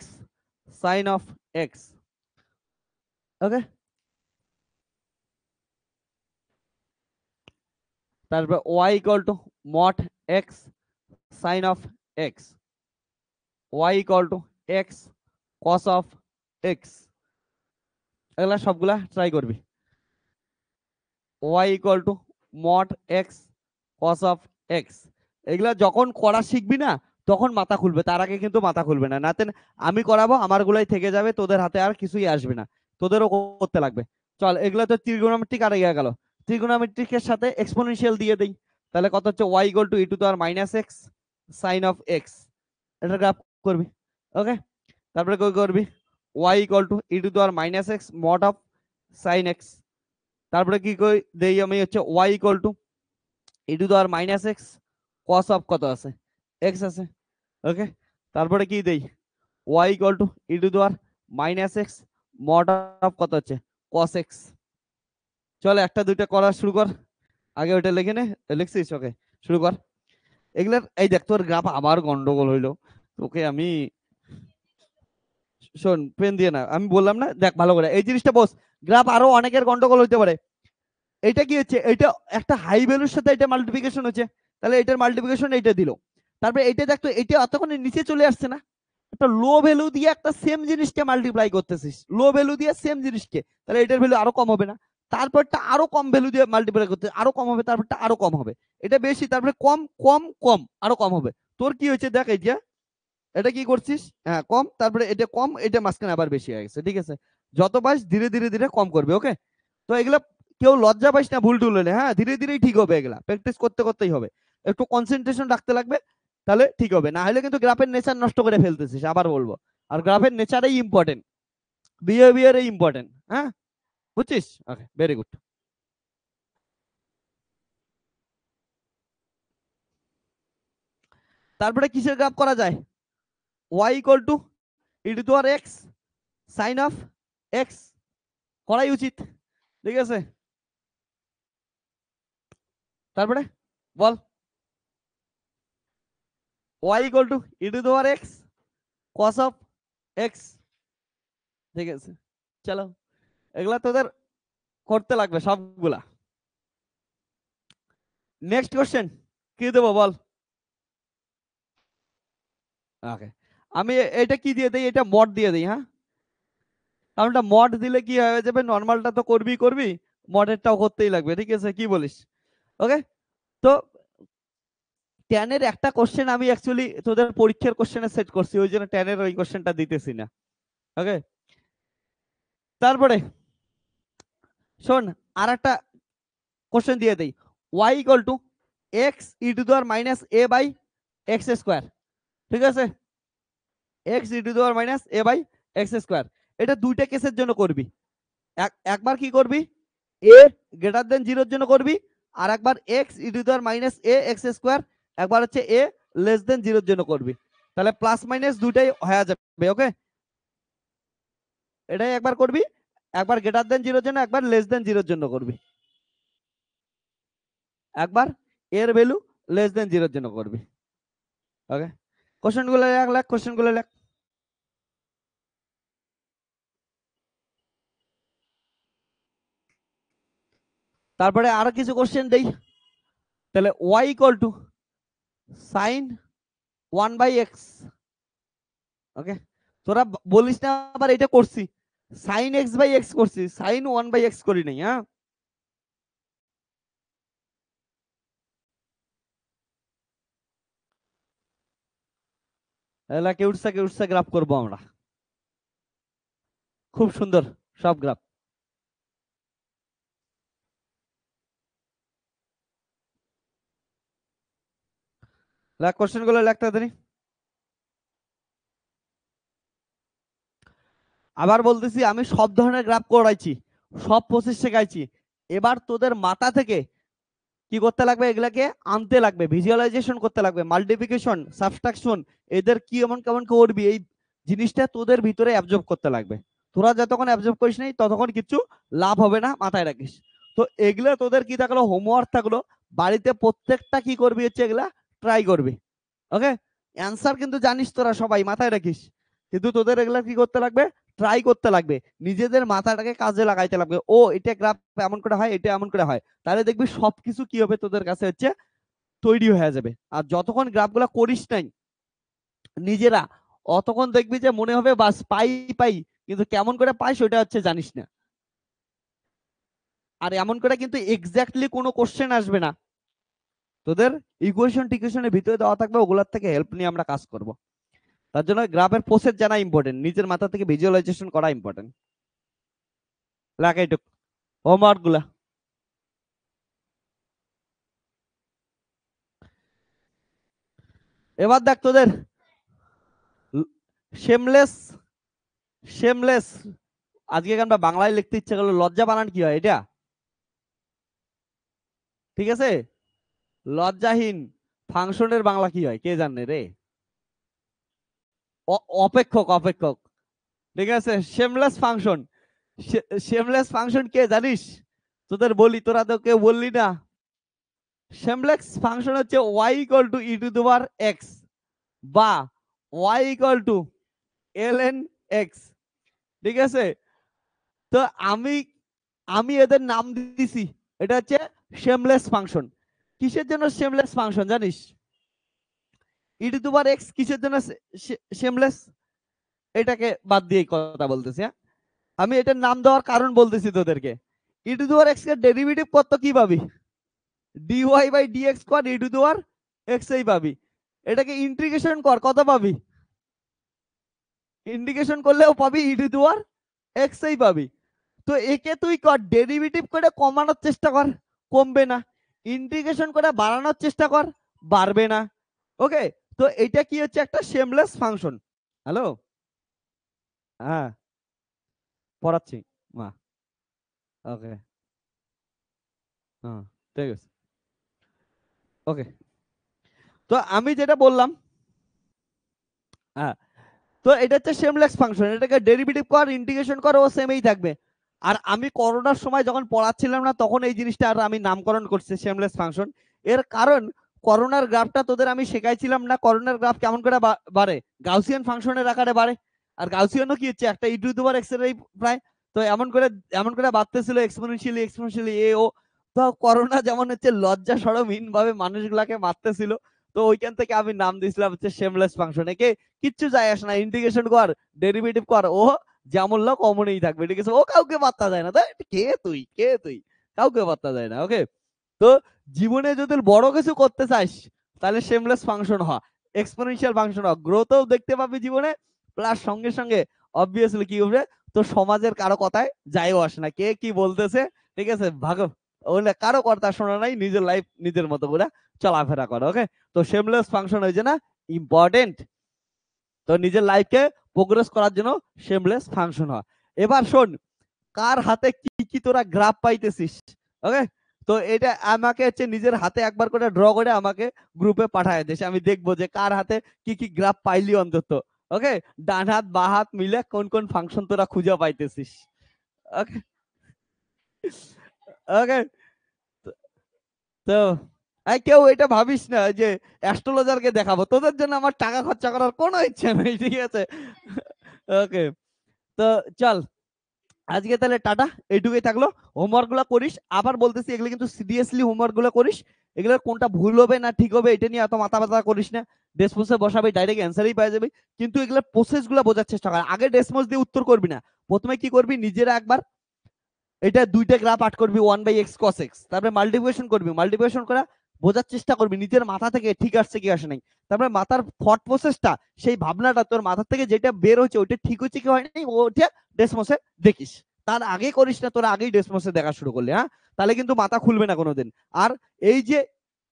sine of x, okay, তারপরে y equal to mod x sine of x, y equal to x cos of x, এগুলা সবগুলা ট্রাই করবি, y equal to mod x cos of x, এগুলা যখন করা শিখবি না তখন মাথা খুলবে, তার আগে কিন্তু মাথা খুলবে না, নাতে আমি করাবো, আমার গুলাই থেকে যাবে, তোদের হাতে আর কিছুই আসবে না, তোদেরও করতে লাগবে, চল এগুলা তো ত্রিগোনোমেট্রিক আর ইয়া গেল, ত্রিগোনোমেট্রিকের সাথে এক্সপোনেনশিয়াল দিয়ে দেই, তাহলে কত হচ্ছে y equal to e to power minus x sine of x, এটা গ্রাফ করবি, ওকে, তারপরে কই করবি y equal to e to power minus x mod of sine x, তারপরে কি কই দেই আমি হচ্ছে y equal to e to power minus x cos of কত আছে x আছে, ওকে, তারপরে কি দেই y equal to e to the power minus x mod of কত হচ্ছে cos x। চল একটা দুইটা করা শুরু কর, আগে ওইটা লিখে নে, লিখছিস? ওকে শুরু কর এগুলার। এই দেখ তোর গ্রাফ আবার গন্ডগোল হইলো, তোকে আমি শোন পেন দিয়ে না, আমি বললাম না, দেখ ভালো করে এই জিনিসটা বস। গ্রাফ আরো অনেকের গন্ডগোল হইতে পারে। এটা কি হচ্ছে, এটা একটা হাই ভ্যালুর সাথে এটা মাল্টিপ্লিকেশন হচ্ছে, তাহলে এটার মাল্টিপ্লিকেশন এটা দিল। তারপরে এটা দেখতো এটা অতক্ষণে নিচে চলে আসছে না, একটা লো ভ্যালু দিয়ে একটা সেম জিনিসকে মাল্টিপ্লাই করতেছিস, লো ভ্যালু দিয়ে সেম জিনিসকে, তাহলে এটার ভ্যালু আরো কম হবে না। তারপরটা আরো কম ভ্যালু দিয়ে মাল্টিপ্লাই করতে আরো কম হবে, তারপরটা আরো কম হবে, এটা বেশি, তারপরে কম কম কম আরো কম হবে। তোর কি হয়েছে দেখ, এই যে এটা কি করছিস, হ্যাঁ কম, তারপরে এটা কম, এটা মাঝখানে আবার বেশি হয়ে গেছে, ঠিক আছে? যত পাস ধীরে ধীরে ধীরে কম করবে, ওকে? তো এগুলা কেউ লজ্জা পাইস না ভুল টুল হলে, হ্যাঁ ধীরে ধীরেই ঠিক হবে, এগুলা প্র্যাকটিস করতে করতেই হবে, একটু কনসেন্ট্রেশন রাখতে লাগবে, তাহলে ঠিক হবে। না হলে কিন্তু গ্রাফের নেচার নষ্ট করে ফেলতেছিস, আবার বলবো। আর গ্রাফের নেচারই ইম্পর্টেন্ট, বিহেভিয়ার ইম্পর্টেন্ট, হ্যাঁ বুঝছিস? Okay very good. তারপরে কিসের গ্রাফ করা যায়? y equal to e to the power x sine of x করাই উচিত, ঠিক আছে? তারপরে বল y equal to e to the power x cos of x, ঠিক আছে? চলো এগুলা তোদের করতে লাগবে সবগুলা। নেক্সট কোশ্চেন কি দেবো বল? ওকে আমি এটা কি দিয়ে দেই, এটা মড দিয়ে দিই, হ্যাঁ কারণ এটা মড দিলে কি হয়ে যাবে, নর্মালটা তো করবি করবি, মডেরটাও করতেই লাগবে, ঠিক আছে? কি বলিস? ওকে তো টেনের একটা কোশ্চেন আমি অ্যাকচুয়ালি তোদের পরীক্ষার কোশ্চেনে সেট করছি, ওই জন্য টেনের ওই কোশ্চেনটা দিতেছি না, ওকে? তারপরে শোন আর একটা কোশ্চেন দিয়ে দেই, y equal to x e to the power minus a by x square, ঠিক আছে? X e to the power minus a by x square, এটা দুইটা কেসের জন্য করবি। একবার কি করবি, এ গ্রেটার দেন জিরোর জন্য করবি, আর একবার x e to the power minus A x square, একবার হচ্ছে এ লেস দেন জিরোর জন্য করবি, তাহলে প্লাস মাইনাস দুইটাই হয়ে যাবে, ওকে? এটাই একবার করবি, একবার গ্রেটার দেন জিরোর জন্য, একবার লেস দেন জিরোর জন্য করবি, একবার এর ভ্যালু লেস দেন জিরোর জন্য করবি, ওকে? কোশ্চেন গুলো লেখ, লেখ কোশ্চেন গুলো লেখ। তারপরে আরো কিছু কোশ্চেন দেই, তাহলে y equal to sine 1/x, okay? তোরা বলিস না আবার এটা করছি, সাইন x/x করছি, সাইন 1/x করি নাই, হ্যাঁ? এলা কেউটসা কেউটসা গ্রাফ করব আমরা, খুব সুন্দর সব গ্রাফ। লেখ কোশ্চেন গুলো লেখ তাড়াতাড়ি। আবার বলতেছি আমি সব ধরনের গ্রাফ করাইছি, সব প্রসেস শেখাইছি, এবার তোদের মাথা থেকে কি করতে লাগবে, এগুলাকে আনতে লাগবে, ভিজুয়ালাইজেশন করতে লাগবে, মাল্টিপ্লিকেশন সাবট্রাকশন এদের কি এমন কেমন করবি, এই জিনিসটা তোদের ভিতরে অ্যাবজর্ব করতে লাগবে। তোরা যতক্ষণ অ্যাবজর্ব করিস নাই ততক্ষণ কিছু লাভ হবে না, মাথায় রাখিস। তো এগুলা তোদের কি থাকলো, হোমওয়ার্ক থাকলো, বাড়িতে প্রত্যেকটা কি করবি হচ্ছে এগুলা ট্রাই করবি, ওকে? অ্যান্সার কিন্তু জানিস তোরা সবাই, মাথায় রাখিস, কিন্তু তোদের এগুলা কি করতে লাগবে, ট্রাই করতে লাগবে, নিজেদের মাথাটাকে কাজে লাগাইতে লাগবে। ও এটা গ্রাফ এমন করে হয়, এটা এমন করে হয়, তাহলে দেখবি সবকিছু কি হবে তোদের কাছে হচ্ছে তৈরি হয়ে যাবে। আর যতক্ষণ গ্রাফগুলা করিস নাই নিজেরা, অতক্ষণ দেখবি যে মনে হবে বাস পাই পাই, কিন্তু কেমন করে পাই সেটা হচ্ছে জানিস না। আর এমন করে কিন্তু এক্স্যাক্টলি কোনো কোশ্চেন আসবে না, তোদের ইকুয়েশন টিকুয়েশনের ভিতরে দেওয়া থাকবে, ওগুলোর থেকে হেল্প নিয়ে আমরা কাজ করব। তার জন্য গ্রাফের প্রসেস জানা ইম্পর্টেন্ট, নিজের মাথা থেকে ভিজুয়ালাইজেশন করা ইম্পর্টেন্ট। লাগে এইটুক হোমওয়ার্ক গুলা। এবার দেখ তোদের শেমলেস, শেমলেস আজকে আমরা বাংলায় লিখতে ইচ্ছা করলো, লজ্জা বানান কি হয় এটা, ঠিক আছে? লজ্জাহীন ফাংশনের বাংলা কি হয় কে জানে রে? অপেক্ষক অপেক্ষক, ঠিক আছে। শেমলেস ফাংশন, শেমলেস ফাংশন কে জানিস? তোদের বলি, তোরা তো কেউ বললি না। শেমলেস ফাংশন হচ্ছে y equal to e to the power x বা y equal two ln x, ঠিক আছে। তো আমি আমি এদের নাম দিছি, এটা হচ্ছে শেমলেস ফাংশন। কিসের জন্য শেমলেস ফাংশন জানিস? ই টু দি পাওয়ার এক্স কিসের জন্য শেমলেস, এটাকে বাদ দিয়ে কথা বলতেছি। হ্যাঁ, আমি এটার নাম দেওয়ার কারণ বলতেছি তোদেরকে। E to the power x এর ডেরিভেটিভ কত কি পাবি? dy by dx square e to the power x এই পাবি। এটাকে ইন্টিগ্রেশন কর, কত পাবি? ইন্টিগ্রেশন করলেও পাবি ই টু দি পাওয়ার এক্স এই পাবি। তো একে তুই কর ডেরিভেটিভ করে কমানোর চেষ্টা কর, কমবে না। ইন্টিগ্রেশন করে বাড়ানোর চেষ্টা কর, বাড়বে না। ওকে, তো এটা কি হচ্ছে? একটা শেমলেস ফাংশন। হ্যালো, হ্যাঁ পড়াচ্ছি মা। ওকে, হ্যাঁ ঠিক আছে। ওকে, তো আমি যেটা বললাম, হ্যাঁ, তো এটা হচ্ছে শেমলেস ফাংশন। এটাকে ডেরিভেটিভ কর, ইন্টিগ্রেশন কর, ও সেমই থাকবে। আর আমি করোনার সময় যখন পড়াচ্ছিলাম না, তখন এই জিনিসটা আর আমি নামকরণ করছি শেমলেস ফাংশন। এর কারণ করোনার গ্রাফটা তোদের আমি শেখাইছিলাম না, করোনার গ্রাফ কেমন করে বাড়ে, গাউসিয়ান ফাংশনের আকারে বাড়ে। আর গাউসিয়ানও কি হচ্ছে? একটা ই টু দি পাওয়ার এক্স এর প্রায়। তো এমন করে বাড়তেছিল এক্সপোনেনশিয়ালি এক্সপোনেনশিয়ালি এ ও। তো করোনা যেমন হচ্ছে লজ্জা সরমহীন ভাবে মানুষগুলাকে মারতেছিল, তো ওইখান থেকে আমি নাম দিয়েছিলাম হচ্ছে শেমলেস ফাংশন। একে কিচ্ছু যায় আসে না, ইন্টিগ্রেশন কর, ডেরিভেটিভ কর, ও যেমন লোক অমনই থাকবে, ঠিক আছে। ও কাউকে পাত্তা যায় না, তাই কে তুই কে তুই, কাউকে পাত্তা যায় না। ওকে, তো জীবনে যদি বড় কিছু করতে চাস, তাহলে শেমলেস ফাংশন হ, এক্সপোনেনশিয়াল ফাংশন হ, গ্রোথও দেখতে পাবি জীবনে, প্লাস সঙ্গে সঙ্গে অবভিয়াসলি কি হবে, তো সমাজের কারো কথায় যায়ও আসে না, কে কি বলতেছে, ঠিক আছে, ভাগ ওগুলো কারো কথা শোনা নাই, নিজের লাইফ নিজের মতো করে চলাফেরা করো। ওকে, তো শেমলেস ফাংশন হয়েছে না ইম্পর্টেন্ট, তো নিজের লাইফকে প্রোগ্রেস করার জন্য শেমলেস ফাংশন হয়। এবার শোন, কার হাতে কি কি তোরা গ্রাফ পাইতেছিস। ওকে, তো এটা আমাকে হচ্ছে নিজের হাতে একবার করে ড্র করে আমাকে গ্রুপে পাঠায় দিস, আমি দেখবো যে কার হাতে কি কি গ্রাফ পাইলি অন্তত। ওকে, ডান হাত বা হাত মিলে কোন কোন ফাংশন তোরা খুঁজে পাইতেছিস। ওকে, ওকে, তো কেউ এটা ভাবিস না যে অ্যাস্ট্রোলজারকে দেখাবো, তোদের জন্য আমার টাকা খরচা করার কোনো ইচ্ছা নেই, ঠিক আছে। ওকে, তো চল আজকে তাহলে টাটা, এইটুকুই থাকলো। হোমওয়ার্ক গুলো করিস, আবার বলতেছি এগুলো কিন্তু সিরিয়াসলি হোমওয়ার্ক গুলো করিস। এগুলোর কোনটা ভুল হবে না ঠিক হবে এটা নিয়ে এত মাথা ব্যথা করিস না। ডেসমোসে বসাবি, ডাইরেক্ট অ্যান্সারই পেয়ে যাবি। কিন্তু এগুলোর প্রসেস গুলো বোঝার চেষ্টা কর, আগে ডেসমোস দিয়ে উত্তর করবি না। প্রথমে কি করবি, নিজেরা একবার এটা দুইটা গ্রাফ আট করবি, 1/x cos x, তারপরে মাল্টিপ্লিকেশন করবি, মাল্টিপ্লিকেশন করা বোঝার চেষ্টা করবি নিজের মাথা থেকে ঠিক আসছে কি আসে নাই। তারপরে মাথার থট প্রসেসটা, সেই ভাবনাটা তোর মাথা থেকে যেটা বের হচ্ছে ওইটা ঠিক হচ্ছে কি হয় নাই, ওটা ডেসমোসে দেখিস। তার আগে করিস না, তোরা আগেই ডেসমোসে দেখা শুরু করলে, হ্যাঁ, তাহলে কিন্তু মাথা খুলবে না কোনোদিন। আর এই যে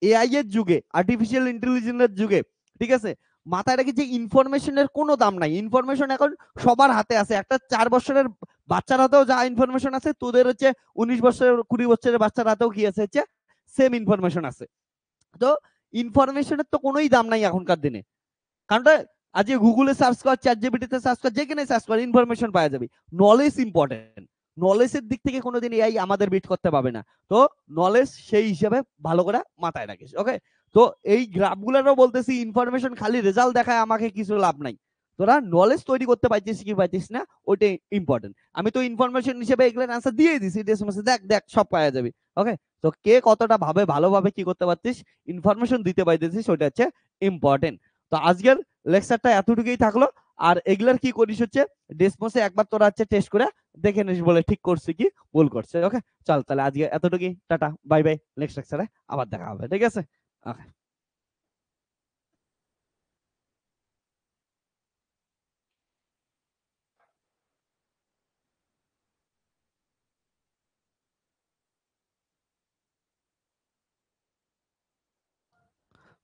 এআই এর যুগে, আর্টিফিশিয়াল ইন্টেলিজেন্সের যুগে, ঠিক আছে, মাথায় রেখে যে ইনফরমেশনের কোনো দাম নাই। ইনফরমেশন এখন সবার হাতে আছে, একটা 4 বছরের বাচ্চার হাতেও যা ইনফরমেশন আছে, তোদের হচ্ছে 19 বছরের 20 বছরের বাচ্চার হাতেও কি আছে, হচ্ছে সেম ইনফরমেশন আছে। তো ইনফরমেশনের তো কোনোই দাম নাই এখনকার দিনে। কারণ আজকে গুগলে সার্চ কর, চ্যাট জিপিটিতে সার্চ কর, যেখানে সার্চ কর, ইনফরমেশন পাওয়া যাবে। নলেজ ইম্পর্টেন্ট, নলেজের দিক থেকে কোনোদিন এআই আমাদের বিট করতে পারবে না। তো নলেজ সেই হিসাবে ভালো করে মাথায় রাখিস। ওকে, তো এই গ্রাফগুলোরও বলতেছি, ইনফরমেশন খালি রেজাল্ট দেখায় আমাকে কিছু লাভ নাই, তোরা নলেজ তৈরি করতে পারছিস কি পারছিস না, ওইটাই ইম্পর্টেন্ট। আমি তো ইনফরমেশন হিসেবে এগুলোর আনসার দিয়ে দিছি, দেখ দেখ সব পাওয়া যাবে। ওকে, তো কে কতটা ভাবে ভালোভাবে কি করতে পারছিস, ইনফরমেশন দিতে পারতেছিস, ওইটা হচ্ছে ইম্পর্টেন্ট। তো আজকের লেকচারটা এতটুকুই থাকলো। আর এগুলার কি করিস হচ্ছে ডেসমোসে একবার তোরা হচ্ছে টেস্ট করে দেখে নিস, বলে ঠিক করছে কি ভুল করছে। ওকে, চল তাহলে আজকে এতটুকুই, টাটা বাই বাই, নেক্সট লেকচারে আবার দেখা হবে, ঠিক আছে। ওকে,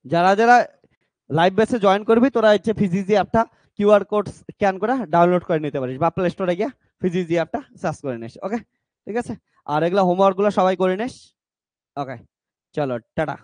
যারা যারা লাইভ বেসে জয়েন করবি, তোরা হচ্ছে ফিজিজি অ্যাপটা কিউআর কোড স্ক্যান করে ডাউনলোড করে নিতে পারিস, বা প্লে স্টোরে গিয়ে ফিজিজি অ্যাপটা সার্চ করে নিস। ওকে, ঠিক আছে, আর এগুলা হোমওয়ার্ক গুলো সবাই করে নিস। ওকে, চলো টাটা।